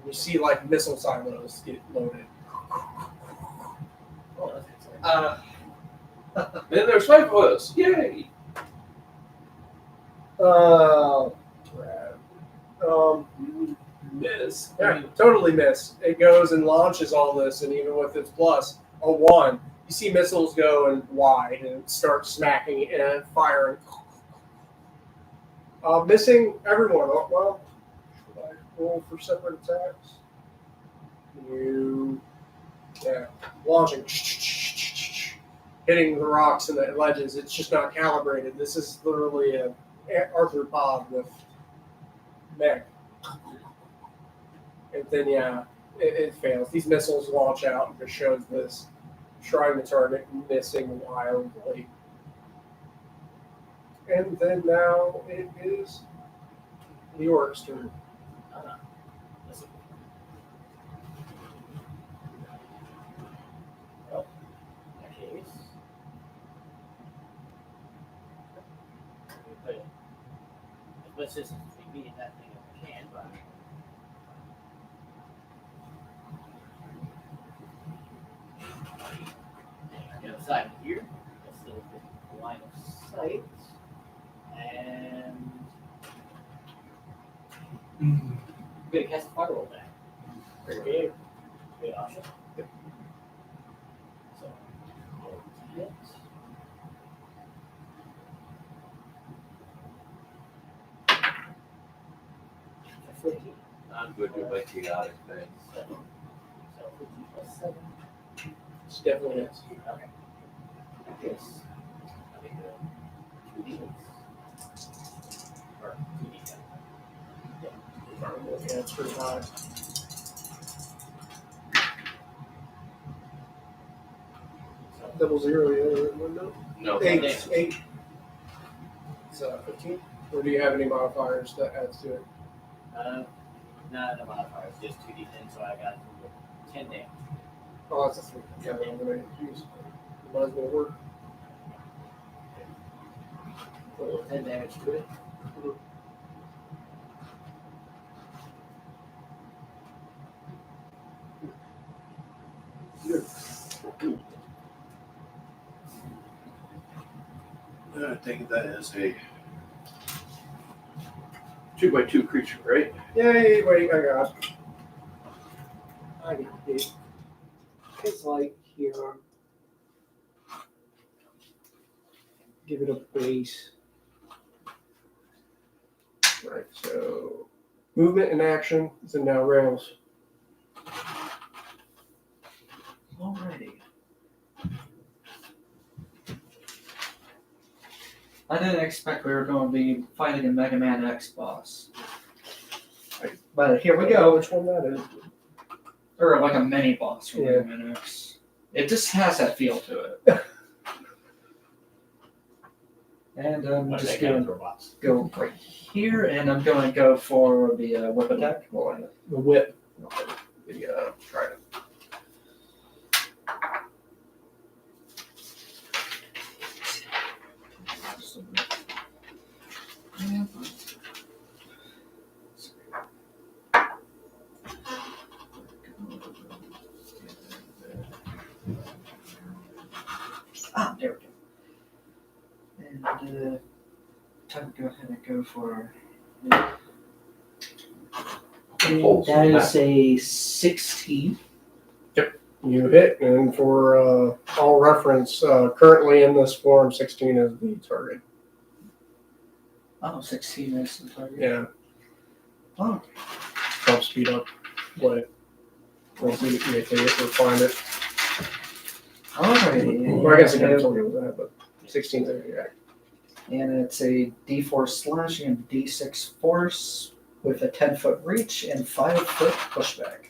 You see like missile silos get loaded. Oh, that's concerning. And there's 5 of us. Yay! Crap. Miss. Yeah, totally miss. It goes and launches all this, and even with its plus a 1, you see missiles go and wide and start smacking and firing. Missing everyone. Oh, well, should I roll for separate attacks? Launching, hitting the rocks and the ledges. It's just not calibrated. This is literally a arthropod with mech. And then, it fails. These missiles launch out and just shows this trying to target, missing wildly. And then now it is the orc's turn. Listen. Well, in that case, we put as much distance between me and that thing as we can, but on the other side of here, that's still the line of sight, and I'm gonna cast a firewall back. Great game. Good option. So, hit. That's 15. I'm good with my chaotic things. 7. So 15 plus 7. It's definitely is. Okay. Yes. I think 2d8s. Or 2d10. Yeah, it's pretty high. Double 0, yeah, window. No. 8. 8. It's 15. Or do you have any modifiers that adds to it? Not the modifiers, just 2d10, so I got 10 damage. Oh, that's a 3. Yeah, I'm going to use. Might as well work. 10 damage to it. I think that is a 2x2 creature, right? Yay, wait, I got tiny bit. It's like here. Give it a base. Right, so movement and action is in now rails. Alrighty. I didn't expect we were going to be fighting a Mega Man X boss. But here we go. Which one that is? Or like a mini boss from Yeah. Mega Man X. It just has that feel to it. And I'm Like just that kind going of to robots. go right here, and I'm going to go for the whip attack. The whip. Try it. Ah, there we go. And time to go ahead and go for. Holes That in is a 16. You hit, and for all reference, currently in this form, 16 is the target. Oh, 16 is the target. Yeah, Oh, help speed up play. Once you take it or find it. alrighty. Well, I guess I could have told you that, but 16 is the exact. And it's a D4 slashing and D6 force with a 10-foot reach and 5-foot pushback.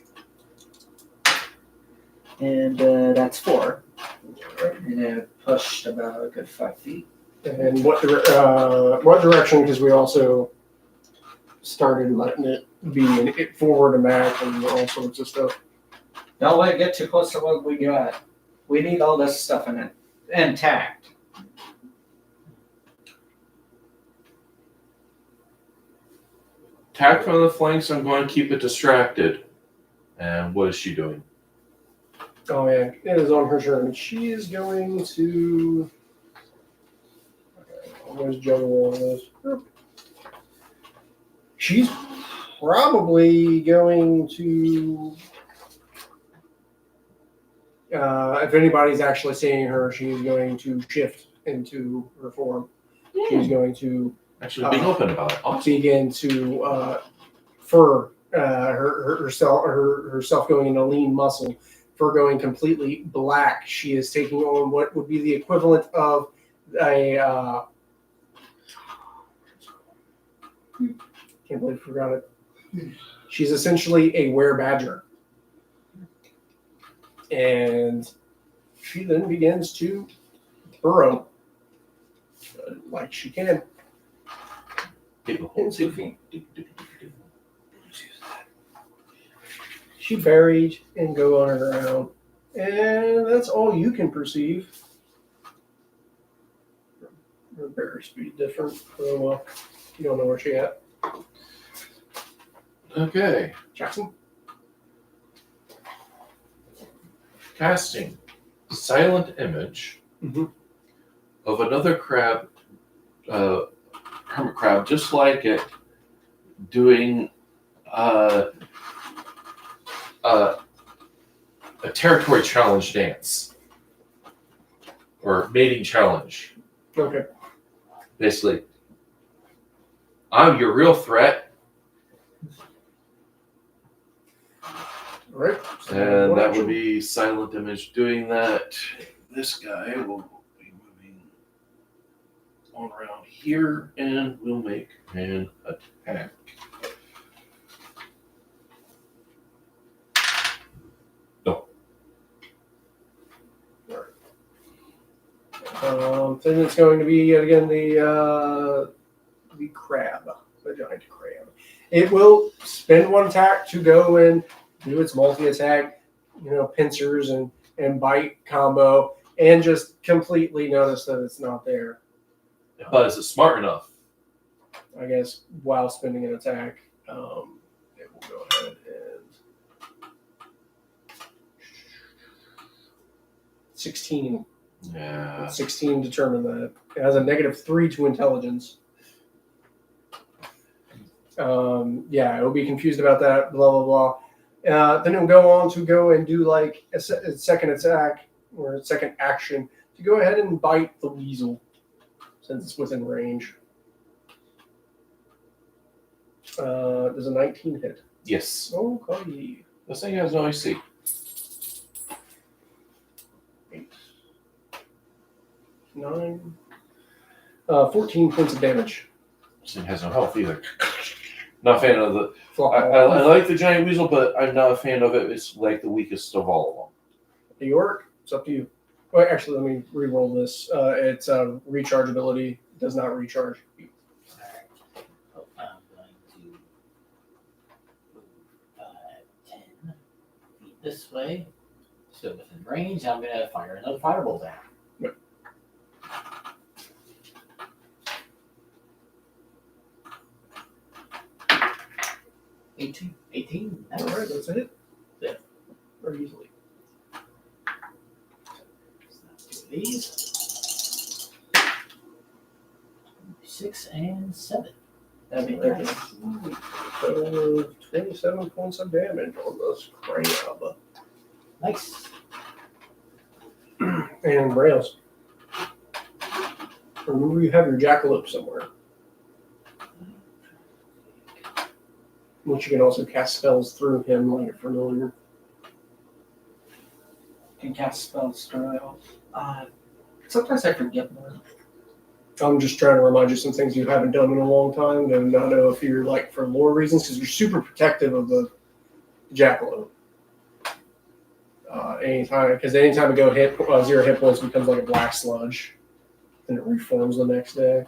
And that's 4. And it pushed about a good 5 feet. And what direction? Because we also started letting it be in it forward and back and all sorts of stuff. Don't let it get too close to what we got. We need all this stuff in it intact. Attack from the flanks, I'm going to keep it distracted. And what is she doing? Oh yeah, it is on her turn. She is going to. Okay, I'm going to juggle all this. She's probably going to. If anybody's actually seeing her, she's going to shift into her form. She's going to Actually, being open about it. Awesome. begin to herself going into lean muscle, fur going completely black. She is taking on what would be the equivalent of a can't believe I forgot it. She's essentially a were-badger. And she then begins to burrow like she can. In 2 feet. She buried and go on her own. And that's all you can perceive. Her bear speed different. So you don't know where she at. Okay. Jackson? Casting silent image Mhm. of another crab, hermit crab, just like it, doing a territory challenge dance or mating challenge. Okay. Basically, I'm your real threat, All right. and One that action. would be silent image doing that. This guy will be moving on around here and will make an attack. Then it's going to be again the crab, the giant crab. It will spend one attack to go and do its multi-attack, pincers and bite combo, and just completely notice that it's not there. But is it smart enough? I guess while spending an attack, it will go ahead and 16. Yeah. 16 determined that. It has a -3 to intelligence. Yeah, it'll be confused about that, blah, blah, blah. Then it'll go on to go and do like a second attack or a second action to go ahead and bite the weasel since it's within range. Does a 19 hit? Yes. Okay. This thing has no AC. 8, 9, 14 points of damage. This thing has no health either. Not a fan of the. I like the giant weasel, but I'm not a fan of it. It's like the weakest of all of New York, it's up to you. Well, actually, let me re-roll this. It's recharge ability. It does not recharge. Alright. Oh, I'm going to move 10 feet this way. So within range, I'm going to fire another firebolt down. Yep. Eighteen. All right, that's a hit. Yeah. Very easily. So let's do these. 6 and 7. That'd be 30. So 27 points of damage on this crab. Nice. And Brails. Remember, you have your jackalope somewhere, which you can also cast spells through him when you're familiar. Can cast spells through it. Sometimes I forget more. I'm just trying to remind you some things you haven't done in a long time, and I know if you're like for lore reasons, because you're super protective of the jackalope. Anytime it go hit 0 hit points, it becomes like a black sludge, and it reforms the next day.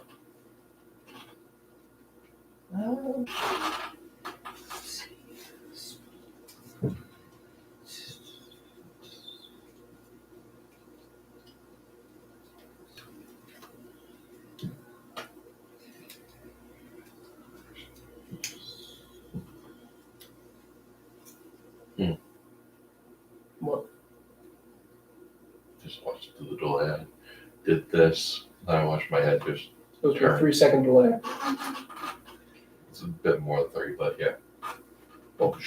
What? Just watched the delay. I did this. Then I watched my head just. Supposed to be a 3-second delay. It's a bit more than 30, but yeah. Well,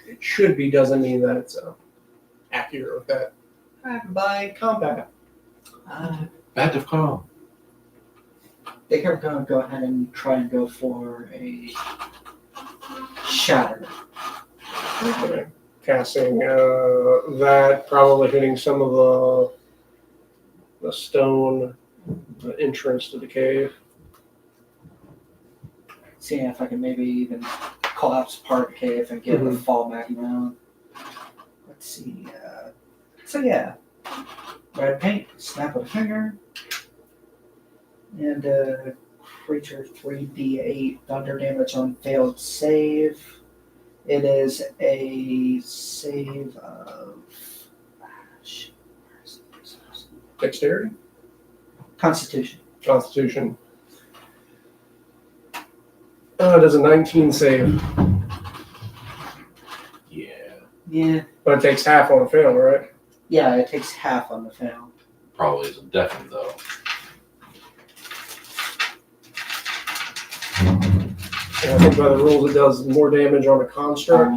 it should be. Doesn't mean that it's accurate with that. By combat. Bat of calm. I think I'm going to go ahead and try and go for a shatter. Okay. Casting that, probably hitting some of the stone entrance to the cave. Seeing if I can maybe even collapse part of the cave and get a fallback down. Let's see. So yeah, red paint, snap of a finger, and creature 3d8 thunder damage on failed save. It is a save of Dexterity? Constitution. Constitution. Does a 19 save. Yeah. Yeah. But it takes half on a fail, right? Yeah, it takes half on the fail. Probably isn't deafened though. And I think by the rules it does more damage on a construct.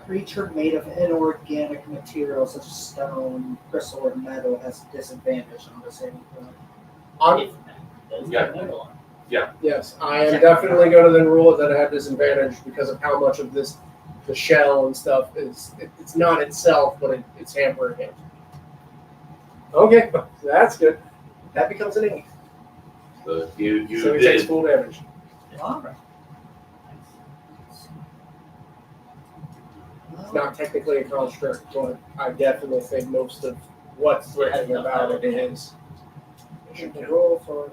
Creature made of inorganic materials such as stone, crystal, or metal has disadvantage on the saving throw. If does Yeah. the middle one. Yes, I am definitely going to then rule it that I have disadvantage because of how much of this, the shell and stuff is, it's not itself, but it's hampering it. Okay, that's good. That becomes an 8. So you So he takes did. full damage. Alright. It's not technically a construct, but I definitely think most of what's threatening about it is. You can roll for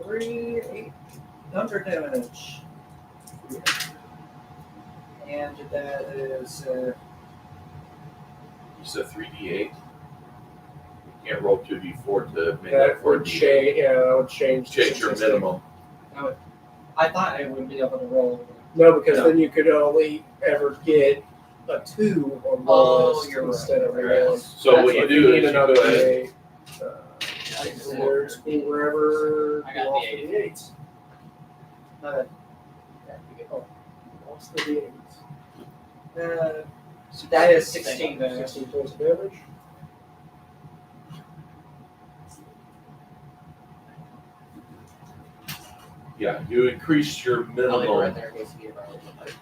3 thunder damage. And that is You said 3d8. You can't roll 2d4 to make that That would 4d8. change. Yeah, that would change. the Change your statistic. minimum. I thought I would be able to roll. No, because No. then you could only ever get a 2 on the Oh, list you're right. instead of a Right. 1. So what you do is you go another ahead. 8. There's wherever I got lost the the D8s. Lost the D8s. So that is 16 damage. 16 points of damage. Yeah, you increased your I'll leave it right minimum. there in case you get right.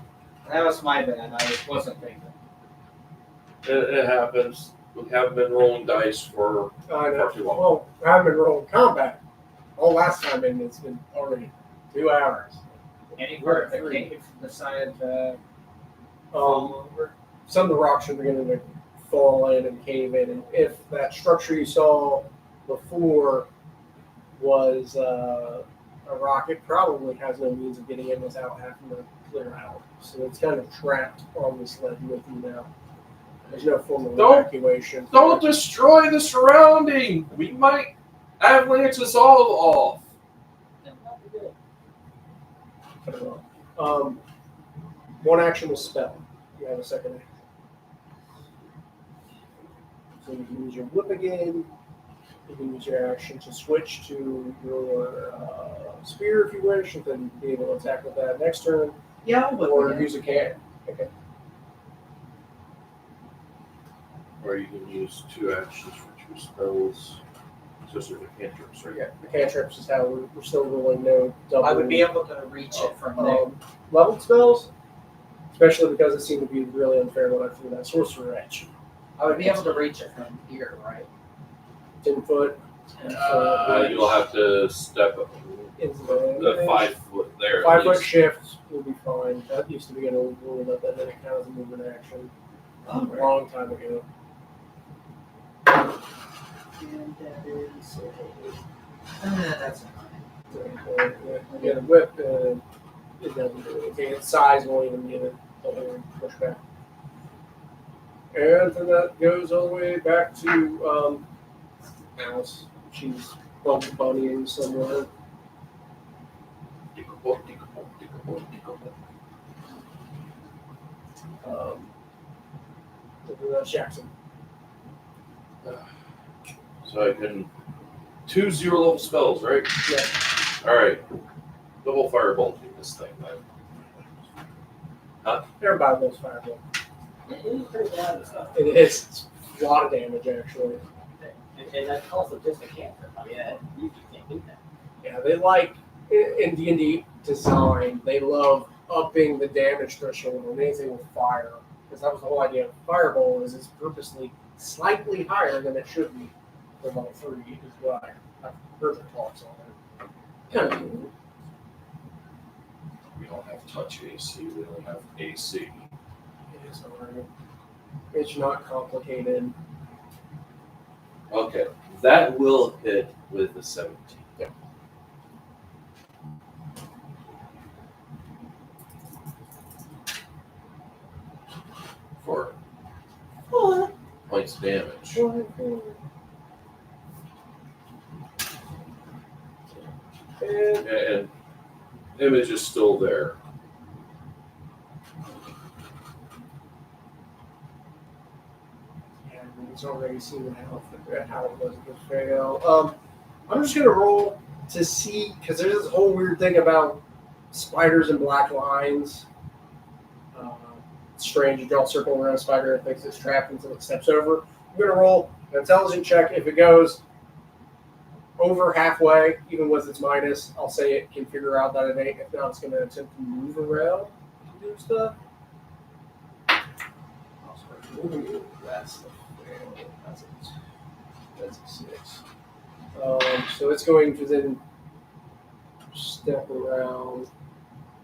That was my bad. I wasn't thinking. It happens. We haven't been rolling dice for I know. far too long. Well, I haven't been rolling combat. All last time, and it's been already 2 hours. Any part of the cave decided to Um, fall over. some of the rocks are beginning to fall in and cave in, and if that structure you saw before was a rock, it probably has no means of getting in without having to clear out. So it's kind of trapped on this ledge with you now. There's no form of Don't- evacuation. Don't destroy the surrounding. We might avalanche us all off. One action will spell. You have a second action. So you can use your whip again. You can use your action to switch to your spear if you wish, and then be able to attack with that next turn. Yeah, I'll whip Or again. use a can. Okay. Or you can use 2 actions for 2 spells. Just as a cantrips, right? Yeah, the cantrips is how we're still rolling no double. I would be able to reach it from there. Leveled spells, especially because it seemed to be really unfair when I threw that sorcerer at you. I would be able to reach it from here, right? 10 foot. You'll have to step up Into the 5 foot there. at 5 foot least. shift will be fine. That used to be an old rule that didn't count as a movement action a long time ago. And that is that's Yeah, the whip, it doesn't do anything. Its size won't even give it push back. And then that goes all the way back to Alice. She's bumping bunnying somewhere. That's Jackson. So I can 2 0-level spells, right? Yeah. All right. Double firebolt this thing, then. Everybody loves fireball. It is pretty bad stuff. It's a lot of damage, actually. And that's also just a cantrip. I mean, you can't do that. Yeah, they like in D&D design. They love upping the damage threshold on anything with fire, because that was the whole idea of fireball. Is it's purposely slightly higher than it should be for level 3. Is what I've heard the talks on it. Kind of cool. We don't have touch AC. We don't have AC. It is alright. It's not complicated. Okay, that will hit with the 17. Yeah. For points of damage. And image is still there. It's already seen how it was with fail. I'm just gonna roll to see, because there's this whole weird thing about spiders and black lines. It's strange. You draw a circle around a spider, it thinks it's trapped until it steps over. I'm gonna roll an intelligence check. If it goes over halfway, even with its minus, I'll say it can figure out that it ain't. If not, it's gonna attempt to move around to do stuff. That's the fail. That's a 6. So it's going to then step around.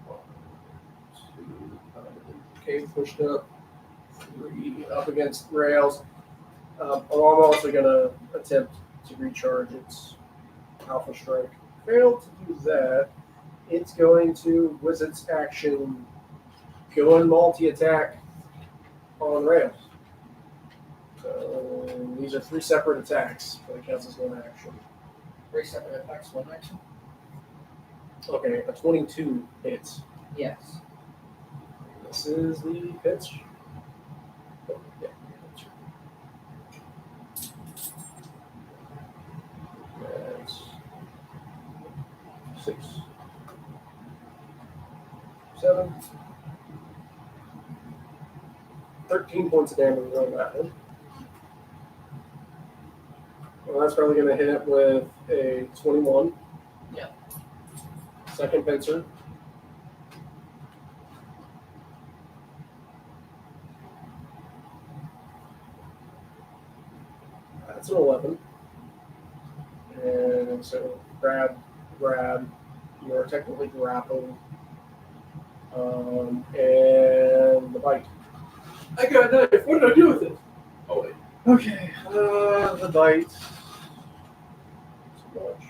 1, 2, okay, pushed up. 3, up against rails. I'm also going to attempt to recharge its Alpha Strike. Failed to do that. It's going to, with its action, go and multi-attack on rails. So these are 3 separate attacks, but it counts as 1 action. 3 separate attacks, 1 action? Okay, a 22 hits. Yes. This is the pitch. Oh, yeah, that's 6, 7, 13 points of damage on that one. Well, that's probably going to hit with a 21. Yeah. Second pincer. That's an 11. And so grab. You are technically grappled. And the bite. I got a knife. What did I do with it? Oh wait. Okay. The bite. So much.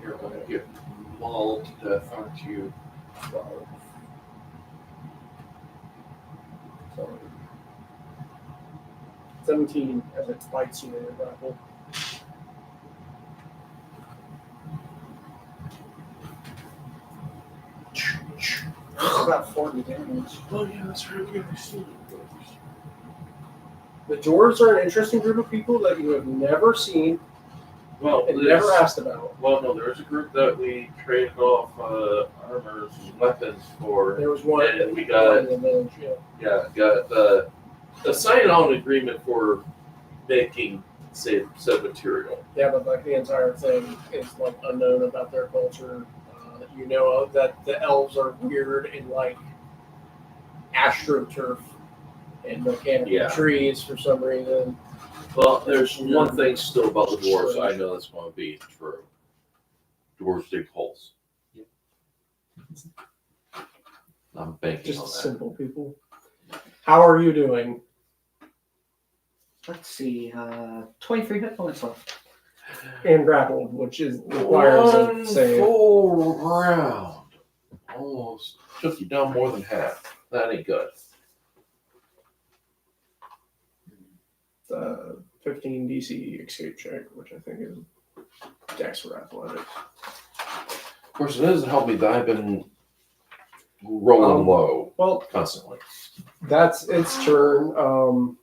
You're gonna get mauled to death, aren't you? 12. Sorry. 17 as it bites you in your grapple. That's about 40 damage. Oh yeah, that's right. We got to The dwarves are an interesting group of people that you have never seen Well, and never asked about. Well, no, there was a group that we traded off armors and weapons for. There was one And we got in the village, yeah. got the sign-on agreement for making said material. Yeah, but like the entire thing is like unknown about their culture. You know that the elves are weird and like astroturf and mechanical Yeah. trees for some reason. Well, there's one thing still about the dwarves I know that's going to be true. Dwarves dig holes. I'm banking Just on that. simple people. How are you doing? Let's see, 23 hit points left. And grappled, which is requires a One save. full round. Almost took you down more than half. That ain't good. 15 DC escape check, which I think is Dex for athletics. Of course, it doesn't help me that I've been rolling low Well, constantly. that's its turn.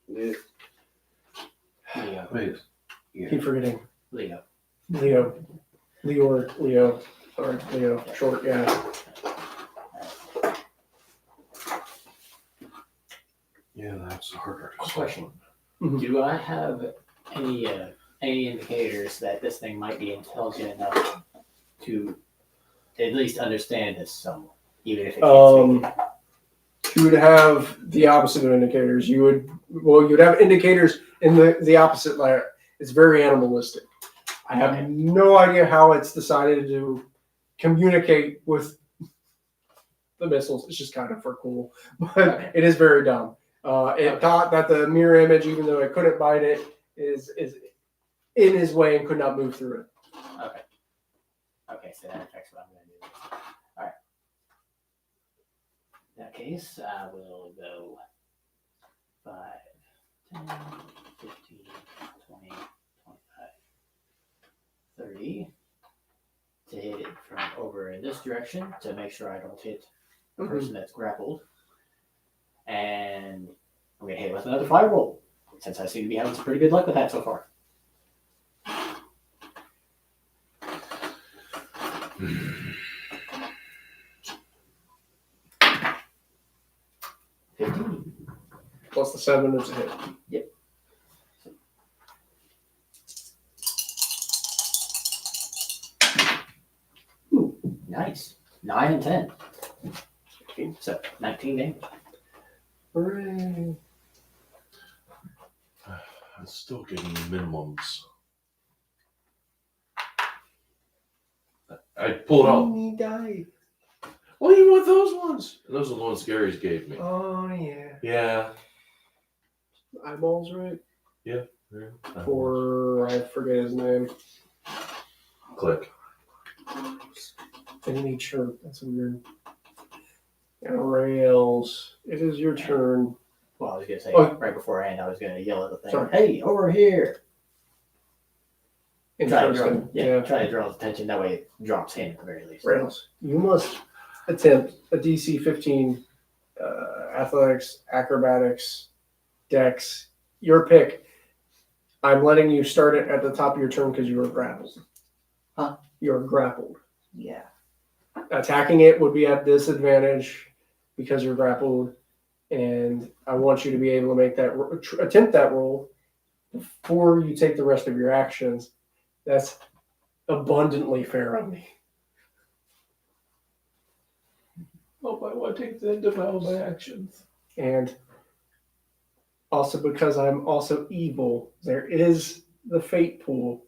Leo. Wait. Keep forgetting Leo. Leo. Sorry, Leo. Short, yeah. Yeah, that's harder. Question. Mhm. Do I have any indicators that this thing might be intelligent enough to at least understand this somewhat, even if it can't speak it? You would have the opposite of indicators. You'd have indicators in the opposite layer. It's very animalistic. I have no idea how it's decided to communicate with the missiles. It's just kind of for cool, but it is very dumb. It thought that the mirror image, even though it couldn't bite it, is in his way and could not move through it. Okay. Okay, so that affects what I'm going to do. All right. In that case, I will go 5, 10, 15, 20, 25, 30 to hit it from over in this direction to make sure I don't hit the person that's grappled. And I'm going to hit it with another 5 roll, since I seem to be having some pretty good luck with that so far. Plus the 7 is a hit. Yep. Ooh, nice. 9 and 10. 15, so 19 damage. Hooray. I'm still getting minimums. I pulled out. He died. Well, you want those ones? Those are the ones Gary's gave me. Oh, yeah. Yeah. Eyeballs, right? Yeah. For, I forget his name. Click. Enemy chirp. That's weird. And rails. It is your turn. Well, I was going to say, Oh. right beforehand, I was going to yell at the thing, Sorry. hey, over here. Interesting. Try to draw his attention. That way it drops him at the very least. Rails. You must attempt a DC 15 athletics, acrobatics, dex, your pick. I'm letting you start it at the top of your turn because you were grappled. Huh? You're grappled. Yeah. Attacking it would be at disadvantage because you're grappled, and I want you to be able to make that attempt that roll before you take the rest of your actions. That's abundantly fair on me. Oh, I want to take the end of all my actions. And also because I'm also evil, there is the fate pool.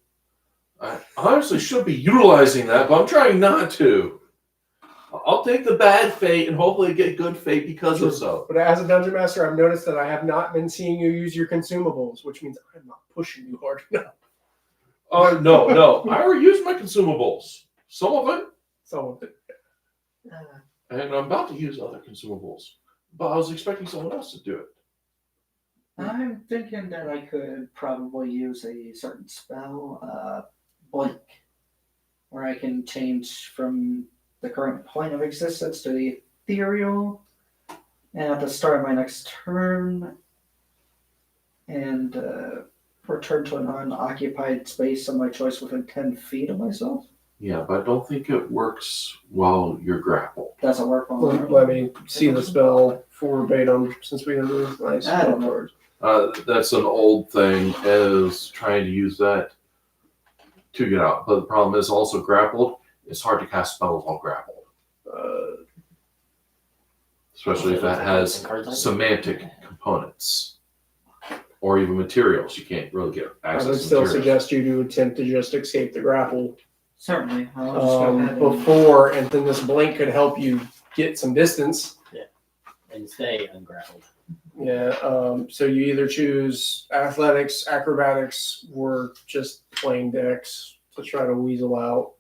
I honestly should be utilizing that, but I'm trying not to. I'll take the bad fate and hopefully get good fate because of so. But as a dungeon master, I've noticed that I have not been seeing you use your consumables, which means I'm not pushing you hard enough. No. I already used my consumables. Some of it. So And I'm about to use other consumables. But I was expecting someone else to do it. I'm thinking that I could probably use a certain spell, Blink, where I can change from the current plane of existence to the ethereal, and at the start of my next turn, and return to an unoccupied space of my choice within 10 feet of myself. Yeah, but I don't think it works while you're grappled. Doesn't work on let me see the spell verbatim since we have these nice I don't know. cards. That's an old thing, is trying to use that to get out. But the problem is also grappled. It's hard to cast spells while grappled. Especially if that has semantic components. Or even materials. You can't really get I access would to still materials. suggest you to attempt to just escape the grapple Certainly. I'll just go ahead and- before, and then this blink could help you get some distance. And stay ungrappled. Yeah, so you either choose athletics, acrobatics, or just plain dex to try to weasel out.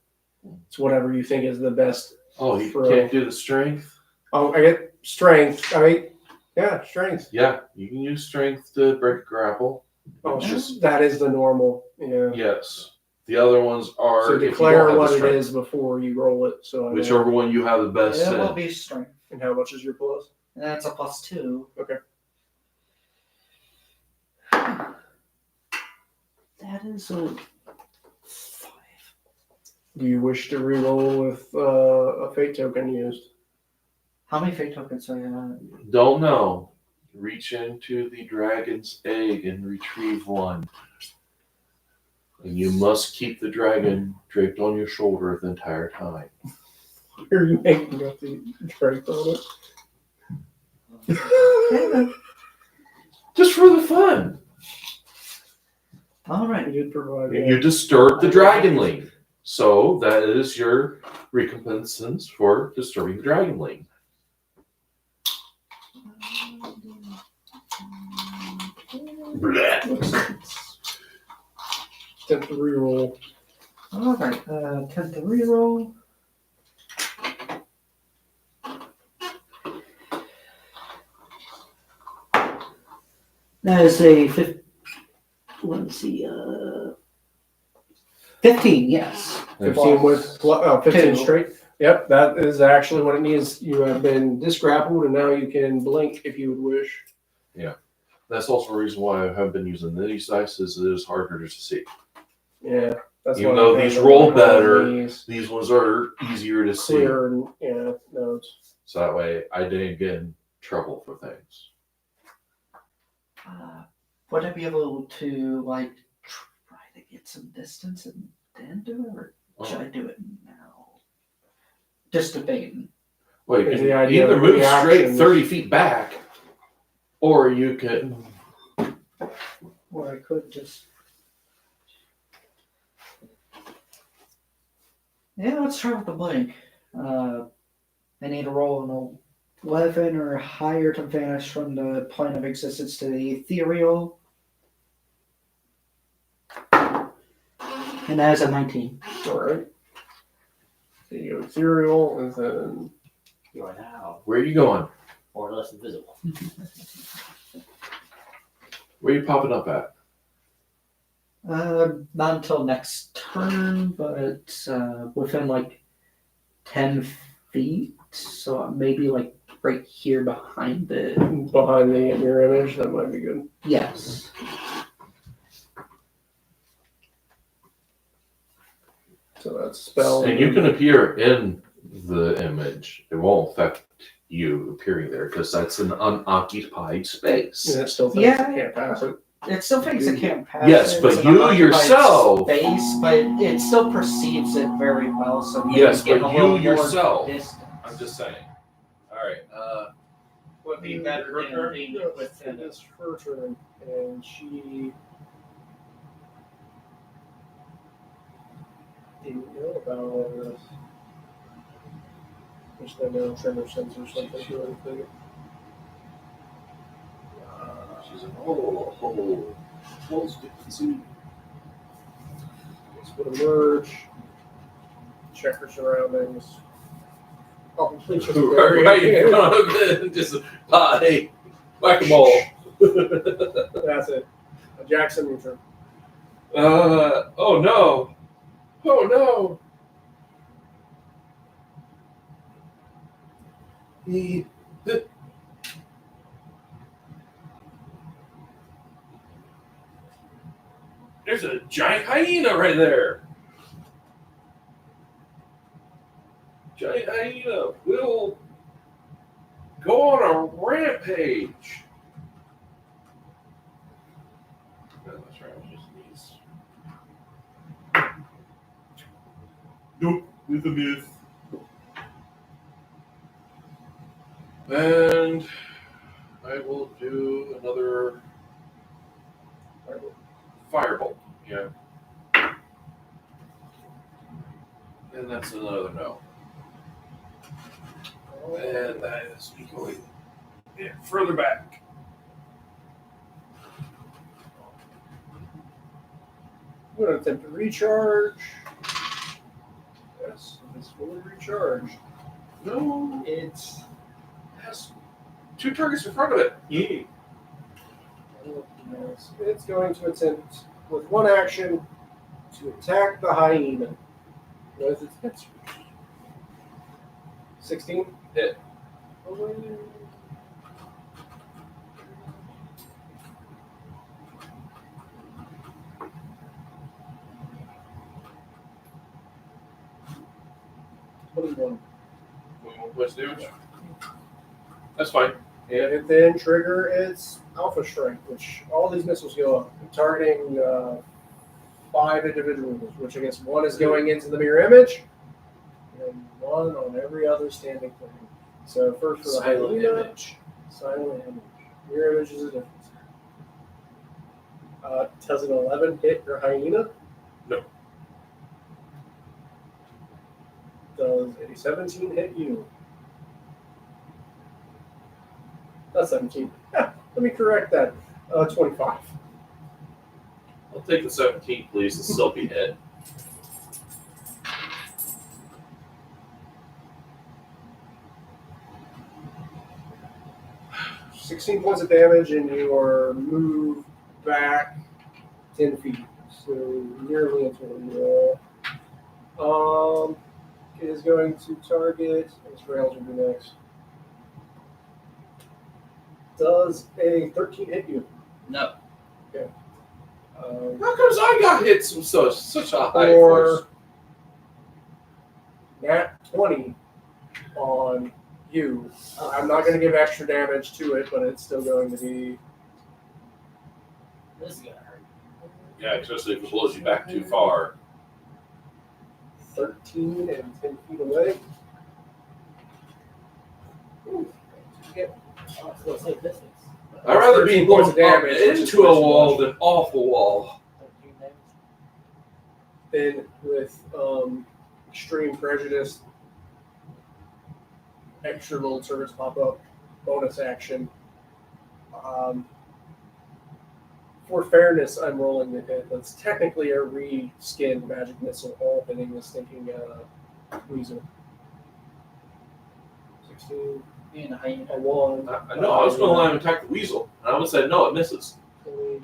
It's whatever you think is the best. Oh, you for- can't do the strength? Oh, I get strength. Strength. Yeah, you can use strength to break a grapple. Oh, It's just that is the normal. Yeah. yes. The other ones are So if you declare don't have what the it strength. is before you roll it. So I know. Whichever one you have the best It will in. be strength. And how much is your plus? That's a +2. Okay. That is a 5. Do you wish to reroll with a fate token used? How many fate tokens are you? Don't know. Reach into the dragon's egg and retrieve one. And you must keep the dragon draped on your shoulder the entire time. Are you making up the strength on it? Just for the fun. All right. You did provide You disturb the dragonling. So that is your recompense for disturbing the dragonling. Blech. Attempt to reroll. All right. Attempt to reroll. That is a 15. Let's see. 15. Yes. 15 with 15 Two. straight. Yep, that is actually what it means. You have been disgrappled, and now you can blink if you would wish. That's also a reason why I have been using these dice, is it is harder to see. Yeah, that's Even why though I'm these kinda roll working on better, these These ones are easier to see. clear and notes. So that way I didn't get in trouble for things. Would I be able to like try to get some distance and then do it, or should I do it now? Just debating. Well, you Is can the idea either of move straight reactions. 30 feet back, or you can. Or I could just. Yeah, let's try with the blink. I need to roll an 11 or higher to vanish from the plane of existence to the ethereal. And that is a 19. All right. The ethereal, and then You are now Where are you going? more or less invisible. Where are you popping up at? Not until next turn, but within like 10 feet. So maybe like right here behind the. behind the mirror image, that might be good. Yes. So that's spell. And you can appear in the image. It won't affect you appearing there because that's an unoccupied space. And it still thinks Yeah. it can't pass it. It still thinks it can't pass. Yes, it. but It's an you unoccupied yourself- space, but it still perceives it very well. So you Yes, can get but a you little yourself- more distance. I'm just saying. All right. Would be better than being within It it. is her turn, and she didn't know about all this. There's no tremor sense or something or anything. She's like, oh, close to see. This would emerge. Check her surroundings. Oh, please just Right in front of it. Just hi, whack-a-mole. That's it. Jackson, your turn. Oh no. Oh no. There's a giant hyena right there. Giant hyena will go on a rampage. No, that's right. I just these. Nope, with a myth. And I will do another firebolt. Yeah. And that's another no. And that is me going further back. I'm going to attempt to recharge. Yes, it's fully recharged. No, It has two targets in front of it. yes, it's going to attempt with one action to attack the hyena with its hits. 16? Hit. What is one? 21 points of damage. That's fine. And it then trigger its Alpha Strike, which all these missiles go up, targeting 5 individuals, which I guess one is going into the mirror image, and one on every other standing thing. So first for the Silent hyena, image. silent image. Mirror image is a difference. Does an 11 hit your hyena? No. Does a 17 hit you? Not 17. Let me correct that. 25. I'll take the 17, please. The still be hit. – 16 points of damage, and you are moved back 10 feet. So nearly into the wall. It is going to target. This rails will be next. Does a 13 hit you? No. How comes I got hit from such a high force? Or nat 20 on you. I'm not going to give extra damage to it, but it's still going to be. This is gonna hurt. Yeah, especially if it blows you back too far. 13 and 10 feet away. Ooh. Yeah. Oh, it's gonna save distance. I'd rather be 13 points blown of up damage, which is into a pretty wall much. than off a wall. 13 damage. Then with extreme prejudice, extra little turrets pop up, bonus action. For fairness, I'm rolling the hit. That's technically a re-skinned magic missile, all hitting the stinking weasel. 16, Being a hyena. a 1. No, I was going to let him attack the weasel. And I would say, no, it misses. 20,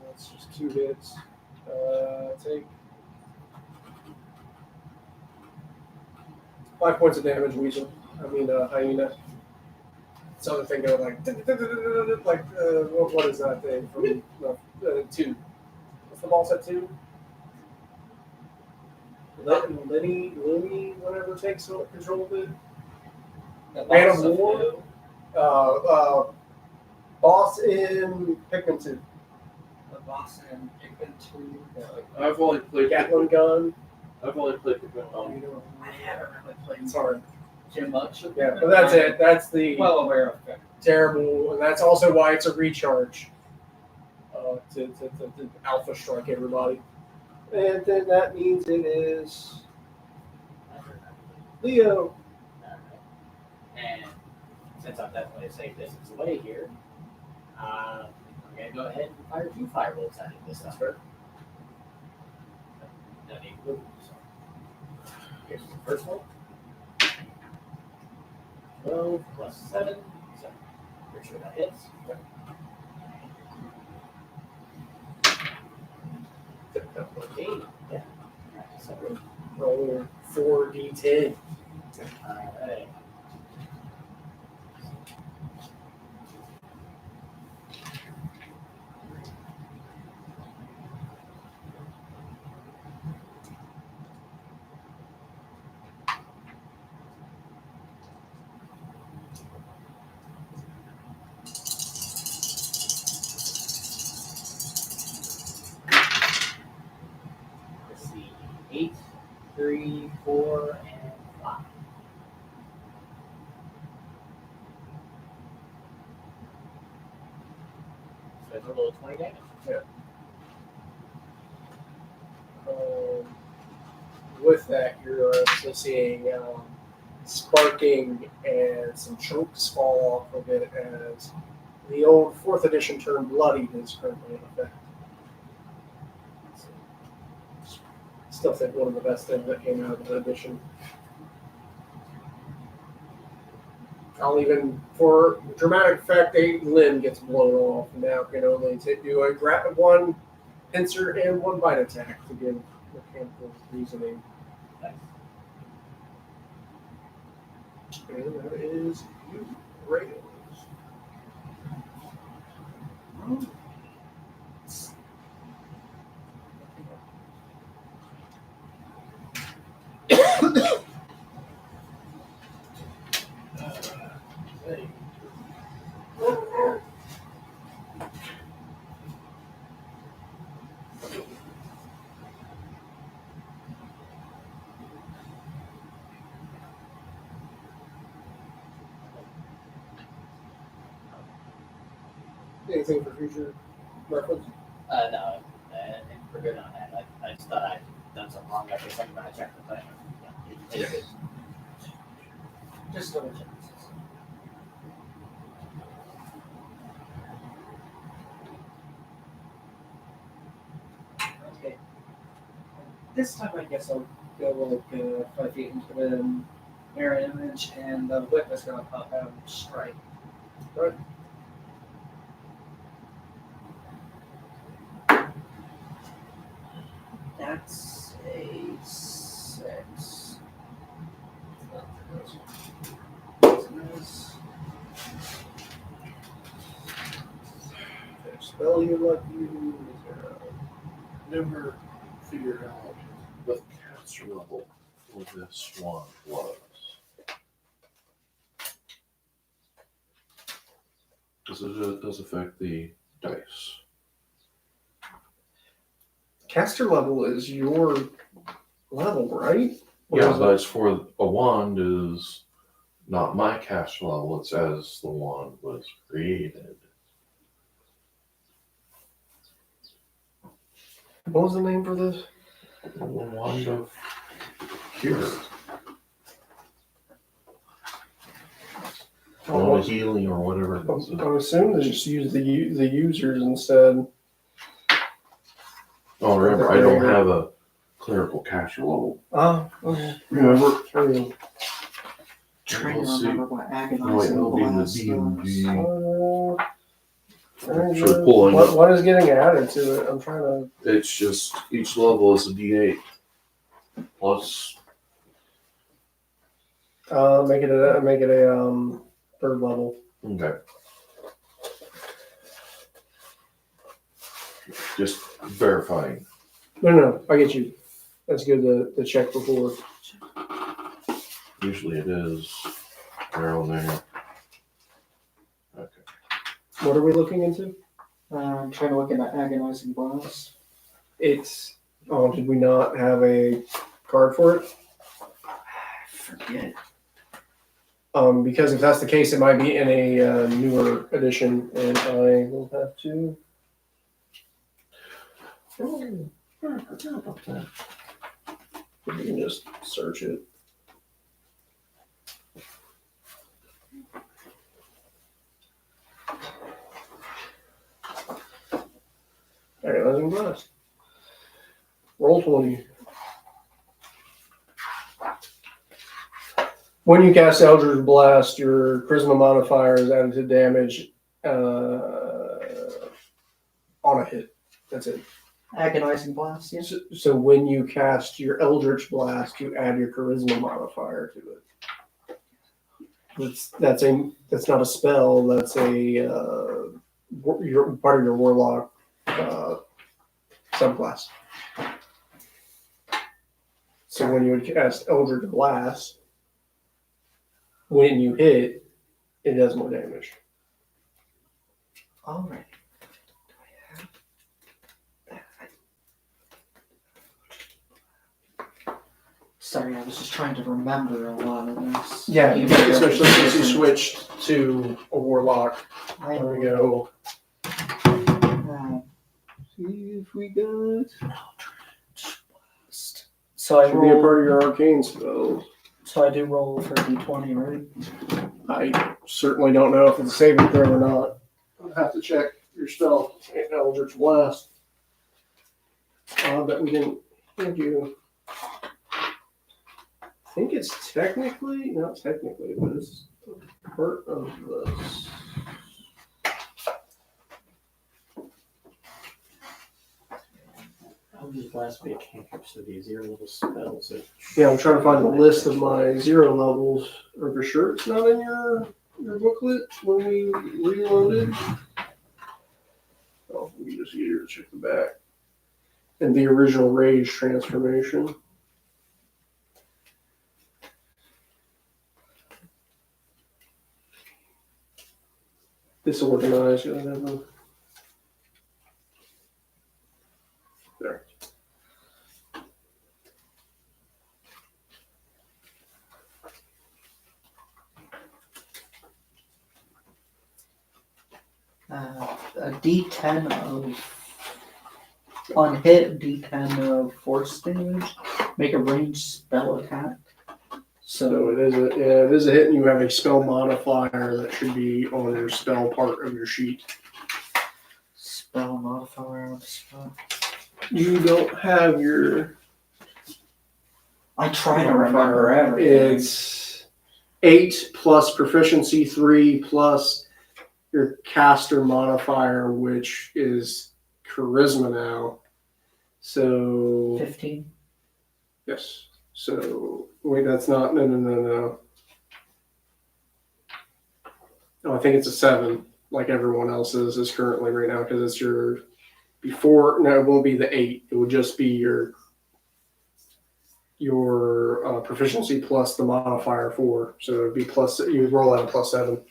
that's just 2 hits. Take 5 points of damage, weasel. Hyena. This other thing going like what is that thing from 2? What's the ball set 2? Lenny, whatever takes control of it. The Man of boss War? who? Boss in Pikmin 2. The boss in Pikmin 2. I've only played Gatling gun. I've only played Pikmin 1. I haven't really played Sorry. too much. of Yeah, it, but that's I'm it. That's the Well aware of it. terrible, and that's also why it's a recharge. To alpha strike everybody. And then that means it is Leo. Alright. And since I'm definitely a safe distance away here, I'm going to go ahead and fire 2 firebolts at it this time. No need to move, so. Here's the first one. 12 plus 7, so pretty sure that hits. Yep. 14, yeah. Alright, so Roll 4d10. alright. Let's see, 8, 3, 4, and 5. So it's a total of 20 damage. With that, you're also seeing sparking and some chunks fall off of it as the old 4th edition term bloodied is currently in effect. Still think one of the best things that came out of the edition. I'll even, for dramatic effect, a limb gets blown off, and now can only do a grab one pincer and 1 bite attack to give mechanical reasoning. Nice. And that is you, Rails. Anything for future reference? No, I think we're good on that. I just thought I'd done something wrong after a second when I checked the plan. Yeah. Just double check. Okay. This time I guess I'll go like 5 feet into the mirror image, and the whip is going to pop out and strike. Right. That's a 6. Spell you like you never figured out. What the caster level for this one was. Because it does affect the dice. Caster level is your level, right? Or Yeah, is but it- it's for a wand is not my caster level. It's as the wand was created. What was the name for this? The wand of cure. Wand of healing or whatever it is. I would assume they just use the users instead. Oh, remember, I don't have a clerical caster level. Oh, okay. Remember? Trying Let's to see. remember what No, agonize it will be in the last D&D. Sure, pulling up. what is getting added to it? I'm trying to. It's just each level is a D8 plus. Make it a third level. Okay. Just verifying. No, I get you. That's good to check before. Usually it is. They're on there. Okay. What are we looking into? I'm trying to look at that agonizing blast. It's, oh, did we not have a card for it? I forget. Because if that's the case, it might be in a newer edition, and I will have to. Oh, I forgot about that. You can just search it. Alright, let's blast. Roll 20. When you cast Eldritch Blast, your charisma modifier is added to damage on a hit. That's it. Agonizing blast, yes. So when you cast your Eldritch Blast, you add your charisma modifier to it. That's not a spell. That's a your part of your warlock subclass. So when you would cast Eldritch Blast, when you hit, it does more damage. All right. Sorry, I was just trying to remember a lot of this. Yeah, especially since you switched to a warlock. I There we go. See if we got. So I Should be a part roll. of your arcane spells. So I do roll for d20, right? I certainly don't know if it's a saving throw or not. I'll have to check your spell. Eldritch Blast. But we didn't give you. I think it's technically, not technically, but it's part of this. Eldritch Blast be a cantrip, so these 0 level spells. Yeah, I'm trying to find the list of my 0 levels. Are you sure it's not in your booklet when we reloaded? Oh, we just get here to check the back. And the original Rage transformation. Disorganized, you know. There. A d10 of. On hit, d10 of force damage. Make a ranged spell attack. So it is a hit, and you have a spell modifier that should be on your spell part of your sheet. Spell modifier. Spell. You don't have your. I try to remember everything. It's 8 plus proficiency 3 plus your caster modifier, which is charisma now. So 15. yes. So wait, that's not no. No, I think it's a 7, like everyone else's is currently right now, because it's your before. No, it won't be the 8. It would just be your proficiency plus the modifier 4. So it'd be plus. You would roll out a +7.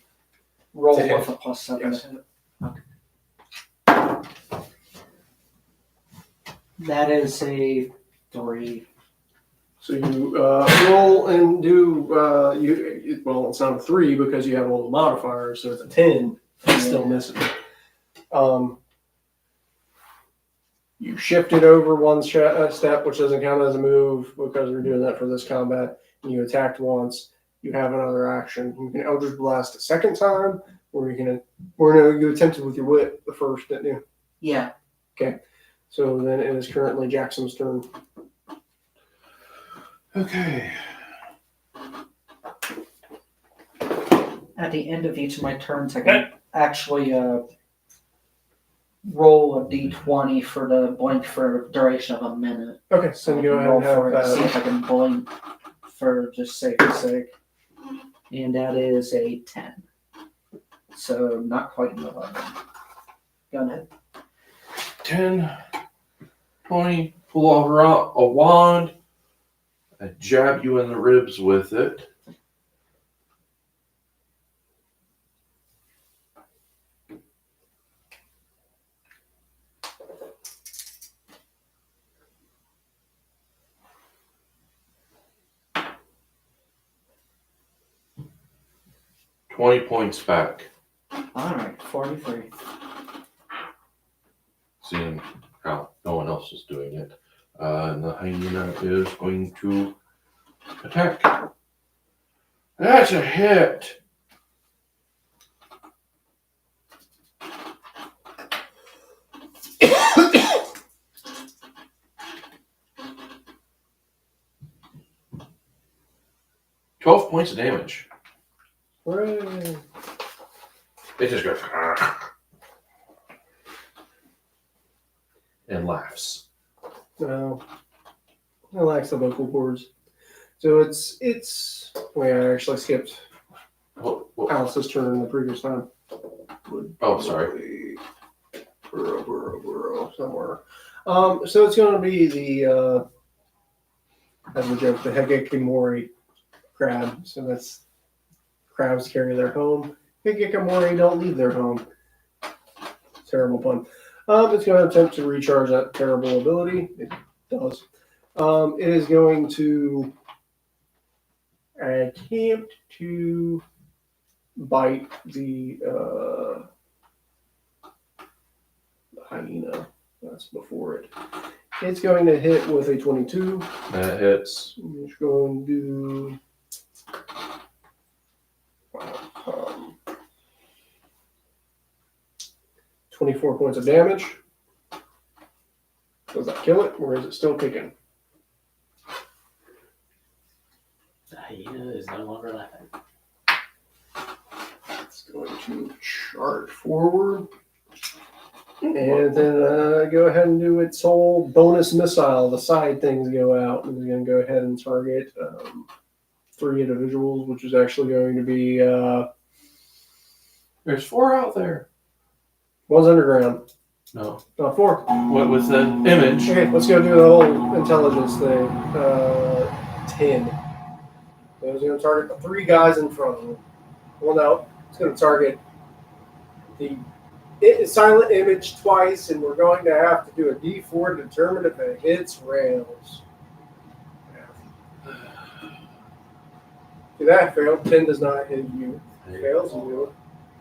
Roll To hit. with a +7. Yes. To hit. Okay. That is a 3. So you roll and do well. It's not a 3 because you have all the modifiers, so it's a 10. It's still missing. You shifted over one step, which doesn't count as a move because we're doing that for this combat. And you attacked once. You have another action. You can Eldritch Blast a second time, or you attempted with your wit the first, didn't you? Yeah. Okay. So then it is currently Jackson's turn. Okay. At the end of each of my turns, I can actually roll a d20 for the blink for a duration of a minute. Okay, so I go can ahead roll and have for it, see that. if I can blink for just safety's sake. And that is a 10. So not quite an 11. Go ahead. 10, 20, pull out a wand. I jab you in the ribs with it. $20 points back. Alright, 43. Seeing how no one else is doing it. And the hyena is going to attack. That's a hit. $12 points of damage. Hooray. It just goes and laughs. No. I like the vocal cords. So it's wait, I actually skipped What? Alice's turn the previous time. Oh, sorry. Burrow, somewhere. So it's gonna be the as we joke, the Hikikomori crab. So that's crabs carry their home. Hikikomori don't leave their home. Terrible pun. It's going to attempt to recharge that terrible ability. It does. It is going to attempt to bite the hyena. That's before it. It's going to hit with a 22. That hits. It's going to do 24 points of damage. Does that kill it, or is it still kicking? The hyena is no longer laughing. It's going to charge forward. And then go ahead and do its whole bonus missile. The side things go out. And it's going to go ahead and target 3 individuals, which is actually going to be There's 4 out there. one's underground. No. 4. What was the image? Okay, let's go do the whole intelligence thing. 10. So it's going to target the 3 guys in front of him. Well, no, it's going to target the silent image twice, and we're going to have to do a D4 to determine if it hits rails. Do that fail. 10 does not hit you. Fails you.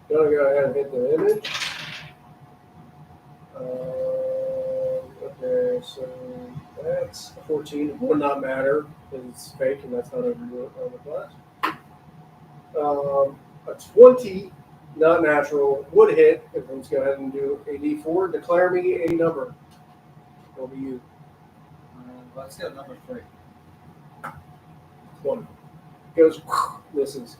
Going to go ahead and hit the image. Okay, so that's a 14. It will not matter because it's fake and that's not over on the class. A 20, not natural, would hit. If let's go ahead and do a D4. Declare me a number. It'll be you. Let's go number 3. 1. Goes, misses.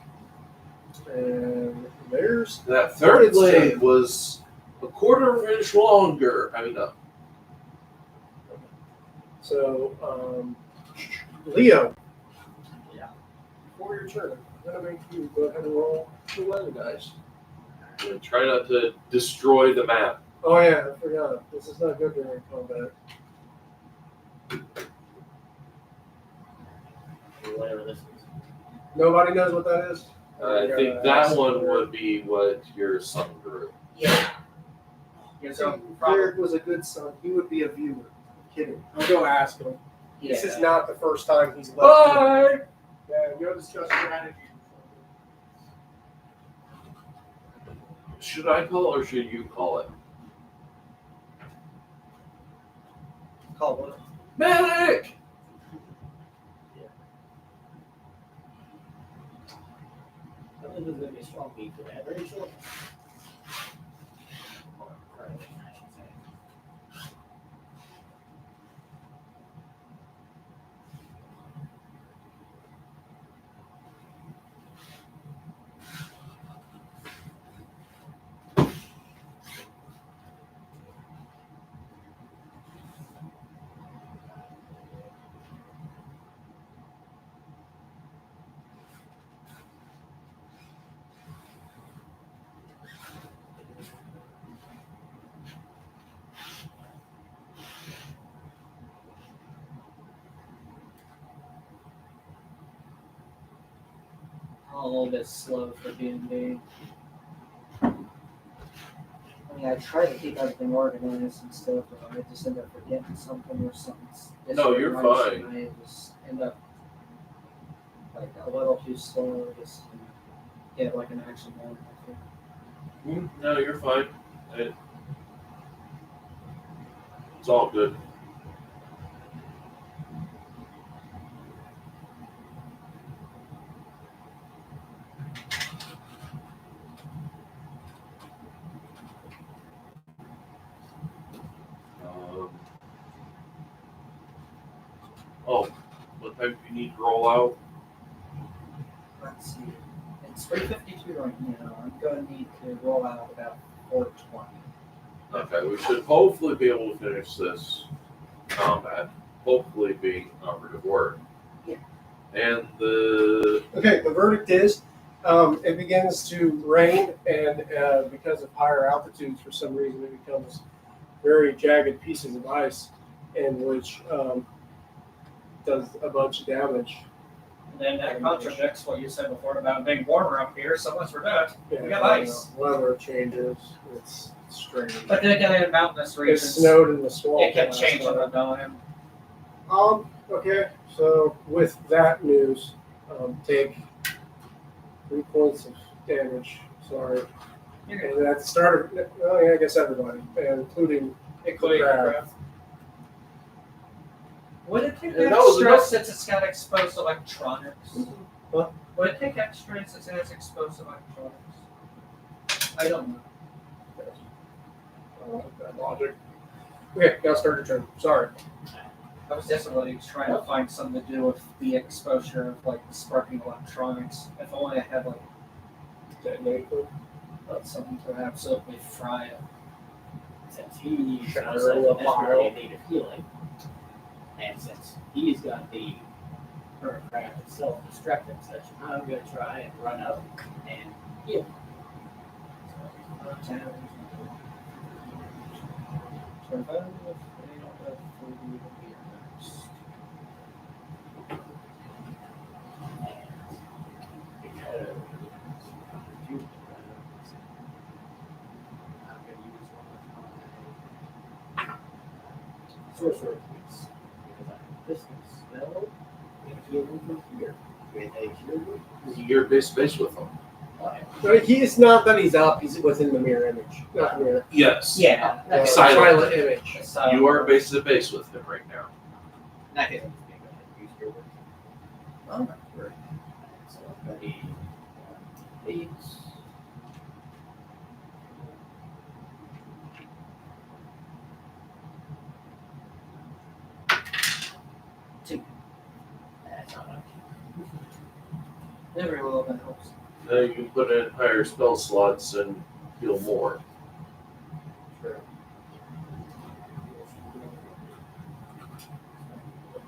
And there's That third blade was a quarter of an inch longer. I mean, no. So, Leo. Yeah. For your turn, I'm going to make you go ahead and roll 2 weather dice. And try not to destroy the map. Oh, yeah, I forgot. This is not good during combat. Whatever this is. Nobody knows what that is? I think that one would be what your son drew. Yeah. Yeah, so Derek was a good son. He would be a viewer. I'm kidding. I'll go ask him. This is not the first time he's left. Bye! Yeah, go discuss strategy. Should I call or should you call it? Call what? Medic! I think this is going to be a strong beat for that. Very short. little bit slow for D&D. I mean, I try to keep everything organized and stuff, but I just end up forgetting something or something's No, you're disorganized, fine. and I just end up like a little too slow, just to get like an action done. I think. No, you're fine. It's all good. Oh, what time do you need to roll out? Let's see. It's 3:52 right now. I'm going to need to roll out about 4:20. Okay, we should hopefully be able to finish this combat. Hopefully being operative word. Yeah. And the Okay, the verdict is it begins to rain, and because of higher altitudes, for some reason, it becomes very jagged pieces of ice, and which does a bunch of damage. And then that contradicts what you said before about being warmer up here, so much for that. Yeah, We got ice. Weather changes. It's strange. But then again, in mountainous It regions, snowed in the swamp. it can last change on night. a dime. Okay, so with that news, take 3 points of damage. Sorry. And at the start of, well, yeah, I guess everybody, Including the the crab. crab. Would it take Yeah, that was extra enough. since it's got exposed electronics? Huh? Would it take extra since it has exposed electronics? I don't know. Bad logic. Okay, gotta start your turn. Sorry. I was definitely trying to find something to do with the exposure of like the sparking electronics. If only I had like something to absolutely fry it. Since he Sure, sounds like a he pile. desperately in need of healing, and since he's got the craft of self-destructive such, I'm going to try and run up and heal. So, 25. because I'm going to use one of my sorcerer points because I'm distance spell and healing from here with a cure. you're base with them. But he's not that he's up, he's within the mirror image. Not the mirror. Yes. Yeah. Silent image. You are base to base with him right now. Not his being able to use your work. Oh, Right. So I'm going to these. Two. That's not much. every little bit helps. Now you can put in higher spell slots and heal more.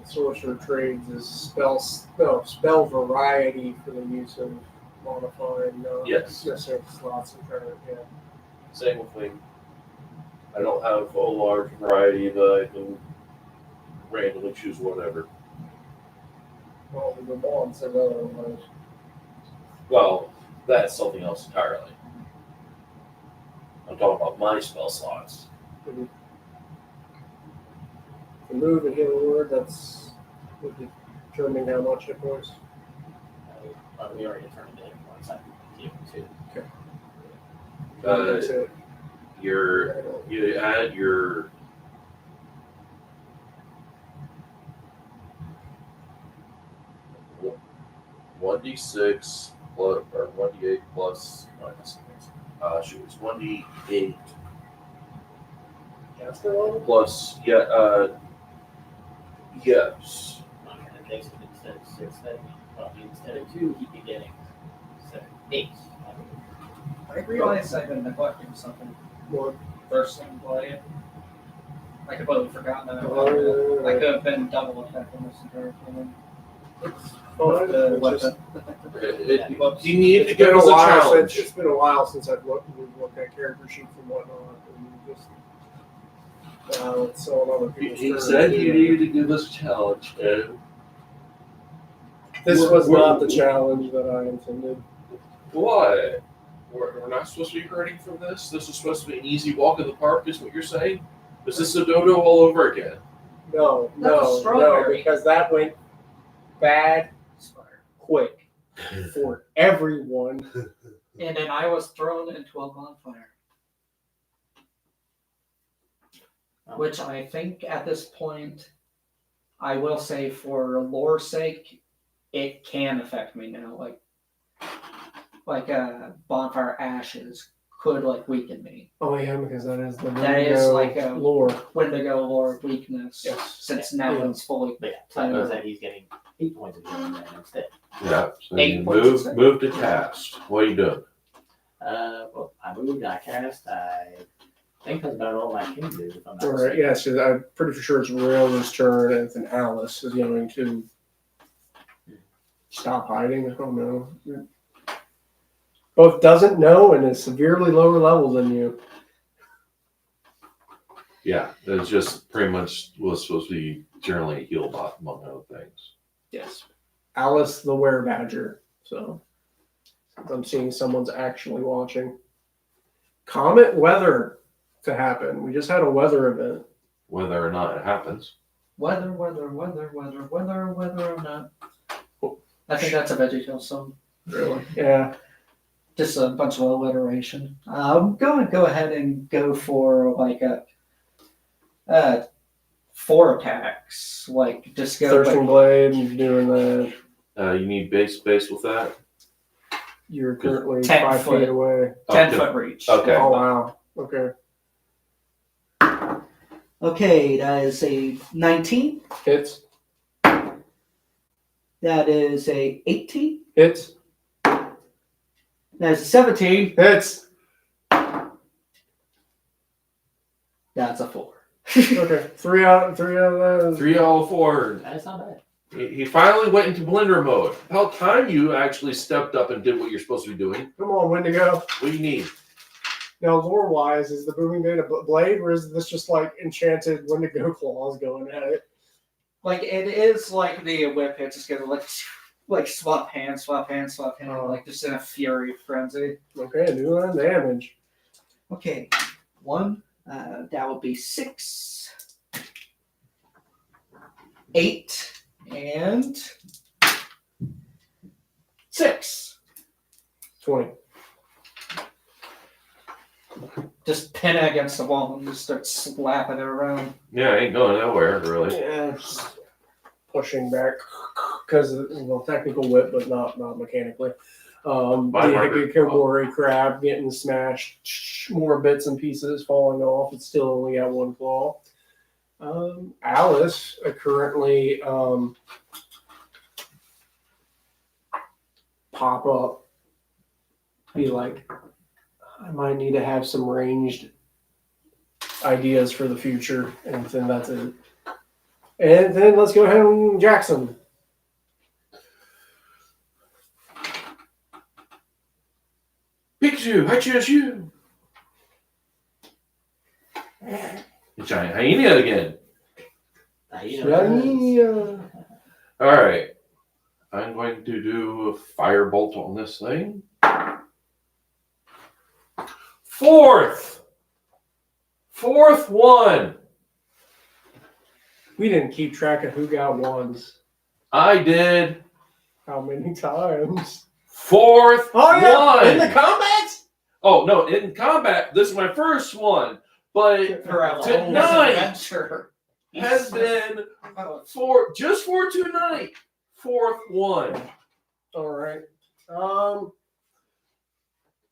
Sorcerer trades is spell variety for the use of modifying Yes. necessarily slots and trying yeah. Same with me. I don't have a large variety that I can randomly choose whatever. Well, the bond said otherwise. Well, that's something else entirely. I'm talking about my spell slots. The move and healing word, that's would determine how much it was. We already determined it once I heal too. That's it. You add your one d6 plus or 1d8 plus minus it's 1d8 Caster level? plus yes. Okay, that takes it instead of 6, then instead of 2, he'd be getting 8. I realized I've been neglecting something What? first thing playing. I completely forgot that. Oh, I could have been double attacking this entire thing. It's With the fine. It's weapon. You need to It's give been a us a while challenge. since it's been a while since I've looked at character sheets and whatnot, and just it's so on other people's He turns. said you needed to give us a challenge, and This was not the challenge that I intended. What? We're not supposed to be hurting from this? This is supposed to be an easy walk in the park, is what you're saying? Is this a dodo all over again? No, That's a no, strawberry. because that went bad quick for everyone. And then I was thrown into a bonfire. Which I think at this point, I will say for lore's sake, it can affect me now. Like bonfire ashes could like weaken me. Oh yeah, because that is the That is like a lore. Wendigo lore weakness. Yes. Since now Yeah. it's fully. But yeah, so that means that he's getting 8 points of healing then instead. Yeah. So 8 you points. move to cast. What are you doing? Well, I moved, I cast, I think that's about all I can do. If I'm not All right, mistaken. yeah, so I'm pretty sure it's Rail's turn, and then Alice is going to stop hiding. I don't know. Both doesn't know and is severely lower level than you. Yeah, it's just pretty much was supposed to be generally a heal bot, among other things. Yes. Alice the Werebadger. So I'm seeing someone's actually watching. Comet weather to happen. We just had a weather event. Whether or not it happens. Whether or not. I think that's a VeggieTales song. Really? Yeah. Just a bunch of alliteration. I'm going to go ahead and go for like a 4 attacks. Like just go. Thirsting Blade, doing that. You need base with that? You're currently 10 5 foot. feet away. 10-foot reach. Okay. Oh, wow. Okay. Okay, that is a 19. Hits. That is a 18. Hits. That is a 17. Hits. That's a 4. Okay. 3 out of that. 3 out of 4. That's not bad. He finally went into blender mode. About time you actually stepped up and did what you're supposed to be doing. Come on, Wendigo. What do you need? Now, lore-wise, is the booming blade a blade, or is this just like enchanted Wendigo claws going at it? Like it is like the whip hit, just gonna like swap hands, Oh. like just in a fury frenzy. Okay, do that damage. Okay, 1. That would be 6. 8. And 6. 20. Just pin it against the wall and just start slapping it around. Yeah, ain't going nowhere, really. Yeah, just pushing back because technical whip, but not mechanically. The Hikikobori crab getting smashed, more bits and pieces falling off. It's still only got 1 claw. Alice currently pop up, be like, I might need to have some ranged ideas for the future, and then that's it. And then let's go ahead and Jackson. Pikachu, I choose you. The giant hyena again. Yeah. All right. I'm going to do a firebolt on this thing. 4th one. We didn't keep track of who got ones. I did. How many times? 4th one. In the combat? Oh no, in combat. This is my first one, but Throughout the whole Tonight. adventure. has been just for tonight. 4th one. All right.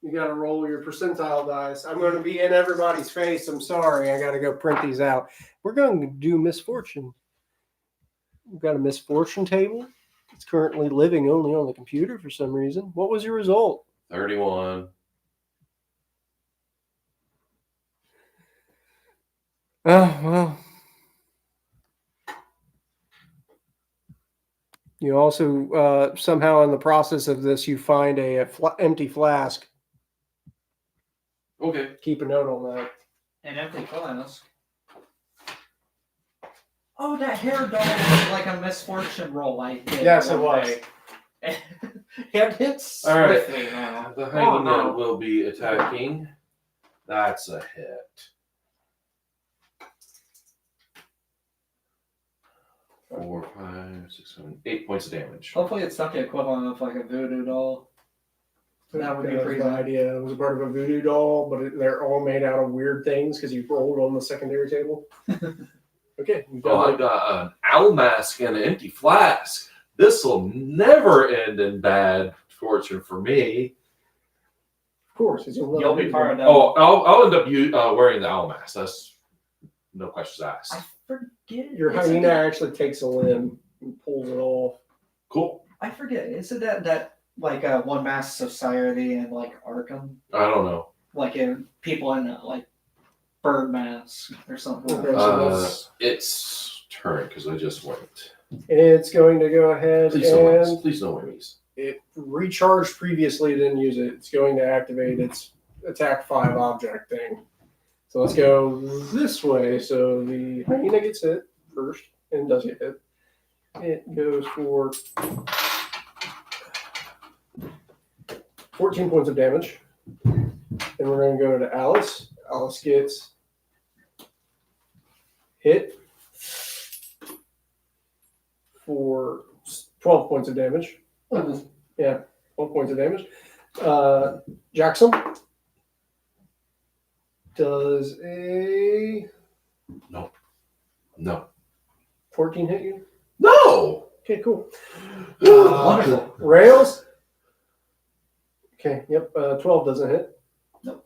You got to roll your percentile dice. I'm going to be in everybody's face. I'm sorry. I got to go print these out. We're going to do misfortune. We've got a misfortune table. It's currently living only on the computer for some reason. What was your result? 31. Oh, well. You also, somehow in the process of this, you find a empty flask. Okay. Keep a note on that. An empty flask. Oh, that hair dog was like a misfortune roll I did. Yes, it one was. day. Hand hits. All right. With me now. The hyena no. will be attacking. That's a hit. 4, 5, 6, 7, 8 points of damage. Hopefully it's not the equivalent of like a voodoo doll. That would be That's pretty the bad. idea. It was a part of a voodoo doll, but they're all made out of weird things because you rolled on the secondary table. Okay. You've Oh, done I've got an owl mask and an empty flask. This will never end in bad fortune for me. Of course. It's You'll be part of that. Oh, I'll end up wearing the owl mask. That's no questions asked. I forget. Your It's hyena that- actually takes a limb and pulls it off. Cool. I forget. Is it that like One Mass Society and like Arkham, I don't know. like people in like bird masks or something? Okay, so Uh, that's, It's turn because I just went. it's going to go ahead Please don't and win. Please don't win these. it recharged previously, didn't use it. It's going to activate its attack 5 object thing. So let's go this way. So the hyena gets hit first and does get hit. It goes for 14 points of damage. Then we're going to go to Alice. Alice gets hit for 12 points of damage. Yeah, 12 points of damage. Jackson does a No. 14 hit you? No. Okay, cool. Wonderful. Rails? Okay, yep, 12 doesn't hit. Nope.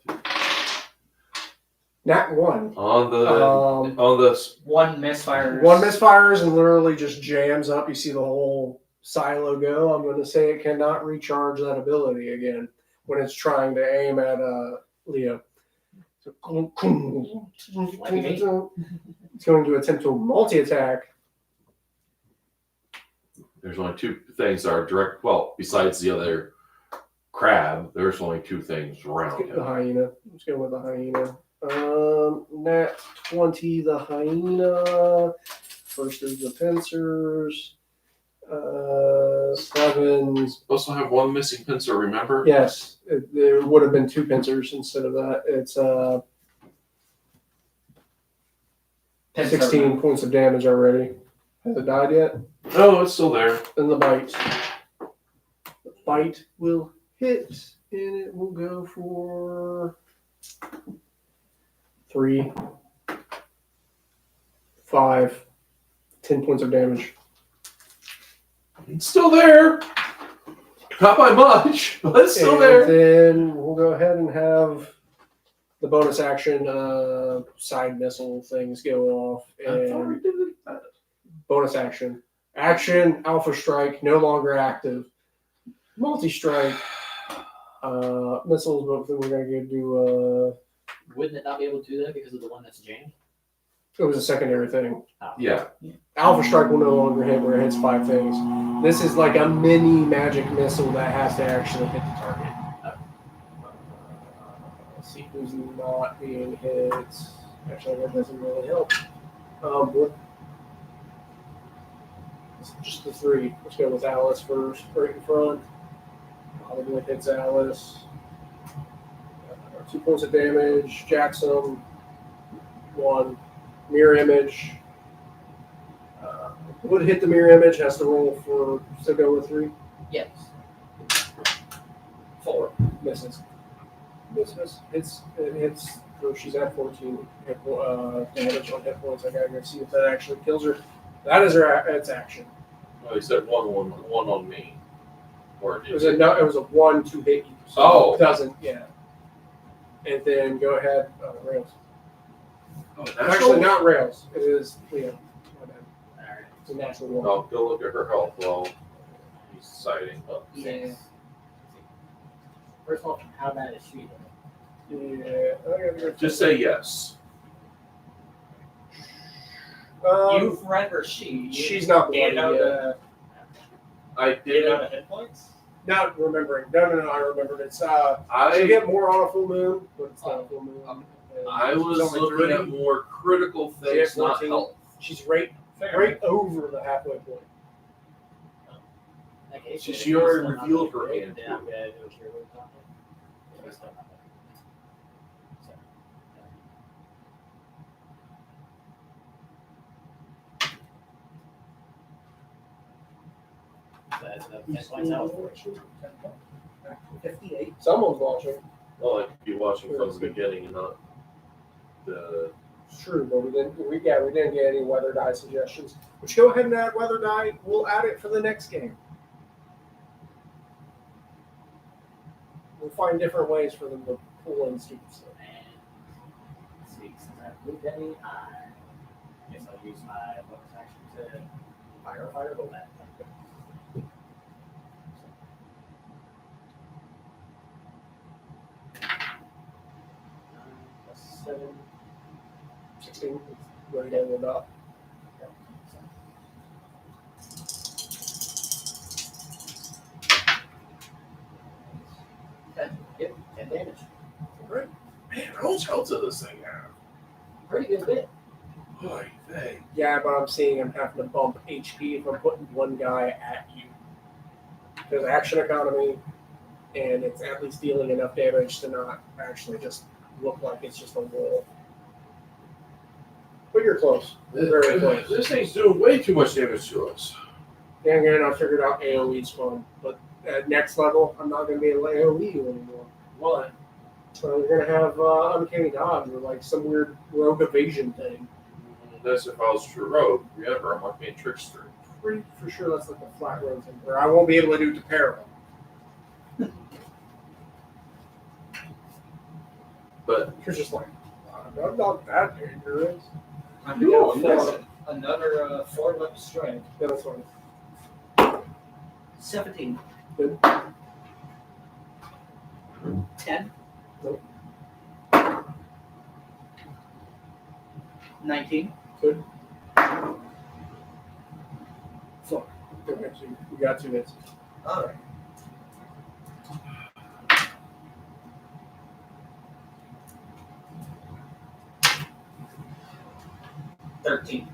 Nat 1. On the One misfire. One misfires and literally just jams up. You see the whole silo go. I'm going to say it cannot recharge that ability again when it's trying to aim at Leo. So, it's going to attempt to multi-attack. there's only 2 things that are direct. Well, besides the other crab, there's only 2 things Let's around get the him. hyena. Let's go with the hyena. Nat 20, the hyena. First is the pincers. 7. Supposed to have 1 missing pincer. Remember? Yes, there would have been 2 pincers instead of that. It's 16 points of damage already. Has it died yet? No, it's still there. Then the bite. The bite will hit, and it will go for 3, 5, 10 points of damage. It's still there. Not by much, but it's still and there. then we'll go ahead and have the bonus action side missile things go off. And bonus action. Action, Alpha Strike, no longer active. Multi-strike. Missiles, but then we're going to do... Wouldn't it not be able to do that because of the one that's jammed? it was a secondary thing. Yeah. Alpha Strike will no longer hit where it hits 5 things. This is like a mini magic missile that has to actually hit the target. Let's see who's not being hit. Actually, that doesn't really help. It's just the 3. Let's go with Alice first, right in front. Probably hits Alice. 2 points of damage. Jackson, 1. Mirror image. Would hit the mirror image, has to roll for, so go with 3. Yes. 4. Misses. Misses. It hits, so she's at 14 damage on hit points. I gotta go see if that actually kills her. That is her, its action. Well, he said one on me. Or It was a 1 to hit you. So Oh. it doesn't, yeah. And then go ahead, Rails. Actually, not Rails. It is Leo. My bad. Alright. It's a natural 1. I'll go look at her health while he's deciding. Yeah. First of all, how bad is she? Yeah. I gotta go Just say yes. You've read her sheet. She's not You bloody know yet. the I you know did. the hit points? Not remembering. No, I remembered. It's you I get more on a full moon, but it's not a full moon. And I was she's only looking 3. at more critical things, Yeah, not 14. health. She's right over the halfway point. Okay, It's so just if you it's already still not revealed looking her good, hand then to I'm you. gonna do a cure wounds on it. If it's still not looking good. So, so that's another 10 points out for it. 58. Someone's watching. Well, I could be watching from the beginning and not the. It's true, but we didn't get any weather die suggestions. Which go ahead and add weather die. We'll add it for the next game. We'll find different ways for them to pull in stupid stuff. And let's see, since I have blue penny, I guess I'll use my bonus action to fire a firebolt at them. Plus 7. 16. Right in the dot. Yep, 10 damage. Man, how much health does this thing have? Pretty good bit. Boy, dang. Yeah, but I'm seeing I'm having to bump HP if I'm putting one guy at you. There's action economy, and it's at least dealing enough damage to not actually just look like it's just a wall. But you're close. You're very close. This thing's doing way too much damage to us. Yeah, again, I figured out AoE's fun, but at next level, I'm not going to be able to AoE you anymore. What? So we're going to have Uncanny Dodge or like some weird rogue evasion thing. That's if I was true rogue. Remember, I'm not being trickster. Pretty for sure that's like a flat road thing where I won't be able to do Tapera. But You're just like, I'm not that dangerous. I'm You gonna are go another 4-lip strike. Yeah, that's fine. 17. Good. 10. Nope. 19. Good. So, good hits. You got 2 hits. Alright. $13.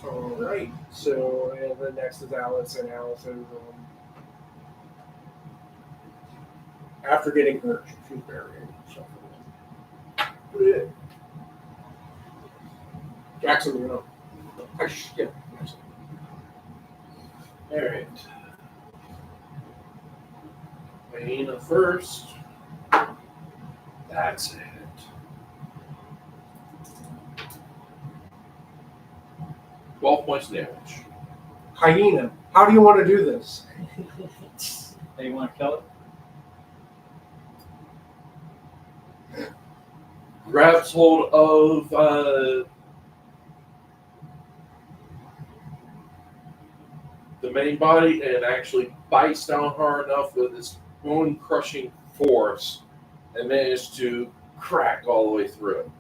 All right. So, and then next is Alice, and Alice is after getting hurt, she's burying herself. Yeah. Jackson, you know. Yeah. alright. Hyena first. That's it. $12 points of damage. Hyena, how do you want to do this? Do you want to kill it? Grabs hold of the main body and actually bites down hard enough with its bone crushing force and manages to crack all the way through it.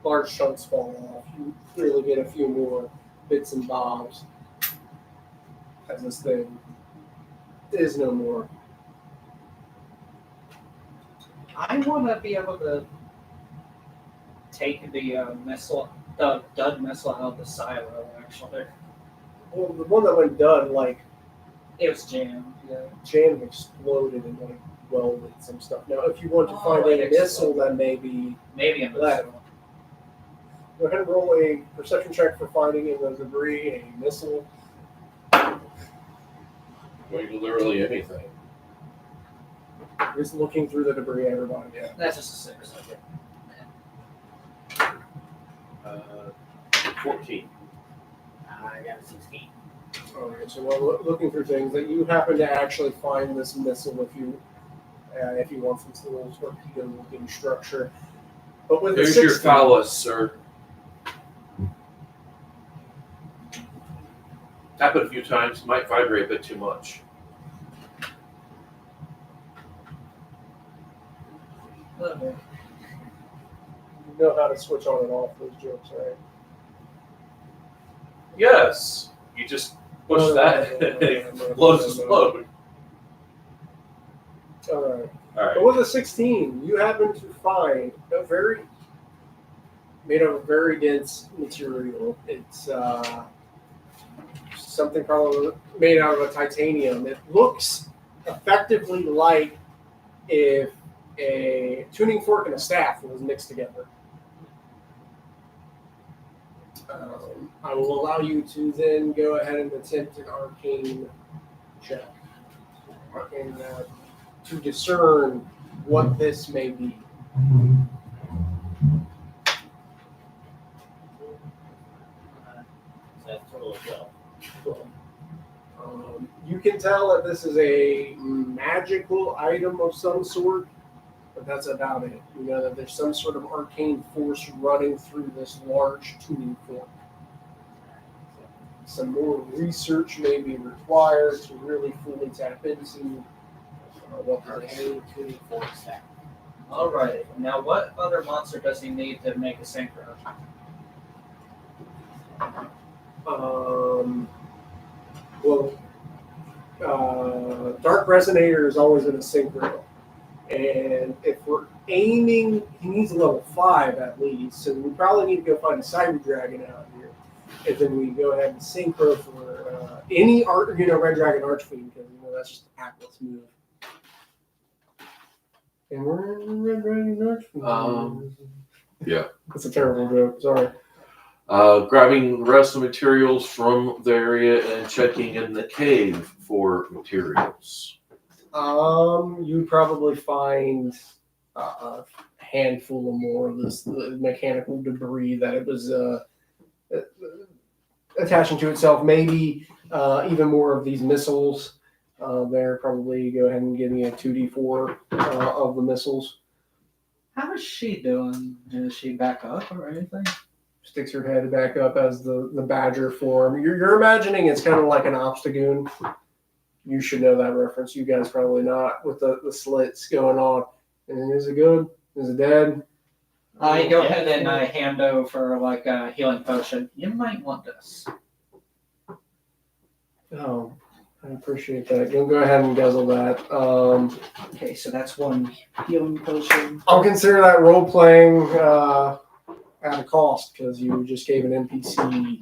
Large chunks fall off. You really get a few more bits and bobs as this thing is no more. I want to be able to take the missile, the dud missile out of the silo, actually. Well, the one that went done, like, It was jammed. Yeah. jam exploded and like welded some stuff. Now, if you want to find it a missile, then maybe Maybe a Left. missile. go ahead and roll a perception check for finding in the debris a missile. Going to literally anything. Just looking through the debris, everybody. Yeah. That's just a 6. Okay. 14. I got a 16. All right. So while looking through things, that you happen to actually find this missile if you want some little torpedo-looking structure. But with There's the your 16, phallus, sir. Tap it a few times. Might vibrate a bit too much. Okay. you know how to switch on and off those jokes, right? Yes. You just push No, that no, and it blows explode. All right. All right. But with a 16, you happen to find made of a very dense material. It's something probably made out of a titanium. It looks effectively like if a tuning fork and a staff was mixed together. I will allow you to then go ahead and attempt an arcane check to discern what this may be. So that's total of 12. You can tell that this is a magical item of some sort, but that's about it. You know that there's some sort of arcane force running through this large tuning fork. Some more research may be required to really fully tap into what this is. Arcane tuning fork stack. Alright, now what other monster does he need to make a synchro? Dark Resonator is always in a synchro. And if we're aiming, he needs a level 5 at least, so we probably need to go find a Cyber Dragon out here. And then we go ahead and synchro for any Red Dragon Archfiend, because that's just a hapless move. And we're in Red Dragon Archfiend. Yeah. That's a terrible joke, sorry. Grabbing the rest of the materials from the area and checking in the cave for materials. You'd probably find a handful or more of this mechanical debris that it was attaching to itself. Maybe even more of these missiles. There, probably go ahead and give me a 2d4 of the missiles. How is she doing? Is she back up or anything? Sticks her head back up as the badger form. You're imagining it's kind of like an obstagoon. You should know that reference. You guys probably not, with the slits going on. And is it good? Is it dead? I go ahead and I hand over like a healing potion. You might want this. Oh, I appreciate that. You'll go ahead and guzzle that. Okay, so that's one healing potion. I'll consider that role playing at a cost because you just gave an NPC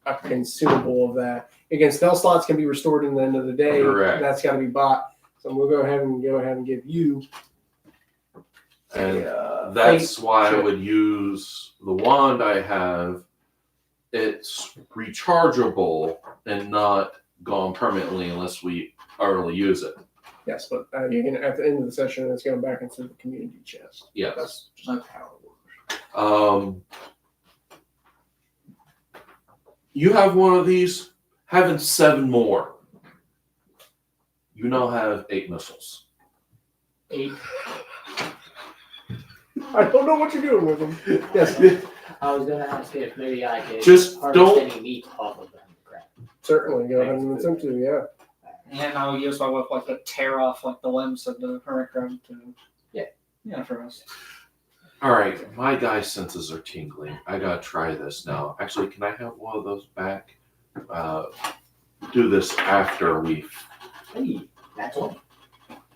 a consumable of that. Again, spell slots can be restored in the end of the day. Correct. That's got to be bought. So we'll go ahead and give you. And that's why I would use the wand I have. It's rechargeable and not gone permanently unless we early use it. Yes, but you can at the end of the session, it's going back into the community chest. Yes. That's just how it works. You have one of these, having 7 more. You now have 8 missiles. 8. I don't know what you're doing with them. Yes, I was going to ask if maybe I could Just harvest don't- any meat off of them. Crap. certainly. Go ahead and attempt to, yeah. And I'll use my whip like to tear off like the limbs of the hurricane to for us. All right, my guy's senses are tingling. I gotta try this now. Actually, can I have one of those back? Do this after we. Hey, that's one.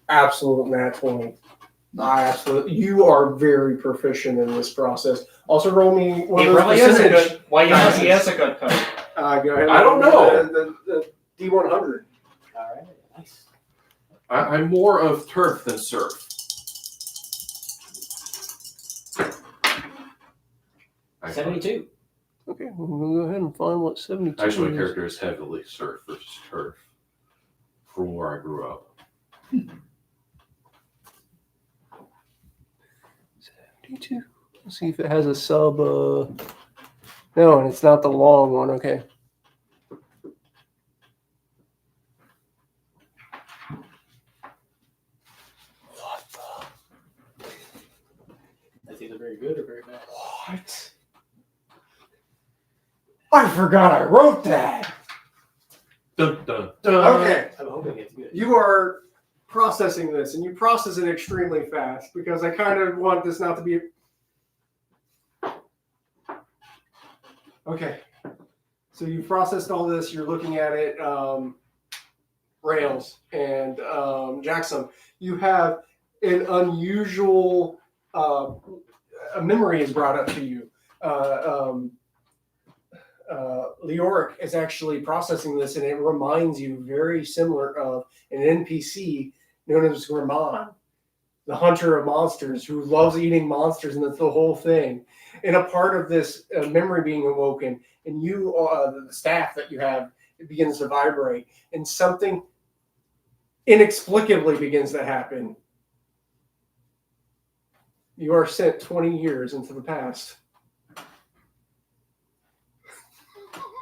Absolute nat 20. Absolutely. You are very proficient in this process. Also, roll me one He of those really is a percentage. good. Well, he is a good coach. Go ahead. I don't know. The D100. All right, nice. I'm more of turf than surf. I 72. Okay, we'll go ahead and find what 72 Actually, my is. character is heavily surf versus turf from where I grew up. 72. Let's see if it has a sub. No, and it's not the long one. Okay. What the? That's either very good or very bad. What? I forgot I wrote that. Dun, dun, dun. Okay. I'm hoping it's good. You are processing this, and you process it extremely fast because I kind of want this not to be. Okay. So you processed all this. You're looking at it. Rails and Jackson, you have an unusual a memory is brought up to you. Leoric is actually processing this, and it reminds you very similar of an NPC known as Ramon, the hunter of monsters who loves eating monsters, and that's the whole thing. And a part of this memory being awoken, and you, the staff that you have, it begins to vibrate, and something inexplicably begins to happen. You are sent 20 years into the past.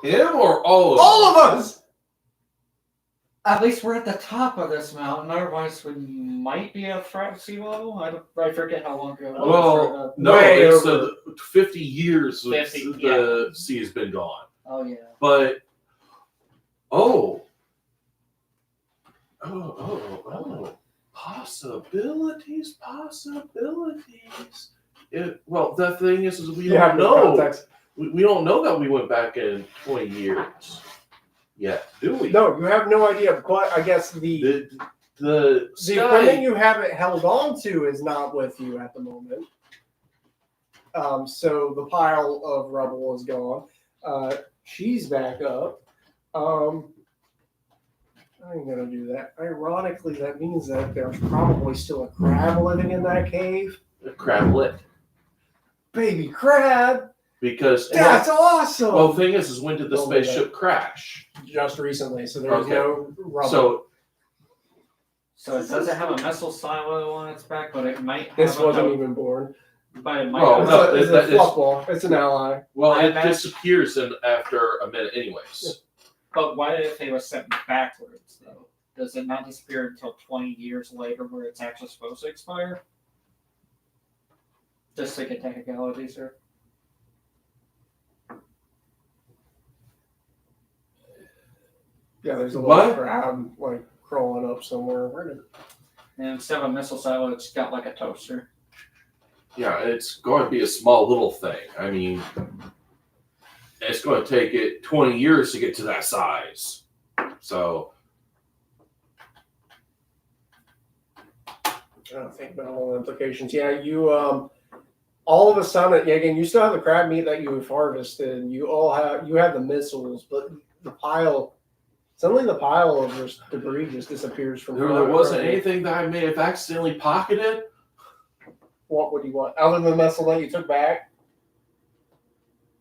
Him or all of All of us! At least we're at the top of this mountain. Otherwise, we might be at threat sea level. I forget how long ago. Well, no, Way it's over. 50 years 50, the sea has been gone. Oh yeah. But possibilities. Well, the thing is we You have don't no know. context. We don't know that we went back in 20 years yet, do we? No, you have no idea. But I guess the Sky, equipment you have it held on to is not with you at the moment. So the pile of rubble is gone. She's back up. I ain't gonna do that. Ironically, that means that there's probably still a crab living in that cave. the crab lit. Baby crab! Because That's awesome! well, the thing is when did the Oh my spaceship crash? Just recently, so there's Okay. no rubble. So it doesn't have a missile silo on its back, but it might have This a wasn't note- even born. But it might Well, have no, It's that a is- fluff ball. It's an ally. Well, I it imagine- disappears after a minute, anyways. But what if they were sent backwards, though? Does it not disappear until 20 years later where it's actually supposed to expire? Just like a technicality, sir. Yeah, there's a What? little crab like crawling up somewhere. Where did And instead of a missile silo, it's got like a toaster. Yeah, it's going to be a small little thing. I mean, it's going to take it 20 years to get to that size. So, I don't think about all the implications. Yeah, you all of a sudden, yeah, again, you still have the crab meat that you've harvested. You have the missiles, but the pile suddenly the pile of this debris just disappears from. there wasn't anything that I may have accidentally pocketed. What would you want other than the missile that you took back?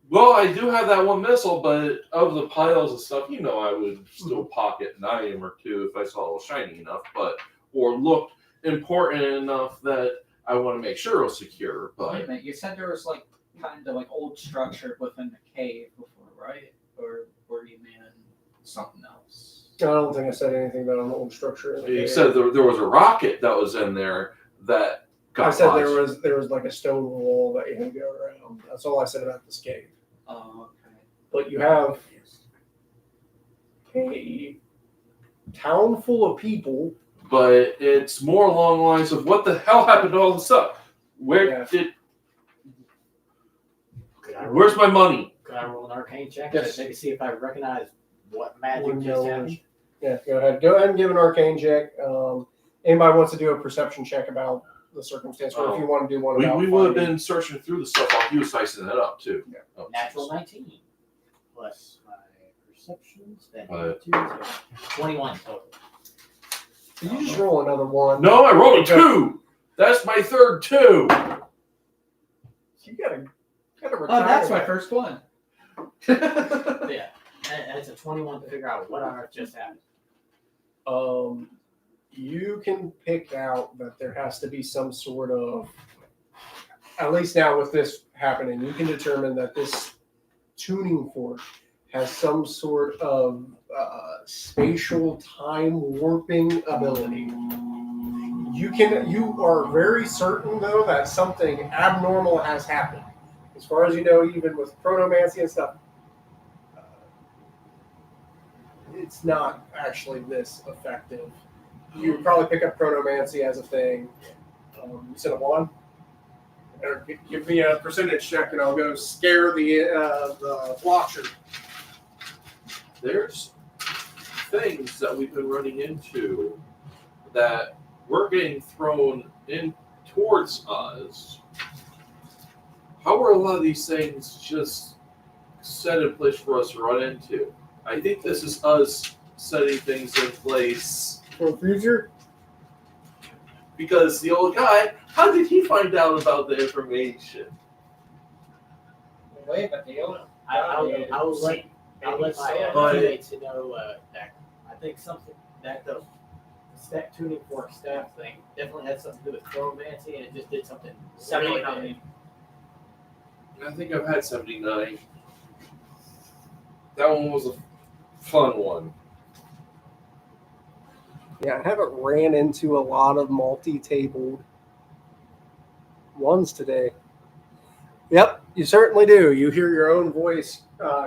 Well, I do have that one missile, but of the piles of stuff, I would still pocket an item or two if I saw it was shiny enough, or looked important enough that I want to make sure it was secure. Wait a But minute, you said there was like kind of like old structure within the cave before, right? Or were you meaning something else? I don't think I said anything about an old structure. you said there was a rocket that was in there that got I said launched. there was like a stone wall that you had to go around. That's all I said about this cave. Oh, okay. But you have a town full of people. But it's more along the lines of what the hell happened to all the stuff? Yeah. Where's my money? Could I roll an arcane check? Yes. To maybe see if I recognize what magic Wouldn't just know. happened? Yeah, go ahead. Go ahead and give an arcane check. Anybody wants to do a perception check about the circumstance, or if you want to do one about We would have finding- been searching through the stuff while he was dicing it up too. Yeah. Oh, Natural 19 plus my perceptions. Then Right. 21 total. Did you just roll another one? No, I rolled a 2. That's my third 2. You gotta retire. Oh, that's my that. first one. Yeah, and it's a 21 to figure out what on earth just happened. You can pick out that there has to be some sort of, at least now with this happening, you can determine that this tuning fork has some sort of spatial time warping ability. You are very certain though that something abnormal has happened. As far as you know, even with chronomancy and stuff, it's not actually this effective. You would probably pick up chronomancy as a thing. You said a 1? Or give me a percentage check, and I'll go scare the watcher. There's things that we've been running into that we're getting thrown in towards us. How are a lot of these things just set in place for us to run into? I think this is us setting things in place For the future? because the old guy, how did he find out about the information? Wait, but the old I would like my teammates to know that I think something that the tuning fork staff thing definitely had something to do with chromancy, and it just did something. 79. I think I've had 79. That one was a fun one. Yeah, I haven't ran into a lot of multi-tabled ones today. Yep, you certainly do. You hear your own voice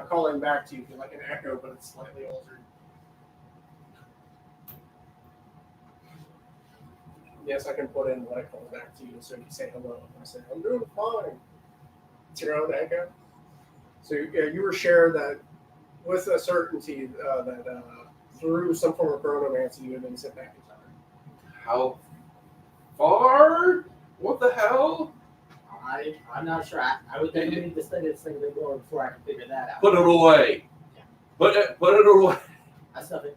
calling back to you, like an echo, but it's slightly altered. Yes, I can put in what I call back to you, so you say hello. I say, I'm doing fine. It's your own echo. So you were shared that with a certainty that through some form of chronomancy, you had been sent back in time. How far? What the hell? I'm not sure. I would definitely need to study this thing a bit more before I can figure that out. Put it away. Yeah. Put it away. I stuff it.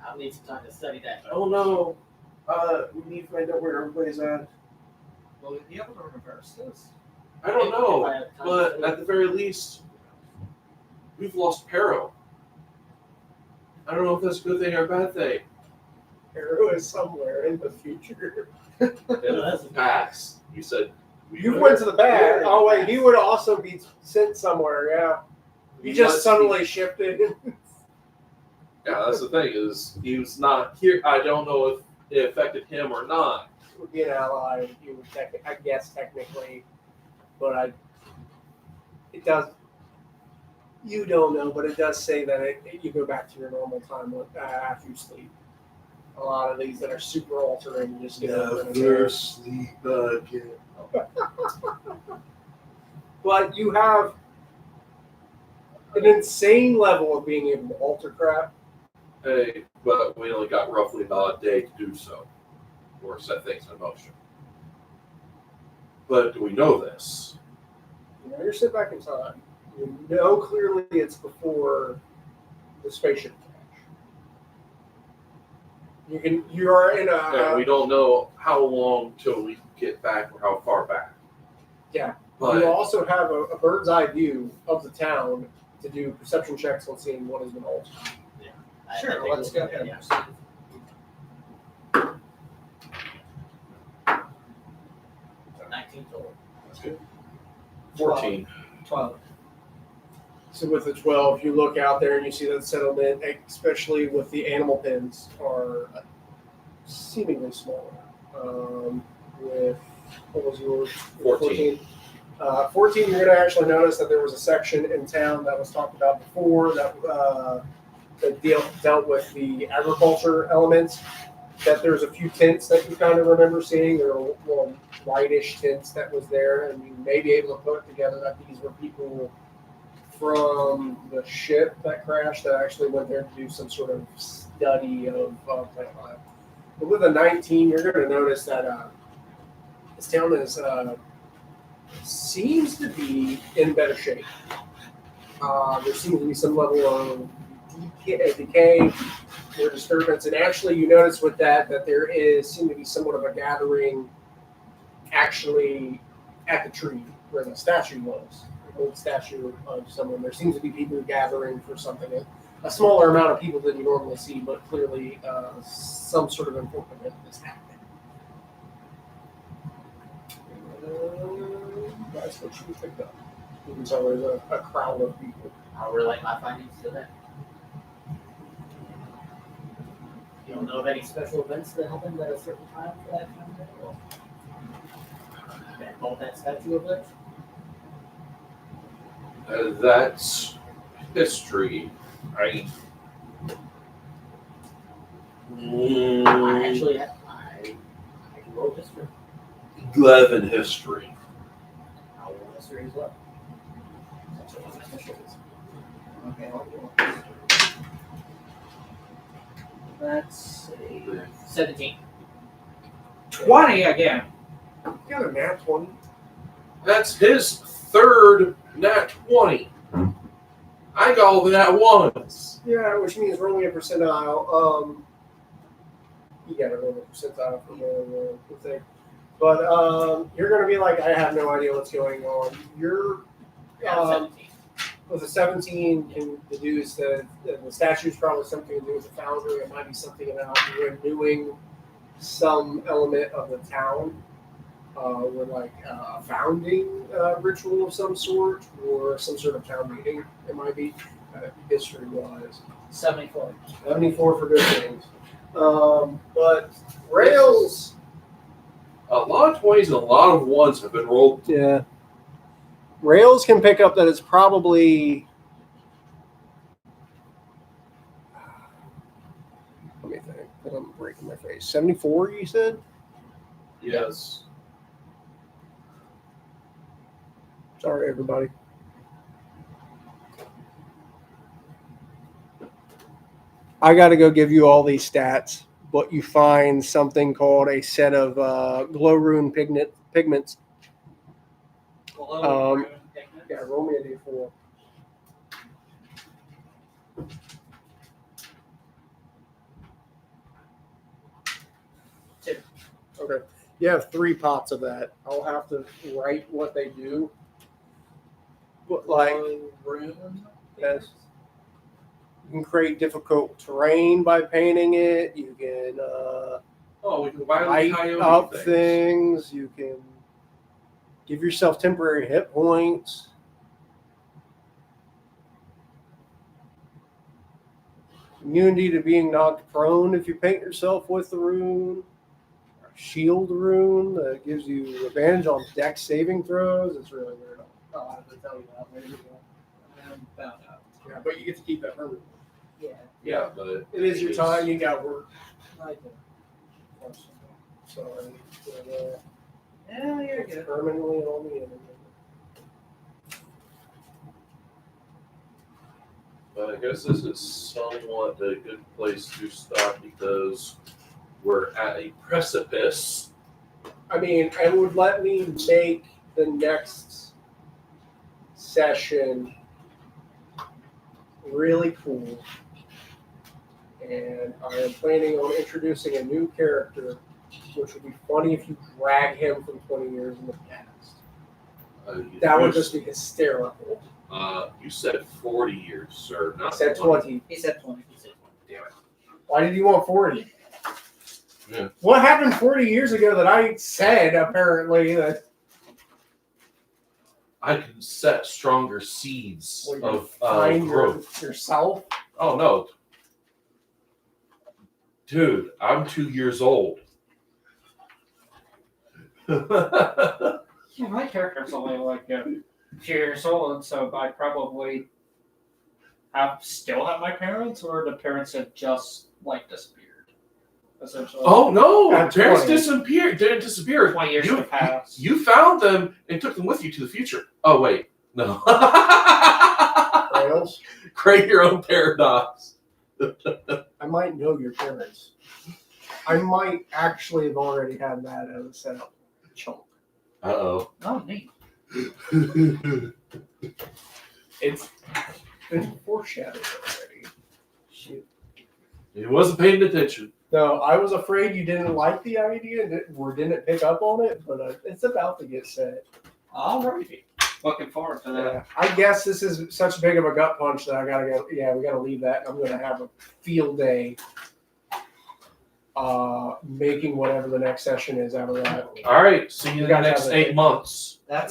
I'll need some time to study that. But Oh no. We need to find out where everybody's at. Will we be able to reverse this? I don't if know, I have time to but study at the very least, we've lost Pero. I don't know if that's a good thing or a bad thing. Arrow is somewhere in the future. In the past, you said You went to the bad. Oh wait, he would also be sent somewhere. Yeah, he just suddenly shifted. Yeah, that's the thing is he was not here. I don't know if it affected him or not. Would be an ally. You would I guess technically, but it does. You don't know, but it does say that you go back to your normal time after you sleep. A lot of these that are super altering, you just get over Never sleep again. But you have an insane level of being able to alter crap. Hey, but we only got roughly about a day to do so, or set things in motion. But do we know this? You know, you're sent back in time. You know clearly it's before the spaceship crash. You are in And we don't know how long till we get back or how far back. Yeah. But you also have a bird's eye view of the town to do perception checks on seeing what has been altered. I Sure, think let's we'll go do that, ahead. yeah. 19 total. that's good. 14. 12. So with the 12, you look out there and you see that the settlement, especially with the animal pens, are seemingly smaller. With, what was yours? 14. 14, you're going to actually notice that there was a section in town that was talked about before that dealt with the agriculture elements. That there's a few tents that you kind of remember seeing. There were little whitish tents that was there, and you may be able to put together that these were people from the ship that crashed that actually went there to do some sort of study of plant life. But with a 19, you're going to notice that this town is seems to be in better shape. There seems to be some level of decay or disturbance, and actually you notice with that there seem to be somewhat of a gathering actually at the tree where the statue was. The old statue of someone. There seems to be people gathering for something. A smaller amount of people than you normally see, but clearly some sort of important event is happening. That's what you picked up. You can tell there's a crowd of people. I'll relate my findings to that. You don't know of any special events that happened at a certain time for that time period? Or that involved that statue of theirs? That's history. I actually have, I can roll history. 11 history. I'll roll history as well. Okay, I'll do it. Let's see. 17. 20 again. You got a nat 20. That's his third nat 20. I got all the nat ones. Yeah, which means rolling a percentile. You got to roll a percentile for the thing. But you're going to be like, I have no idea what's going on. You're Yeah, 17. with a 17 can deduce that the statue's probably something to do with the foundry. It might be something about renewing some element of the town, with like a founding ritual of some sort, or some sort of town meeting. It might be history-wise. 74. 74 for good things. But Rails, A lot of 20s and a lot of 1s have been rolled. yeah. Rails can pick up that it's probably. Let me think. But I'm breaking my face. 74, you said? Yes. Sorry, everybody. I got to go give you all these stats, but you find something called a set of glow rune pigments. Yeah, roll me a d4. Two. Okay. You have 3 pots of that. I'll have to write what they do. But like, Rune. yes. You can create difficult terrain by painting it. You can Oh, we can buy the light coyote up things. things. You can give yourself temporary hit points. Immunity to being knocked prone if you paint yourself with the rune. Shield rune that gives you advantage on dex saving throws. It's really weird. I'll have to tell you that later. I'm found out. Yeah, but you get to keep that permanent. Yeah. Yeah, but It is your time. You got work. I do. Sorry. Yeah, you're It's good. permanently on the enemy. But I guess this is somewhat a good place to stop because we're at a precipice. I mean, it would let me make the next session really cool. And I am planning on introducing a new character, which would be funny if you drag him from 20 years in the past. That would just be hysterical. You said 40 years, sir. I Not said 20. 20. He said 20. Damn it. Why did you want 40? Yeah. What happened 40 years ago that I said, apparently, that I can set stronger seeds well, you of find growth. yourself? Oh, no. Dude, I'm 2 years old. Yeah, my character's only like 2 years old, so I probably still have my parents, or the parents have just like disappeared. Essentially. Oh, no. At Parents 20. didn't disappear. 20 years have passed. You found them and took them with you to the future. Oh, wait. No. Rails? Create your own paradox. I might know your parents. I might actually have already had that as a setup chunk. Uh-oh. Oh, neat. It's been foreshadowed already. Shoot. He wasn't paying attention. No, I was afraid you didn't like the idea or didn't pick up on it, but it's about to get said. Alrighty. Looking forward to that. Yeah, I guess this is such big of a gut punch that I gotta go. Yeah, we gotta leave that. I'm gonna have a field day making whatever the next session is out of that. All right. See you in the guys next have a- 8 months. That's